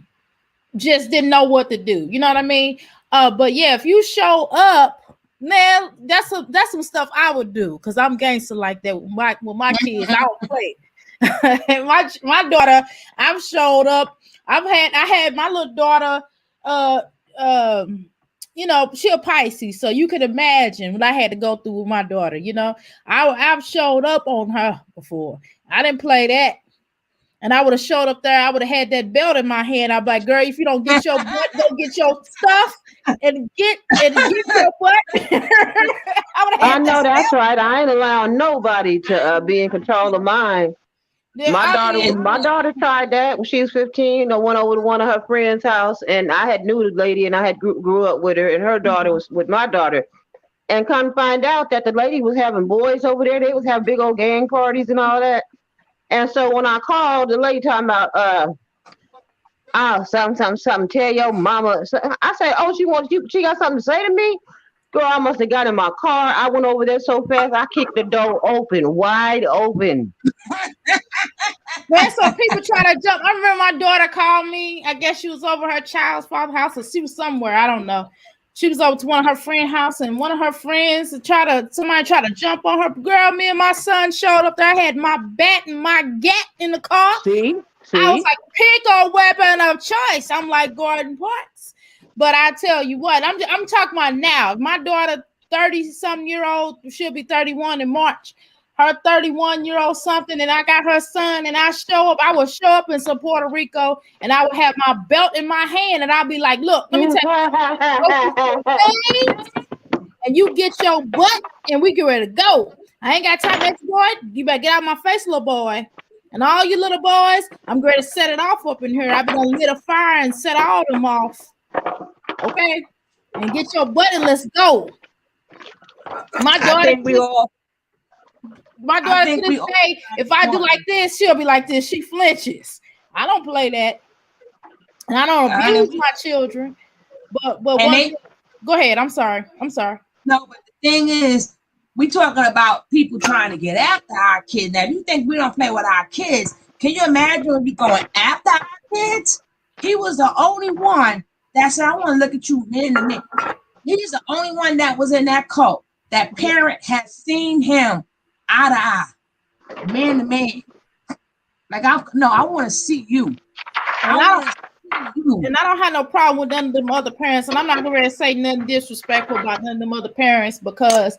just didn't know what to do. You know what I mean? But yeah, if you show up, man, that's some stuff I would do because I'm gangster like that with my kids. I would play. my daughter, I've showed up. I had my little daughter, she a Pisces, so you could imagine what I had to go through with my daughter. I've showed up on her before. I didn't play that. And I would have showed up there. I would have had that belt in my hand. I'd be like, girl, if you don't get your butt, go get your stuff and get your butt. I know that's right. I ain't allowing nobody to be in control of mine. My daughter tried that when she was 15. I went over to one of her friends' house, and I had knew the lady, and I had grew up with her, and her daughter was with my daughter. And come find out that the lady was having boys over there. They was having big old gang parties and all that. And so when I called, the lady talking about something, tell your mama. So I said, oh, she got something to say to me? Girl, I must have got in my car. I went over there so fast, I kicked the door open, wide open. Man, so people try to jump. I remember my daughter called me. I guess she was over her child's father's house, or she was somewhere. I don't know. She was over to one of her friend's house, and one of her friends somebody tried to jump on her. Girl, me and my son showed up there. I had my bat and my gat in the car. See? I was like, pick a weapon of choice. I'm like Gordon Parks. But I tell you what, I'm talking about now. My daughter, 30-something-year-old, she'll be 31 in March. Her 31-year-old something, and I got her son, and I will show up in some Puerto Rico, and I will have my belt in my hand, and I'll be like, look, let me tell you, and you get your butt, and we get ready to go. I ain't got time, next boy. You better get out of my face, little boy. And all you little boys, I'm going to set it off up in here. I'm going to lit a fire and set all them off. Okay? And get your butt and let's go. My daughter, to this day, if I do like this, she'll be like this. She flinches. I don't play that. And I don't abuse my children. But go ahead. I'm sorry. No, but the thing is, we talking about people trying to get after our kids. Now, if you think we don't play with our kids, can you imagine when we going after our kids? He was the only one that said, I want to look at you in a minute. He's the only one that was in that cult. That parent had seen him eye to eye, man to man. Like I want to see you. And I don't have no problem with none of them other parents, and I'm not going to say nothing disrespectful about none of them other parents because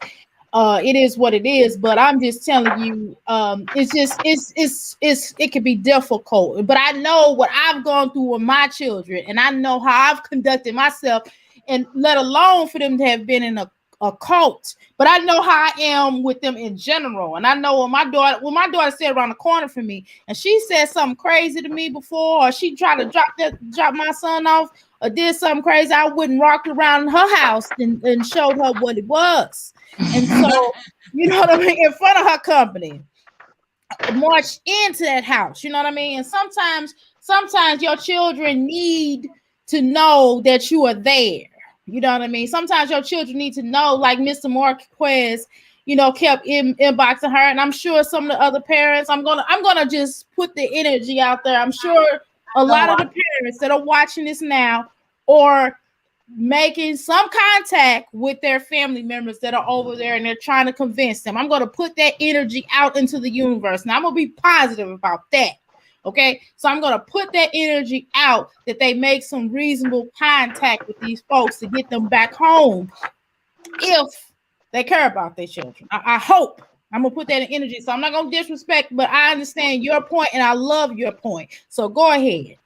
it is what it is. But I'm just telling you, it can be difficult. But I know what I've gone through with my children, and I know how I've conducted myself, and let alone for them to have been in a cult. But I know how I am with them in general, and I know when my daughter sat around the corner from me and she said something crazy to me before, or she tried to drop my son off or did something crazy, I wouldn't rock around her house and showed her what it was. And so, you know what I mean, in front of her company, march into that house, you know what I mean? And sometimes your children need to know that you are there. You know what I mean? Sometimes your children need to know, like Mr. Marquez, you know, kept inboxing her, and I'm sure some of the other parents. I'm gonna just put the energy out there. I'm sure a lot of the parents that are watching this now are making some contact with their family members that are over there, and they're trying to convince them. I'm gonna put that energy out into the universe. Now I'm gonna be positive about that. Okay, so I'm going to put that energy out that they make some reasonable contact with these folks to get them back home if they care about their children. I hope. I'm going to put that in energy. So I'm not going to disrespect, but I understand your point and I love your point. So go ahead.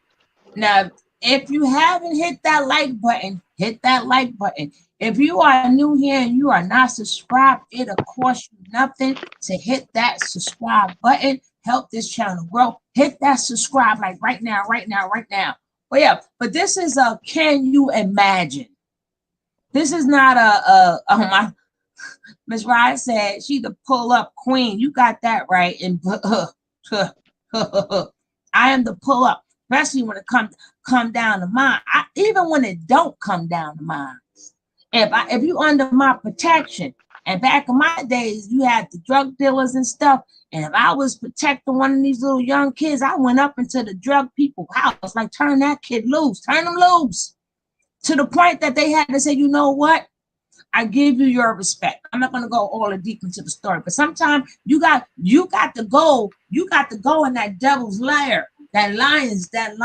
Now, if you haven't hit that like button, hit that like button. If you are new here and you are not subscribed, it'll cost you nothing to hit that subscribe button. Help this channel grow. Hit that subscribe like right now. But yeah, but this is a can you imagine? This is not my Miss Ryan said she the pull up queen. You got that right. And I am the pull up, especially when it come down to mine. Even when it don't come down to mine. If you under my protection, and back in my days, you had the drug dealers and stuff. And if I was protecting one of these little young kids, I went up into the drug people's house, like turn that kid loose, turn them loose. To the point that they had to say, you know what? I give you your respect. I'm not going to go all the deep into the story, but sometimes you got to go in that devil's lair, that lion's den,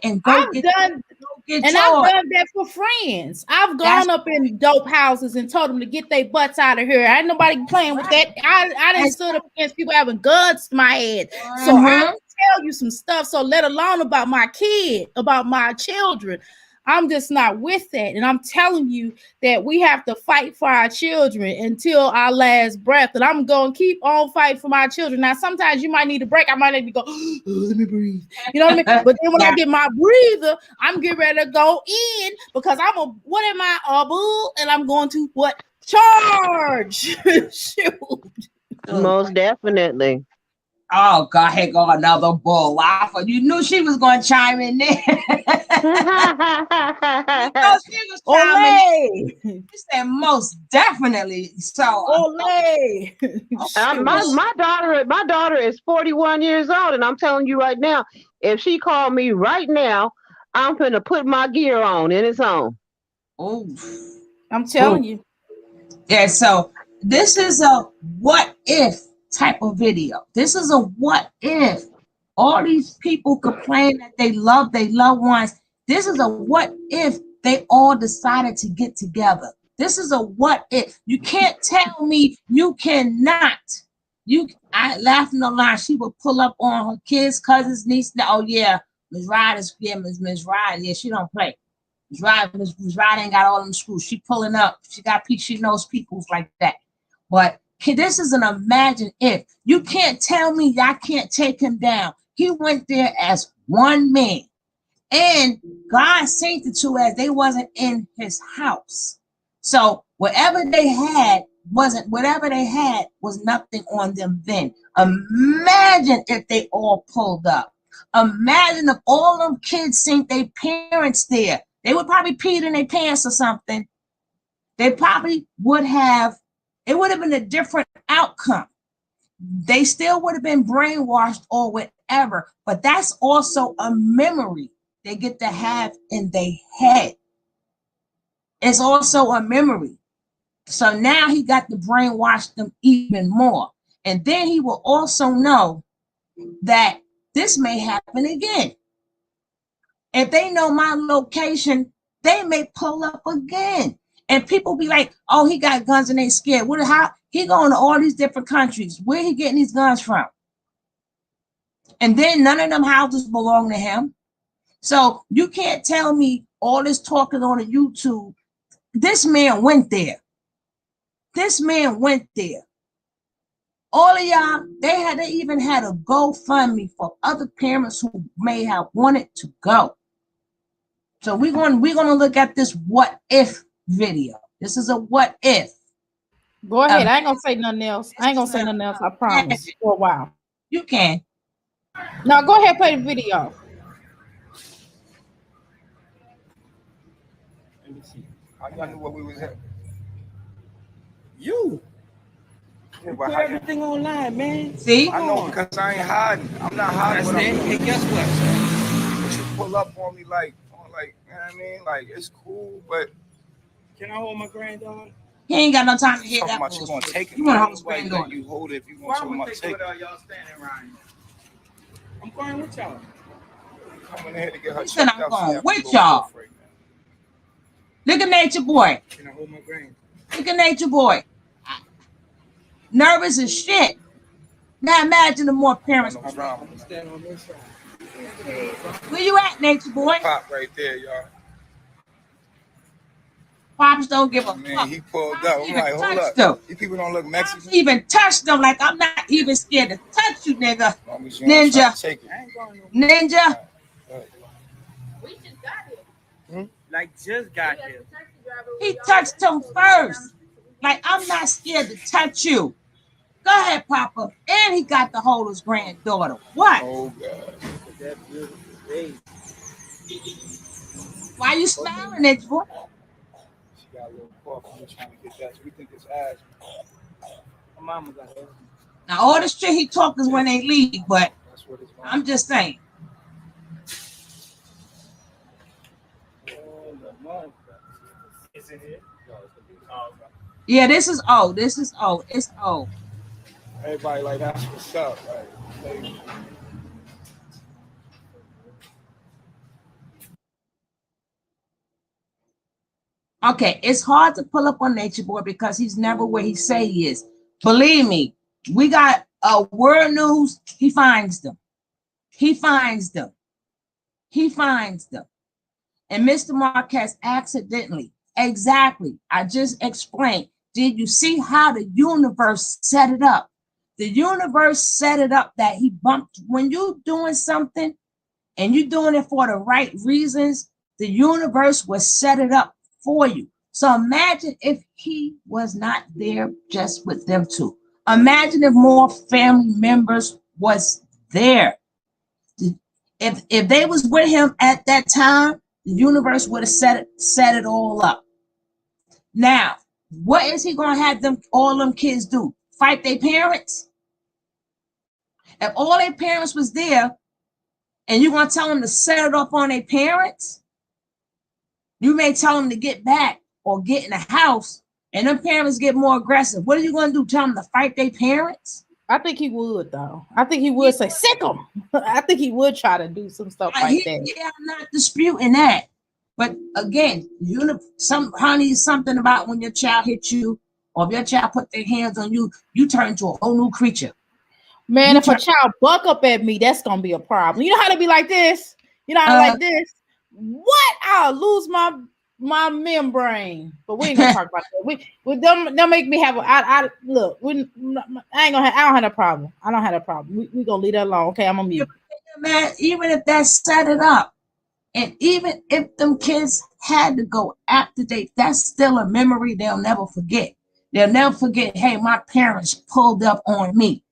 and I've done that for friends. I've gone up in dope houses and told them to get their butts out of here. Ain't nobody playing with that. I didn't stood up against people having guns to my head. So I tell you some stuff. So let alone about my kid, about my children. I'm just not with that. And I'm telling you that we have to fight for our children until our last breath. And I'm going to keep on fighting for my children. Now, sometimes you might need a break. I might need to go, oh, let me breathe. You know what I mean? But then when I get my breather, I'm getting ready to go in because a bull? And I'm going to charge. Shoot. Most definitely. Oh, God, here go another bull. You knew she was going to chime in there. She said most definitely. So, my daughter is 41 years old, and I'm telling you right now, if she called me right now, I'm gonna put my gear on and it's on. Oh, I'm telling you. Yeah. So this is a what if type of video. This is a what if. All these people complain that they love their loved ones. This is a what if they all decided to get together. This is a what if. You can't tell me you cannot. I laugh in the line. She would pull up on her kids, cousins, niece. Oh yeah, Ms. Ryder's Ms. Ryder. Yeah, she don't play. Ms. Ryder ain't got all them screws. She pulling up. She knows people's like that. But this is an imagine if. You can't tell me I can't take him down. He went there as one man. And God sent the two as they wasn't in his house. So whatever they had was nothing on them then. Imagine if they all pulled up. Imagine if all them kids seen their parents there. They would probably peed in their pants or something. They probably would have. It would have been a different outcome. They still would have been brainwashed or whatever, but that's also a memory they get to have in their head. It's also a memory. So now he got to brainwash them even more. And then he will also know that this may happen again. If they know my location, they may pull up again. And people be like, oh, he got guns and they scared. How he going to all these different countries? Where he getting these guns from? And then none of them houses belong to him. So you can't tell me all this talking on the YouTube. This man went there. This man went there. All of y'all, they even had a GoFundMe for other parents who may have wanted to go. So we're gonna look at this what if video. This is a what if. Go ahead. I ain't gonna say nothing else. I promise. For a while. You can. No, go ahead, play the video. Let me see. How y'all knew what we was at? You. Yeah, Put everything online, man. See? I know because I ain't hiding. I'm not hiding. What I'm doing. Hey, guess what? But you pull up on me like, you know what I mean? Like, it's cool, but Can I hold my granddaughter? He ain't got no time to hear talking that. about you gonna take it. You want to hold his Like, granddaughter? you hold it if you Why want to would my take take without y'all standing around here? I'm going with y'all. coming in here to get her He said, checked I'm out. going So with y'all. Look at Nature Boy. Can I hold my granddaughter? Look at Nature Boy. Nervous as shit. Now imagine the more parents. No drama. I'm standing on this side. Where you at, Nature Boy? Pop right there, y'all. Pops don't give a Man, fuck. he pulled Pops up. I'm even like, hold touched up. him. These people don't look Pops Mexican. even touched them like I'm not even scared to touch you, nigga. As long as you don't try Ninja. to take it. I ain't going no Ninja. We just got here. Like, just got here. He touched him first. Like, I'm not scared to touch you. Go ahead, Papa. And he got to hold his granddaughter. What? Oh, God. That beautiful baby. Why you smiling at you? She got a little cough. We're trying to get that. So we think it's asthma. My mama got her. Now, all this shit he talk is when they leave, but That's what it's I'm just saying. Oh, the mother. Is it here? Yeah, this is old. This is old. It's old. Everybody like, that's what's up. Like, Okay, it's hard to pull up on Nature Boy because he's never where he say he is. Believe me, we got World News. He finds them. He finds them. He finds them. And Mr. Marquez accidentally, exactly, I just explained. Did you see how the universe set it up? The universe set it up that he bumped. When you're doing something and you're doing it for the right reasons, the universe will set it up for you. So imagine if he was not there just with them two. Imagine if more family members was there. If they was with him at that time, the universe would have set it all up. Now, what is he gonna have all them kids do? Fight their parents? If all their parents was there, and you're gonna tell them to set it up on their parents, you may tell them to get back or get in the house, and them parents get more aggressive. What are you gonna do? Tell them to fight their parents? I think he would, though. I think he would say, sick him. I think he would try to do some stuff like that. Yeah, I'm not disputing that. But again, something about when your child hits you, or if your child put their hands on you, you turn into a whole new creature. Man, if a child buck up at me, that's gonna be a problem. You know how to be like this? You know how to like this? What? I'll lose my membrane. But we ain't gonna talk about that. Don't make me have I look. I ain't gonna. I don't have a problem. I don't have a problem. We gonna leave that alone. Okay, I'm gonna mute. Man, even if that set it up, and even if them kids had to go after that's still a memory they'll never forget. They'll never forget, hey, my parents pulled up on me.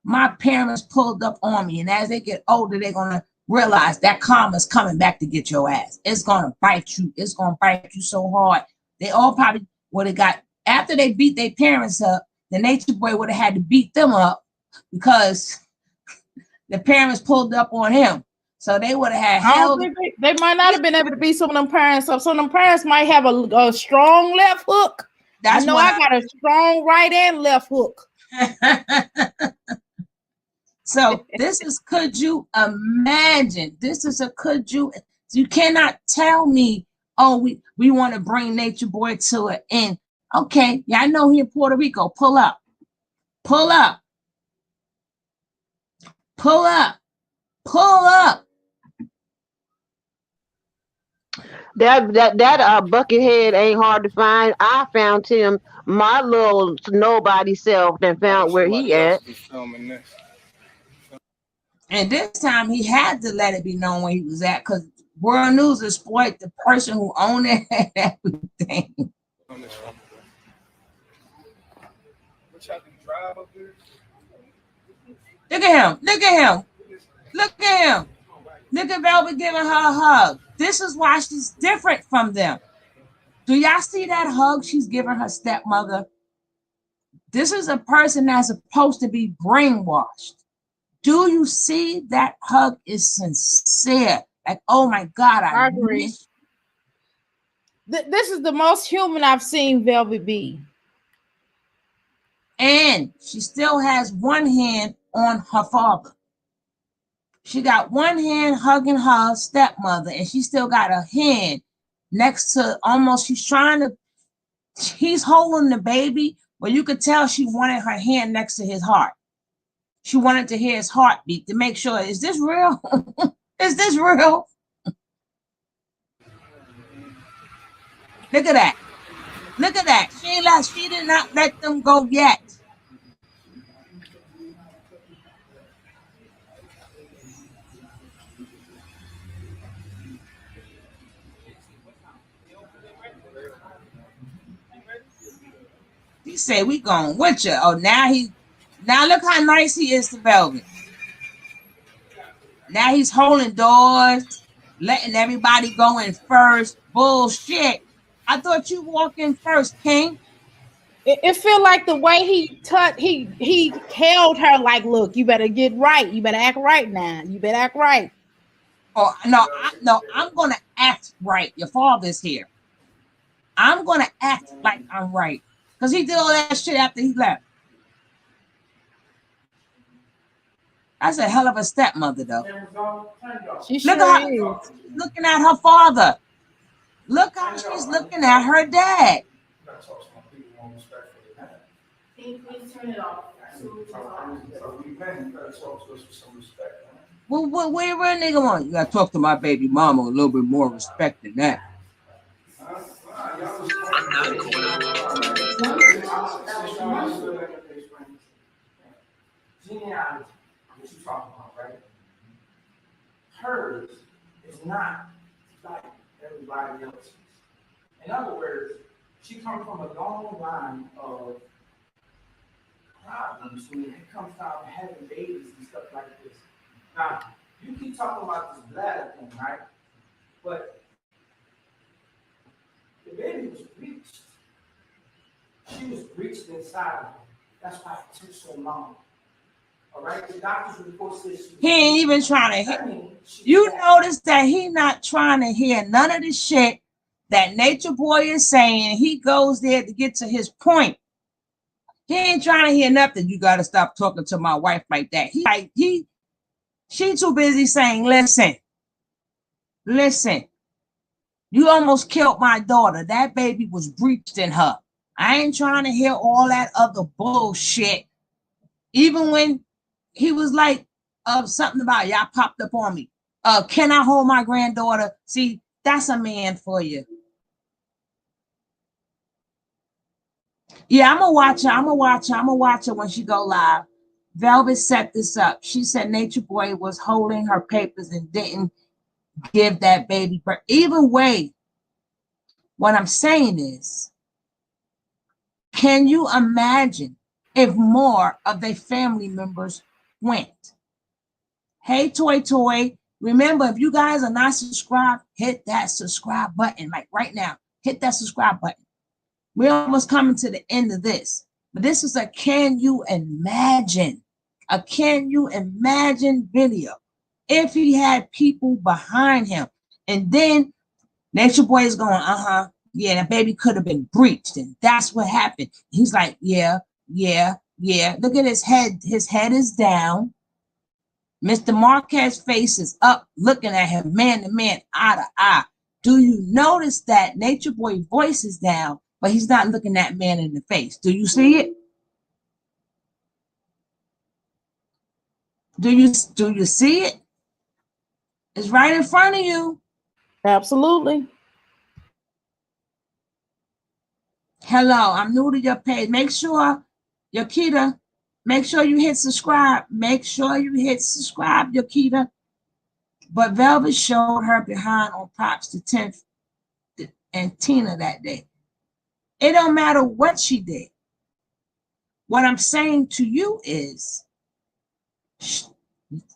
My parents pulled up on me. And as they get older, they're going to realize that karma's coming back to get your ass. It's going to bite you. It's going to bite you so hard. They all probably would have got, after they beat their parents up, the Nature Boy would have had to beat them up because the parents pulled up on him. So they would have had hell. They might not have been able to beat some of them parents up. Some of them parents might have a strong left hook. I got a strong right and left hook. So this is, could you imagine? This is a could you? You cannot tell me, oh, we want to bring Nature Boy to an end. Okay, yeah, I know he in Puerto Rico. Pull up, pull up, pull up, pull up. That buckethead ain't hard to find. I found him, my little nobody self, and I know found where somebody he else at. will be filming this. And this time he had to let it be known where he was at, because World News exploit the person who owned it and everything. On this one. What y'all can drive up here? Look at him. Look at him. Look at him. Look at Velvet giving her a hug. This is why she's different from them. Do y'all see that hug she's giving her stepmother? This is a person that's supposed to be brainwashed. Do you see that hug is sincere? Like, oh my God, I agree. This is the most human I've seen Velvet be. And she still has one hand on her father. She got one hand hugging her stepmother, and she still got a hand next to, almost, he's holding the baby, but you could tell she wanted her hand next to his heart. She wanted to hear his heartbeat to make sure, is this real? Is this real? Look at that. Look at that. She did not let them go yet. He said, we going with you. Oh, now look how nice he is to Velvet. Now he's holding doors, letting everybody go in first. Bullshit. I thought you walk in first, King. It feel like the way he held her, like, look, you better get right. You better act right now. You better act right. Oh, no, I'm going to act right. Your father's here. I'm going to act like I'm right. Because he did all that shit after he left. That's a hell of a stepmother, though. She sure is. Looking at her father. Look how she's looking at her dad. Well, where a nigga want? You gotta talk to my baby mama a little bit more respect than that. Genealogy, what you talking about, right? Hers is not like everybody else's. In other words, she comes from a long line of problems when it comes down to having babies and stuff like this. Now, you keep talking about this bladder thing, right? But the baby was breached. She was breached inside of her. That's why it took so long. All right, the doctor's report says he ain't even trying to hear. You notice that he not trying to hear none of the shit that Nature Boy is saying. He goes there to get to his point. He ain't trying to hear nothing. You got to stop talking to my wife like that. She too busy saying, listen, you almost killed my daughter. That baby was breached in her. I ain't trying to hear all that other bullshit. Even when he was like, something about, y'all popped up on me. Can I hold my granddaughter? See, that's a man for you. Yeah, I'm gonna watch her when she go live. Velvet set this up. She said Nature Boy was holding her papers and didn't give that baby birth. Either way, what I'm saying is, can you imagine if more of their family members went? Hey, Toy, remember, if you guys are not subscribed, hit that subscribe button. Like right now, hit that subscribe button. We're almost coming to the end of this. But this is a can you imagine? A can you imagine video. If he had people behind him. And then Nature Boy is going, yeah, that baby could have been breached. And that's what happened. He's like, yeah. Yeah, look at his head. His head is down. Mr. Marquez's face is up, looking at him man to man, eye to eye. Do you notice that Nature Boy voice is down, but he's not looking that man in the face? Do you see it? Do you see it? It's right in front of you. Absolutely. Hello, I'm new to your page. Make sure, Yakita, make sure you hit subscribe. Make sure you hit subscribe, Yakita. But Velvet showed her behind on Props the 10th and Tina that day. It don't matter what she did. What I'm saying to you is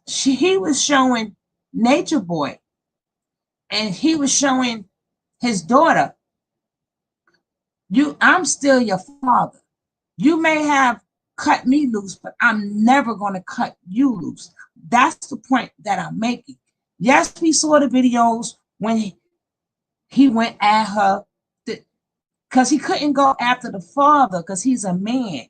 he was showing Nature Boy and he was showing his daughter, I'm still your father. You may have cut me loose, but I'm never going to cut you loose. That's the point that I'm making. Yes, we saw the videos when he went at her because he couldn't go after the father because he's a man.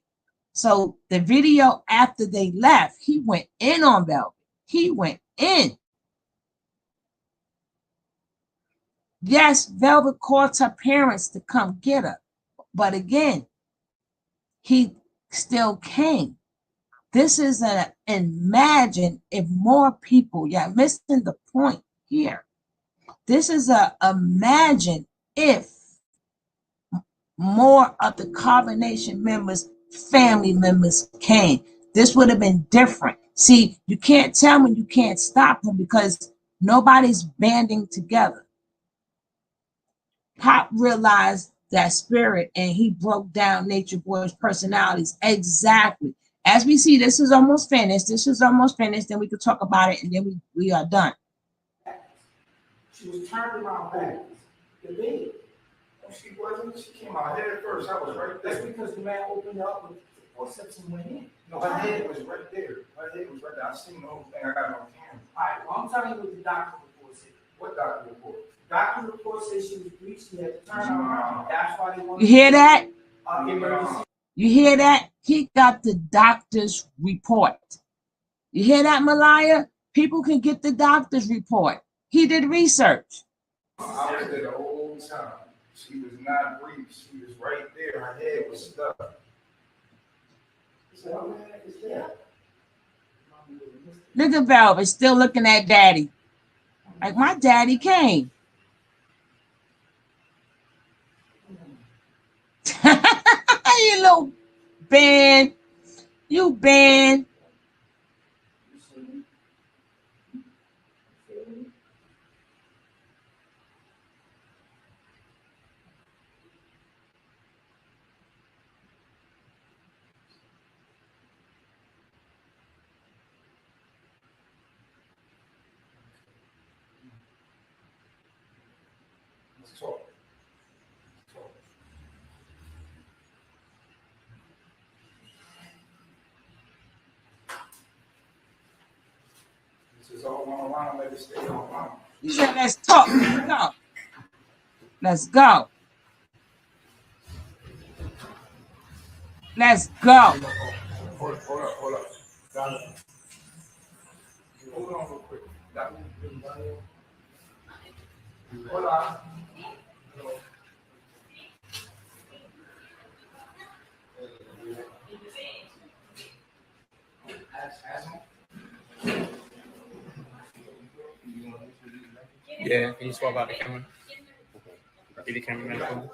So the video after they left, he went in on Velvet. He went in. Yes, Velvet called her parents to come get her. But again, he still came. This is imagine if more people, missing the point here. This is imagine if more of the Carbonation members, family members came. This would have been different. See, you can't tell me you can't stop them because nobody's banding together. Pop realized that spirit and he broke down Nature Boy's personalities exactly. As we see, this is almost finished. This is almost finished. Then we could talk about it and then we are done. She was turned around back. The bed. She wasn't. She came out head first. I was right there. That's because the man opened up with forceps and went in. No, her head was right there. Her head was right there. I seen the whole thing. I got it on camera. All right, well, I'm telling you what the doctor report said. What doctor report? Doctor report says she was breached. She had to turn around. That's why they wanted. You hear that? Emergency. You hear that? He got the doctor's report. You hear that, Malaya? People can get the doctor's report. He did research. I was there the whole time. She was not breached. She was right there. Her head was stuck. Look at Velvet still looking at daddy. Like my daddy came. You little Ben. You Ben. Let's talk. This is all one around. Let it stay on around. He said, let's talk. Let's go. Let's go. Let's go. Hold up. Hold on real quick. Hold on. Yeah, can you swap out the camera? Be the cameraman.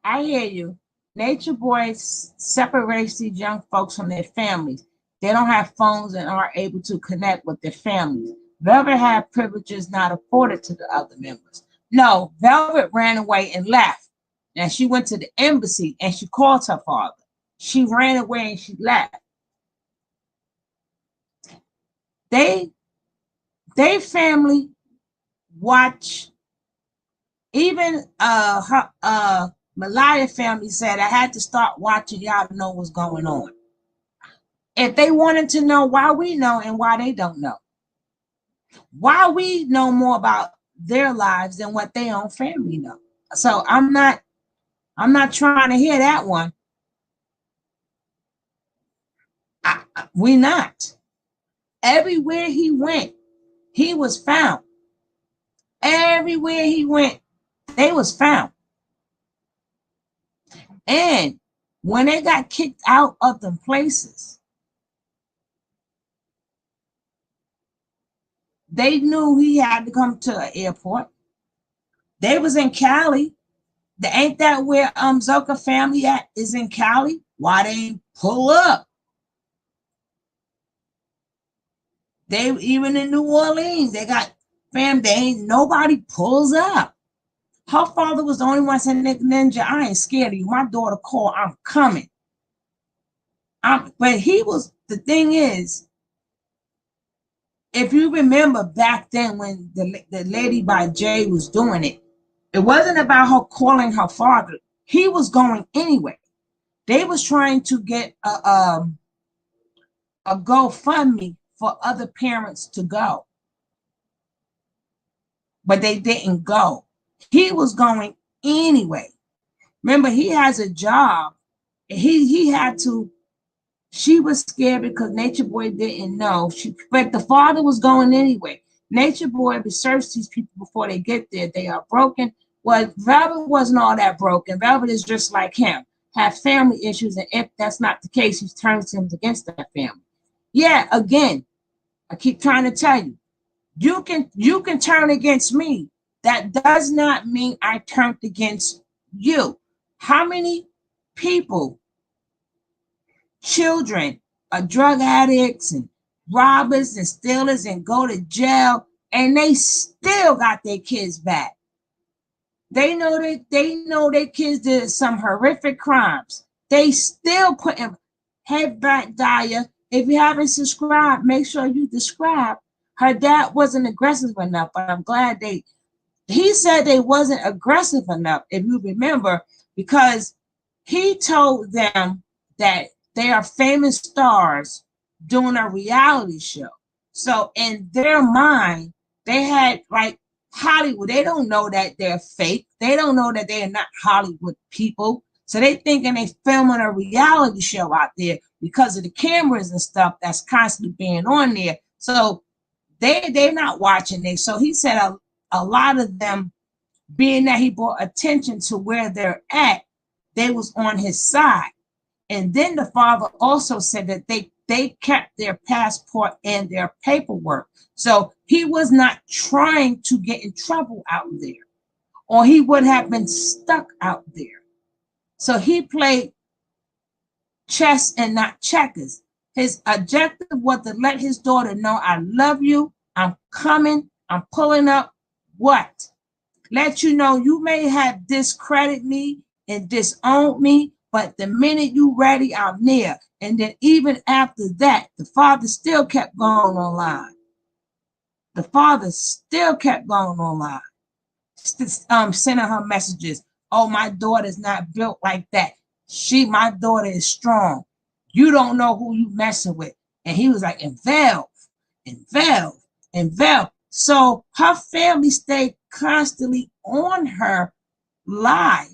I hear you. Nature Boy separates these young folks from their families. They don't have phones and aren't able to connect with their families. Velvet had privileges not afforded to the other members. No, Velvet ran away and left. And she went to the embassy and she called her father. She ran away and she left. They family watch. Even her Malaya family said I had to start watching y'all to know what's going on. If they wanted to know why we know and why they don't know, why we know more about their lives than what their own family know. So I'm not trying to hear that one. We not. Everywhere he went, he was found. Everywhere he went, they was found. And when they got kicked out of them places, they knew he had to come to an airport. They was in Cali. Ain't that where Zucker family at is in Cali? Why they pull up? They even in New Orleans, they got fam, they ain't nobody pulls up. Her father was the only one saying, Ninja, I ain't scared of you. My daughter called, I'm coming. But he was, the thing is, if you remember back then when the lady by Jay was doing it, it wasn't about her calling her father. He was going anyway. They was trying to get a GoFundMe for other parents to go, but they didn't go. He was going anyway. Remember, he has a job. He had to. She was scared because Natureboy didn't know. But the father was going anyway. Natureboy researched these people before they get there. They are broken. Well, Velvet wasn't all that broken. Velvet is just like him, have family issues, and if that's not the case, he turns him against that family. Yeah, again, I keep trying to tell you, you can turn against me. That does not mean I turned against you. How many people, children, are drug addicts and robbers and stealers and go to jail, and they still got their kids back? They know their kids did some horrific crimes. They still put him. Head back, Daya. If you haven't subscribed, make sure you subscribe. Her dad wasn't aggressive enough, but I'm glad he said they wasn't aggressive enough, if you remember, because he told them that they are famous stars doing a reality show. So in their mind, they had like Hollywood. They don't know that they're fake. They don't know that they are not Hollywood people. So they thinking they filming a reality show out there because of the cameras and stuff that's constantly being on there. So they're not watching it. So he said a lot of them, being that he brought attention to where they're at, they was on his side. And then the father also said that they kept their passport and their paperwork. So he was not trying to get in trouble out there, or he would have been stuck out there. So he played chess and not checkers. His objective was to let his daughter know, I love you, I'm coming, I'm pulling up. What? Let you know you may have discredited me and disowned me, but the minute you ready, I'm near. And then even after that, the father still kept going online. The father still kept going online, sending her messages. Oh, my daughter's not built like that. My daughter is strong. You don't know who you messing with. And he was like, and Valve, and Valve, and Valve. So her family stayed constantly on her live,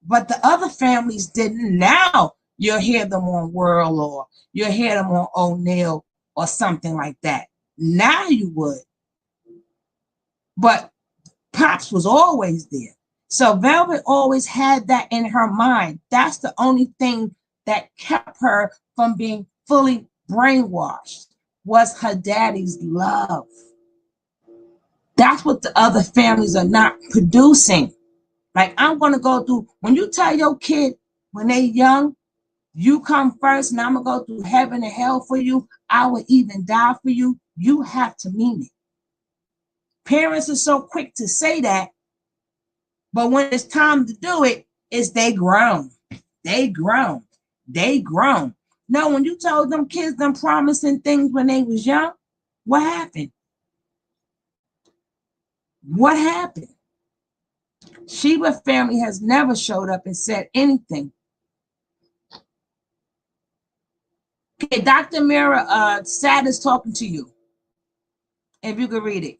but the other families didn't. Now you'll hear them on World, or you'll hear them on O'Neill or something like that. Now you would. But Pops was always there. So Velvet always had that in her mind. That's the only thing that kept her from being fully brainwashed, was her daddy's love. That's what the other families are not producing. Like, I'm going to go through, when you tell your kid when they young, you come first and I'm going to go through heaven and hell for you, I will even die for you, you have to mean it. Parents are so quick to say that, but when it's time to do it, it's they grown. They grown. They grown. No, when you told them kids them promising things when they was young, what happened? What happened? Sheba family has never showed up and said anything. Okay, Dr. Mira, Sad is talking to you. If you could read it.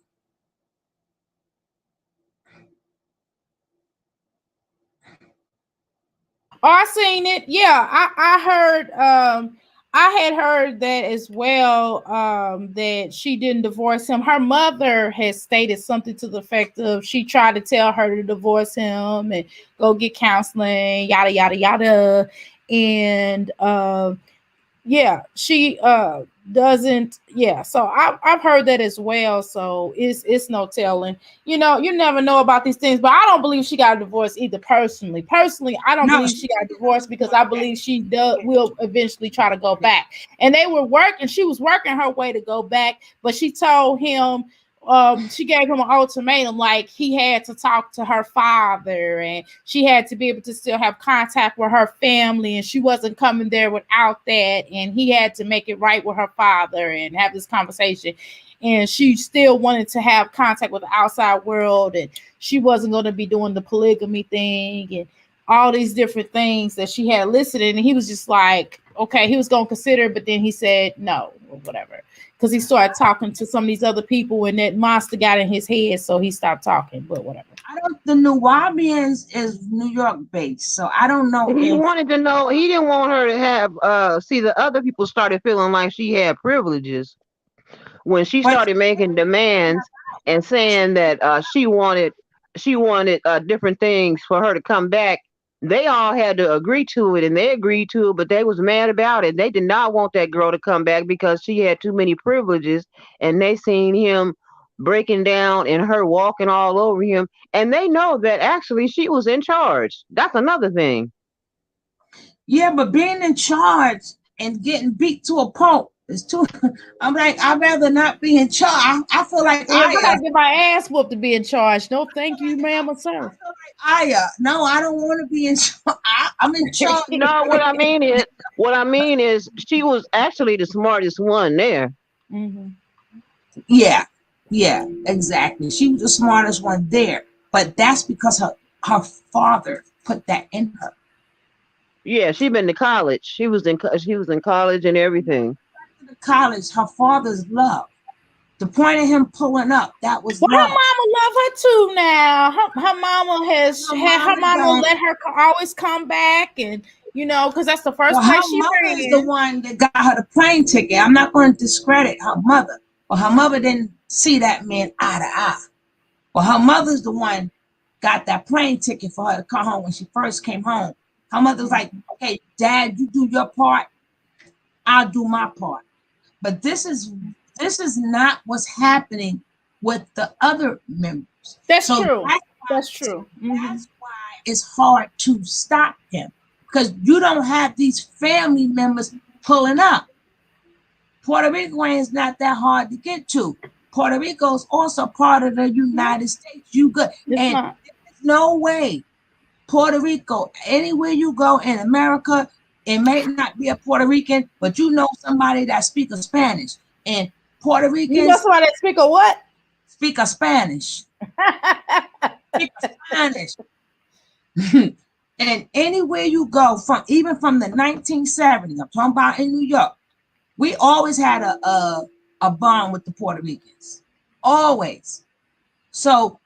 Oh, I seen it. Yeah, I heard I had heard that as well, that she didn't divorce him. Her mother has stated something to the effect of she tried to tell her to divorce him and go get counseling, yada yada yada. And yeah, she doesn't. Yeah, so I've heard that as well. So it's no telling. You know, you never know about these things, but I don't believe she got a divorce either. Personally, I don't believe she got divorced because I believe she will eventually try to go back. And they were working. She was working her way to go back, but she told him. She gave him an ultimatum, like he had to talk to her father and she had to be able to still have contact with her family, and she wasn't coming there without that, and he had to make it right with her father and have this conversation. And she still wanted to have contact with the outside world, and she wasn't going to be doing the polygamy thing and all these different things that she had listed. And he was just like, okay, he was going to consider it, but then he said no or whatever, because he started talking to some of these other people and that monster got in his head, so he stopped talking. But whatever. The Nubians is New York based, so I don't know. He wanted to know. He didn't want her to have. See, the other people started feeling like she had privileges when she started making demands and saying that she wanted different things for her to come back. They all had to agree to it, and they agreed to it, but they was mad about it. They did not want that girl to come back because she had too many privileges, and they seen him breaking down and her walking all over him, and they know that actually she was in charge. That's another thing. Yeah, but being in charge and getting beat to a pulp is too. I'm like, I'd rather not be in charge. I feel like I gotta get my ass whooped to be in charge. No, thank you, ma'am or sir. No, I don't want to be in charge. I'm in charge. No, what I mean is, she was actually the smartest one there. Mm-hmm. Yeah, exactly. She was the smartest one there, but that's because her father put that in her. Yeah, she been to college. She was in college and everything. College, her father's love. The point of him pulling up, that was well, love. Her mama love her too now. Her mama let her always come back, and you know, because that's the first place she ran. Her mother is the one that got her the plane ticket. I'm not going to discredit her mother, but her mother didn't see that man eye to eye. But her mother's the one got that plane ticket for her to come home when she first came home. Her mother was like, okay, Dad, you do your part, I'll do my part. But this is not what's happening with the other members. That's true. That's true. That's why it's hard to stop him, because you don't have these family members pulling up. Puerto Rico is not that hard to get to. Puerto Rico is also part of the United States. You good, and there's no way Puerto Rico, anywhere you go in America, it may not be a Puerto Rican, but you know somebody that speaks Spanish. And Puerto Ricans, you know somebody that speak a what? Speak a Spanish. Speak a Spanish. And anywhere you go, even from the 1970s, I'm talking about in New York, we always had a bond with the Puerto Ricans. Always. So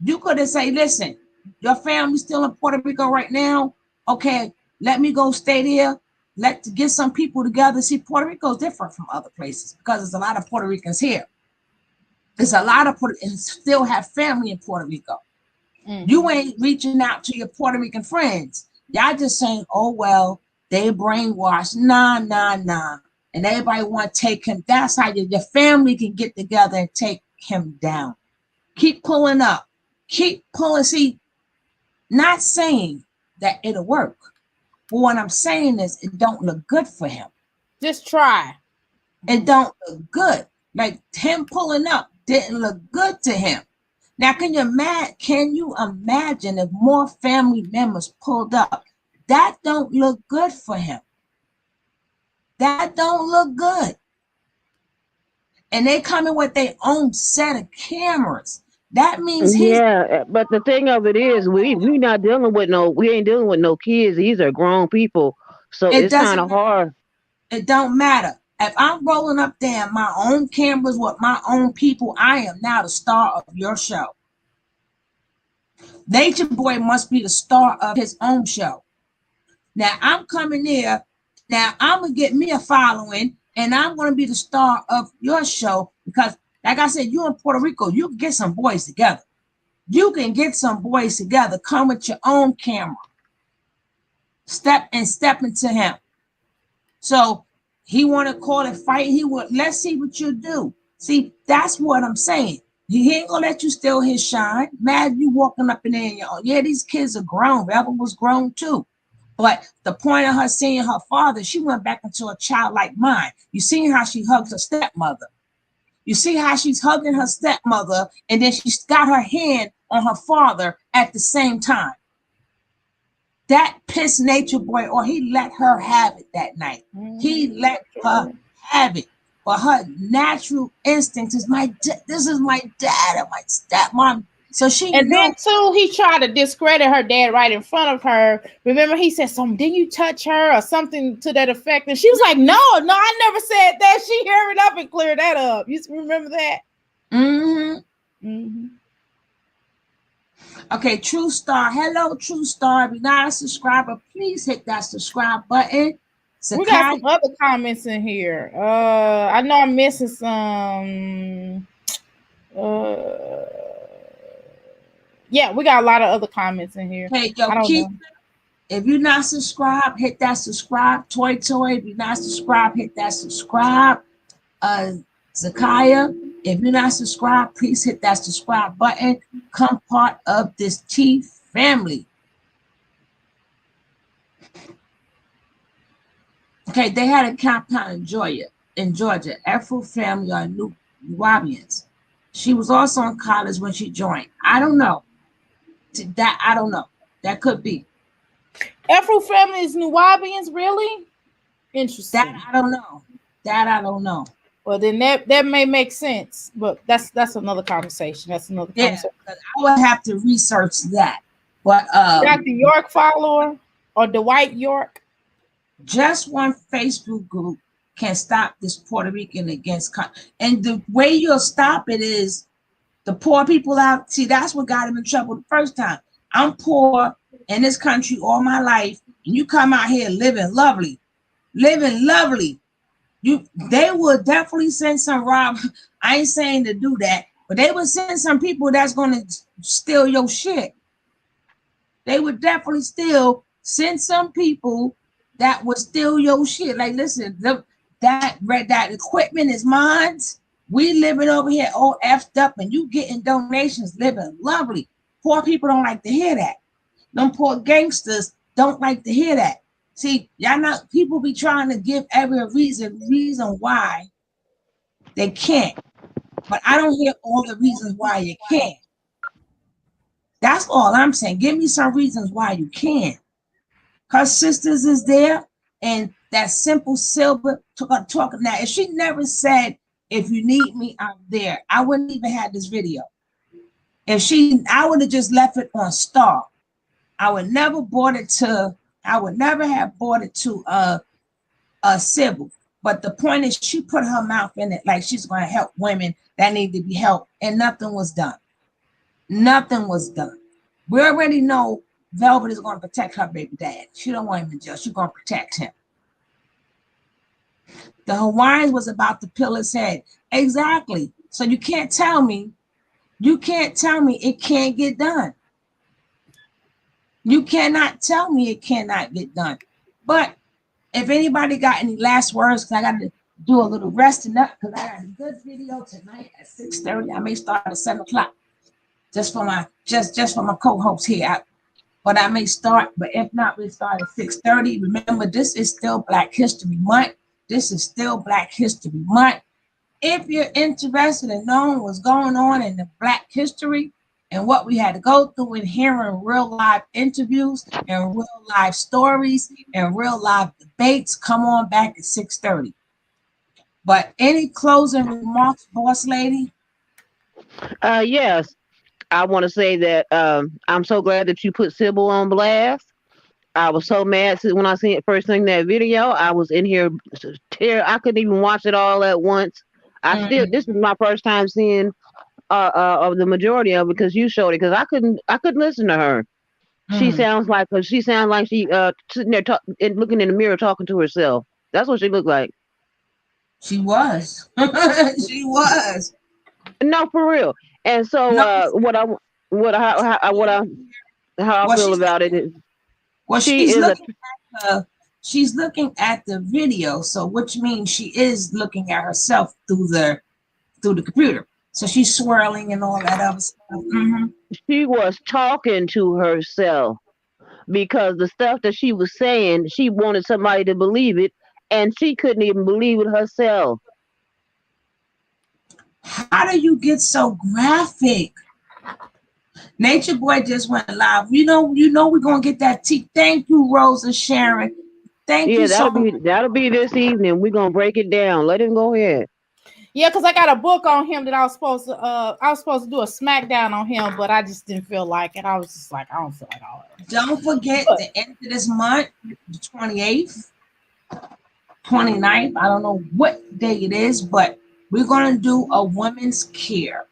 you could have said, listen, your family's still in Puerto Rico right now. Okay, let me go stay there. Let's get some people together. See, Puerto Rico is different from other places because there's a lot of Puerto Ricans here. There's a lot of and still have family in Puerto Rico. Mm-hmm. You ain't reaching out to your Puerto Rican friends. Y'all just saying, oh, well, they brainwashed. Nah. And everybody want to take him. That's how your family can get together and take him down. Keep pulling up. Keep pulling. See, not saying that it'll work. But what I'm saying is it don't look good for him. Just try. It don't look good. Like him pulling up didn't look good to him. Now, can you imagine if more family members pulled up? That don't look good for him. That don't look good. And they come in with their own set of cameras. That means but the thing of it is, we ain't dealing with no kids. These are grown people, so it's kind of hard. It don't matter. If I'm rolling up there in my own cameras with my own people, I am now the star of your show. Natureboy must be the star of his own show. Now I'm coming there. Now I'm gonna get me a following, and I'm gonna be the star of your show because, like I said, you in Puerto Rico, you can get some boys together. You can get some boys together. Come with your own camera. Step into him. So he want to call it fight. He would. Let's see what you do. See, that's what I'm saying. He ain't gonna let you steal his shine. Mad you walking up in there and yeah, these kids are grown. Rebel was grown too. But the point of her seeing her father, she went back into a childlike mind. You see how she hugs her stepmother. You see how she's hugging her stepmother, and then she's got her hand on her father at the same time. That pissed Natureboy, or he let her have it that night. He let her have it. But her natural instinct is this is my dad and my stepmom. So she and then too, he tried to discredit her dad right in front of her. Remember, he said something, didn't you touch her or something to that effect? And she was like, no, I never said that. She hurried up and cleared that up. You remember that? Okay, True Star. Hello, True Star. If you're not a subscriber, please hit that subscribe button. We got some other comments in here. I know I'm missing some. Yeah, we got a lot of other comments in here. Hey, yo, Keith, if you're not subscribed, hit that subscribe. Toy, if you're not subscribed, hit that subscribe. Zakiah, if you're not subscribed, please hit that subscribe button. Become part of this T family. Okay, they had a compound in Georgia. Ethel family are New Wabians. She was also in college when she joined. I don't know. I don't know. That could be. Ethel family is New Wabians, really? Interesting. That I don't know. Well, then that may make sense, but that's another conversation. Conversation. I would have to research that. But Dr. York follower or Dwight York? Just one Facebook group can stop this Puerto Rican against, and the way you'll stop it is the poor people out. See, that's what got him in trouble the first time. I'm poor in this country all my life, and you come out here living lovely. They would definitely send some rob. I ain't saying to do that, but they would send some people that's gonna steal your shit. They would definitely send some people that would steal your shit. Like, listen, that equipment is mine. We living over here all effed up, and you getting donations, living lovely. Poor people don't like to hear that. Them poor gangsters don't like to hear that. See, y'all not people be trying to give every reason why they can't. But I don't hear all the reasons why you can't. That's all I'm saying. Give me some reasons why you can. Her sisters is there, and that simple silver talking. Now, if she never said, if you need me, I'm there, I wouldn't even have this video. I would have just left it on Star. I would never have bought it to Sybil. But the point is, she put her mouth in it like she's going to help women that need to be helped, and nothing was done. We already know Velvet is going to protect her baby dad. She don't want him in jail. She's going to protect him. The Hawaiians was about to peel his head. Exactly. So you can't tell me it can't get done. You cannot tell me it cannot get done. But if anybody got any last words, because I got to do a little resting up, because I got a good video tonight at 6:30. I may start at 7 o'clock. Just for my co-host here. But I may start, but if not, we start at 6:30. Remember, this is still Black History Month. If you're interested in knowing what's going on in the Black history and what we had to go through in hearing real live interviews and real live stories and real live debates, come on back at 6:30. But any closing remarks, boss lady? Yes. I want to say that I'm so glad that you put Sybil on blast. I was so mad when I seen it first thing that video. I was in here here. I couldn't even watch it all at once. This is my first time seeing of the majority of it because you showed it because I couldn't listen to her. She sounds like she sitting there looking in the mirror talking to herself. That's what she looked like. She was. She was. No, for real. And so No, how I well, feel about it is she she's is a she's looking at the video, so which means she is looking at herself through the computer. So she's swirling and all that other stuff. she was talking to herself because the stuff that she was saying, she wanted somebody to believe it, and she couldn't even believe it herself. How do you get so graphic? Natureboy just went live. You know, we're gonna get that tea. Thank you, Rose and Sharon. Thank you so much. That'll be this evening. We're gonna break it down. Let him go ahead. Yeah, because I got a book on him that I was supposed to do a smackdown on him, but I just didn't feel like it. I was just like, I don't feel like all that. Don't forget the end of this month, the 28th, 29th. I don't know what day it is, but we're gonna do a women's care.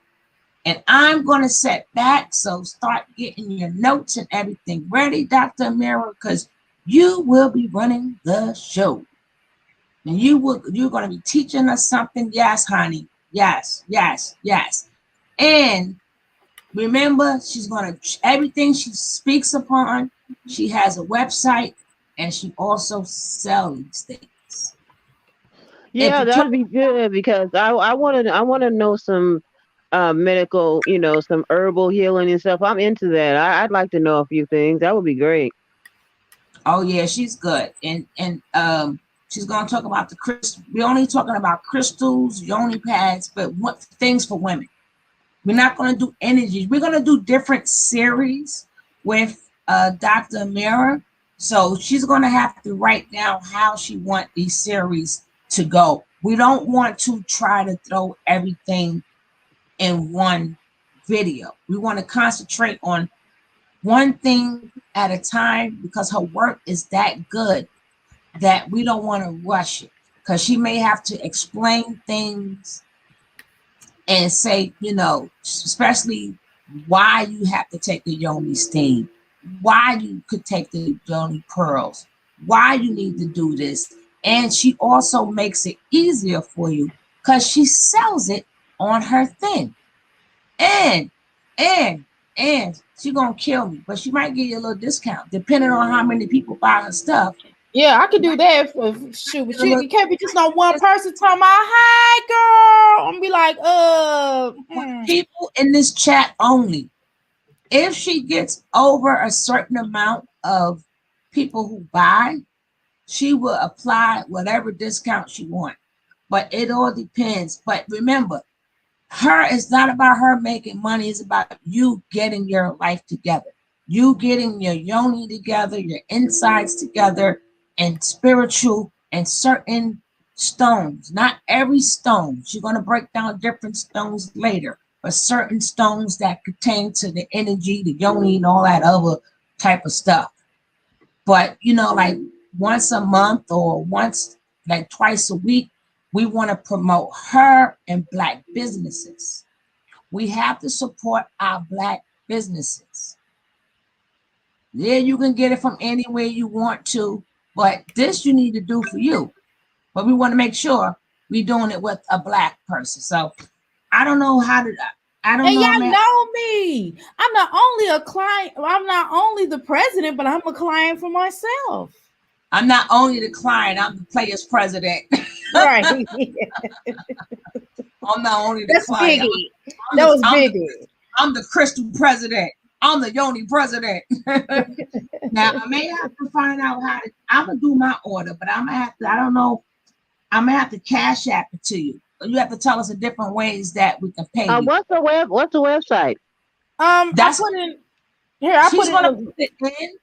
And I'm going to set back, so start getting your notes and everything ready, Dr. Amira, because you will be running the show. And you're going to be teaching us something. Yes, honey. Yes, yes, yes. And remember, she's going to, everything she speaks upon, she has a website, and she also sells things. Yeah, that'd be good because I want to know some medical, some herbal healing and stuff. I'm into that. I'd like to know a few things. That would be great. Oh yeah, she's good. And she's gonna talk about the crystal. We're only talking about crystals, yoni pads, but what things for women. We're not gonna do energies. We're gonna do different series with Dr. Amira. So she's gonna have to write down how she want these series to go. We don't want to try to throw everything in one video. We want to concentrate on one thing at a time because her work is that good that we don't want to rush it because she may have to explain things and say, especially why you have to take the yoni steam, why you could take the yoni pearls, why you need to do this. And she also makes it easier for you because she sells it on her thing. And she's gonna kill me, but she might give you a little discount depending on how many people buy her stuff. Yeah, I could do that. You can't be just on one person talking about, "Hi, girl," and be like, People in this chat only. If she gets over a certain amount of people who buy, she will apply whatever discount she wants. But it all depends. But remember, it's not about her making money. It's about you getting your life together. You getting your yoni together, your insides together, and spiritual and certain stones. Not every stone. She's going to break down different stones later, but certain stones that pertain to the energy, the yoni, and all that other type of stuff. But, like once a month or like twice a week, we want to promote her and Black businesses. We have to support our Black businesses. Yeah, you can get it from anywhere you want to, but this you need to do for you. But we want to make sure we're doing it with a Black person. So I don't know how to. I don't know. Y'all know me. I'm not only a client. I'm not only the president, but I'm a client for myself. I'm not only the client. I'm the player's president. Right. I'm not only the client. That was Biggie. I'm the crystal president. I'm the yoni president. Now I may have to find out how to. I'm gonna do my order, but I'm gonna have to. I don't know. I'm gonna have to cash app it to you. You have to tell us the different ways that we can pay you. What's the website? That's I put in here. She's gonna put it in,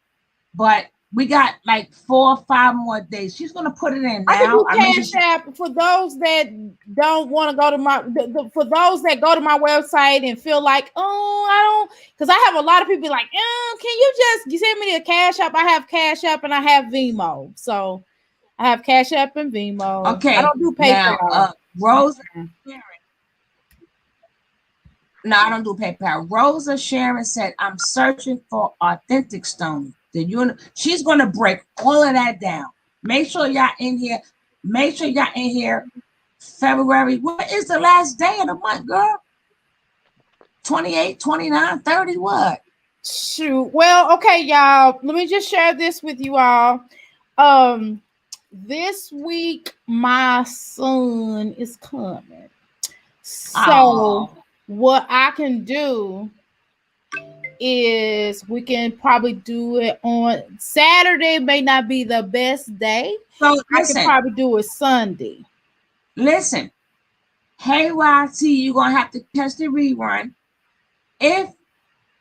but we got like 4 or 5 more days. She's gonna put it in now. I can do cash app for those that don't want to go to my. For those that go to my website and feel like, I don't, because I have a lot of people like, can you send me a cash app? I have Cash App and I have Vimo, so I have Cash App and Venmo. Okay. I don't do Now, PayPal. Rosa Sharon. No, I don't do PayPal. Rosa Sharon said, I'm searching for authentic stone. She's going to break all of that down. Make sure y'all in here. Make sure y'all in here February. What is the last day of the month, girl? 28, 29, 30, what? Shoot. Well, okay, y'all. Let me just share this with you all. This week my son is coming. So what I can do is we can probably do it on Saturday. May not be the best day. So I can probably do it Sunday. Listen, hey YT, you're gonna have to catch the rerun. If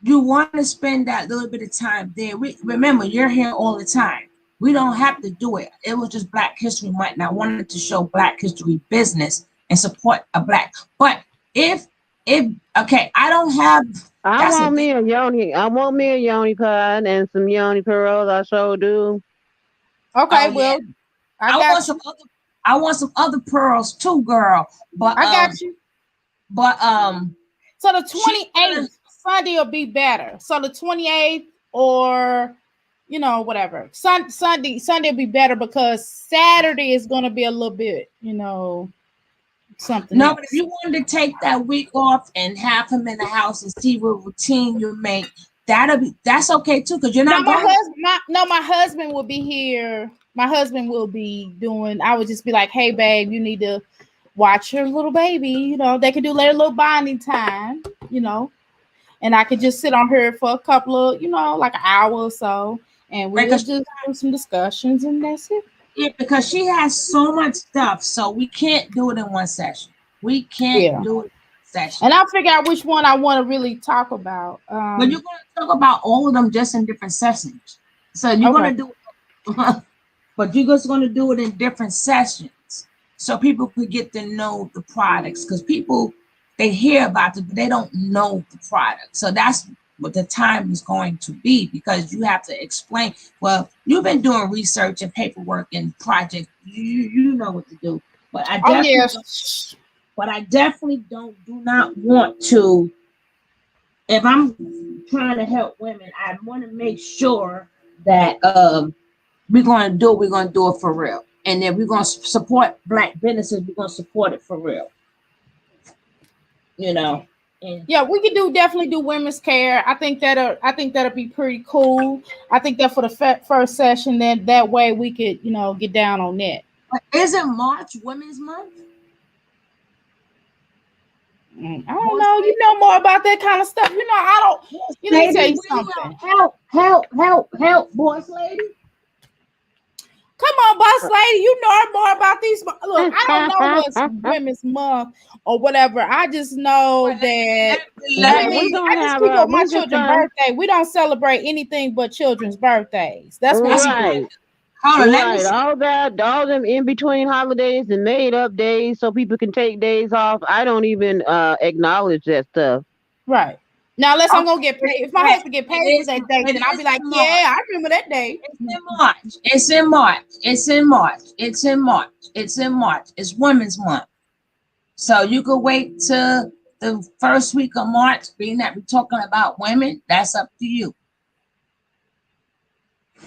you want to spend that little bit of time there, remember you're here all the time. We don't have to do it. It was just Black History Month, and I wanted to show Black history business and support a Black. But if okay, I don't have. I want me a yoni pie and some yoni pearls. I sure do. Okay, well, I want some other pearls too, girl. But I got you. But so the 28th Sunday will be better. So the 28th or whatever. Sunday will be better because Saturday is gonna be a little bit, something. No, else. but if you wanted to take that week off and have him in the house and see what routine you make, that's okay too, because you're not my husband will be here. My husband will be doing. I would just be like, hey babe, you need to watch your little baby. They can do their little bonding time, and I could just sit on her for a couple of, like an hour or so, and we'll just do some discussions, and that's it. Yeah, because she has so much stuff, so we can't do it in one session. We can't do it in one session. And I'll figure out which one I want to really talk about. But you're going to talk about all of them just in different sessions. So you're going to do it, but you're just going to do it in different sessions so people could get to know the products, because people, they hear about it, but they don't know the product. So that's what the time is going to be, because you have to explain. Well, you've been doing research and paperwork and projects. You know what to do. But I definitely do not want to. If I'm trying to help women, I want to make sure that we're going to do it for real. And then we're going to support Black businesses. We're going to support it for real. Yeah, we can definitely do women's care. I think that'll be pretty cool. I think that for the first session, that way we could get down on that. But isn't March Women's Month? I don't know. You know more about that kind of stuff. I don't. Let me tell you something. Help, boss lady. Come on, boss lady. You know more about these. Look, I don't know what's Women's Month or whatever. I just know that. I just speak of my children's birthday. We don't celebrate anything but children's birthdays. That's what we do. All them in between holidays and made up days so people can take days off. I don't even acknowledge that stuff. Right. Now, unless I'm gonna get paid. If my husband get paid for that day, then I'll be like, yeah, I remember that day. It's in March. It's Women's Month. So you could wait till the first week of March, being that we're talking about women. That's up to you.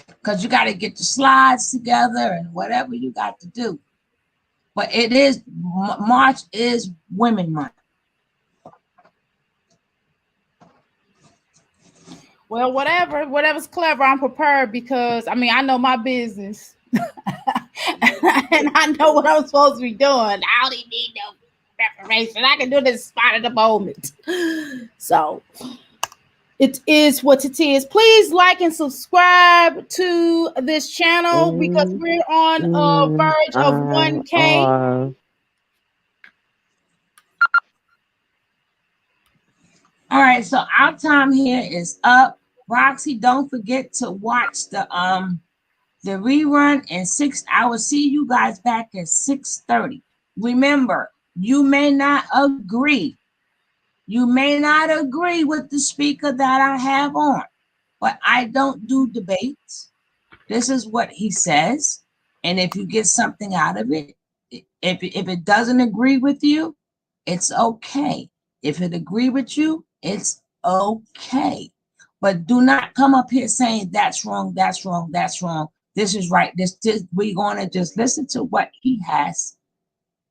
Because you got to get the slides together and whatever you got to do. But March is Women's Month. Well, whatever's clever, I'm prepared, because I know my business. And I know what I'm supposed to be doing. I don't even need no preparation. I can do this spot at the moment. So it is what it is. Please like and subscribe to this channel because we're on a verge of 1K. All right, so our time here is up. Roxy, don't forget to watch the rerun in 6 hours. See you guys back at 6:30. Remember, you may not agree. You may not agree with the speaker that I have on, but I don't do debates. This is what he says. And if you get something out of it, if it doesn't agree with you, it's okay. If it agree with you, it's okay. But do not come up here saying that's wrong, that's wrong, that's wrong. This is right. This we're going to just listen to what he has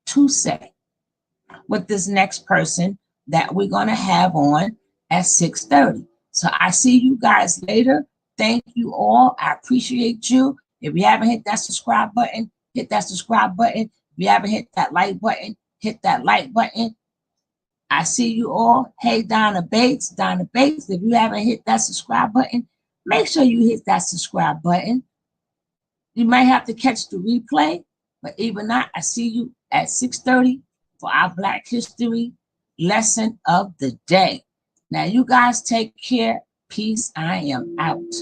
to say with this next person that we're going to have on at 6:30. So I see you guys later. Thank you all. I appreciate you. If you haven't hit that subscribe button, hit that subscribe button. If you haven't hit that like button, hit that like button. I see you all. Hey, Donna Bates. Donna Bates, if you haven't hit that subscribe button, make sure you hit that subscribe button. You might have to catch the replay, but even not, I see you at 6:30 for our Black History lesson of the day. Now, you guys take care. Peace. I am out.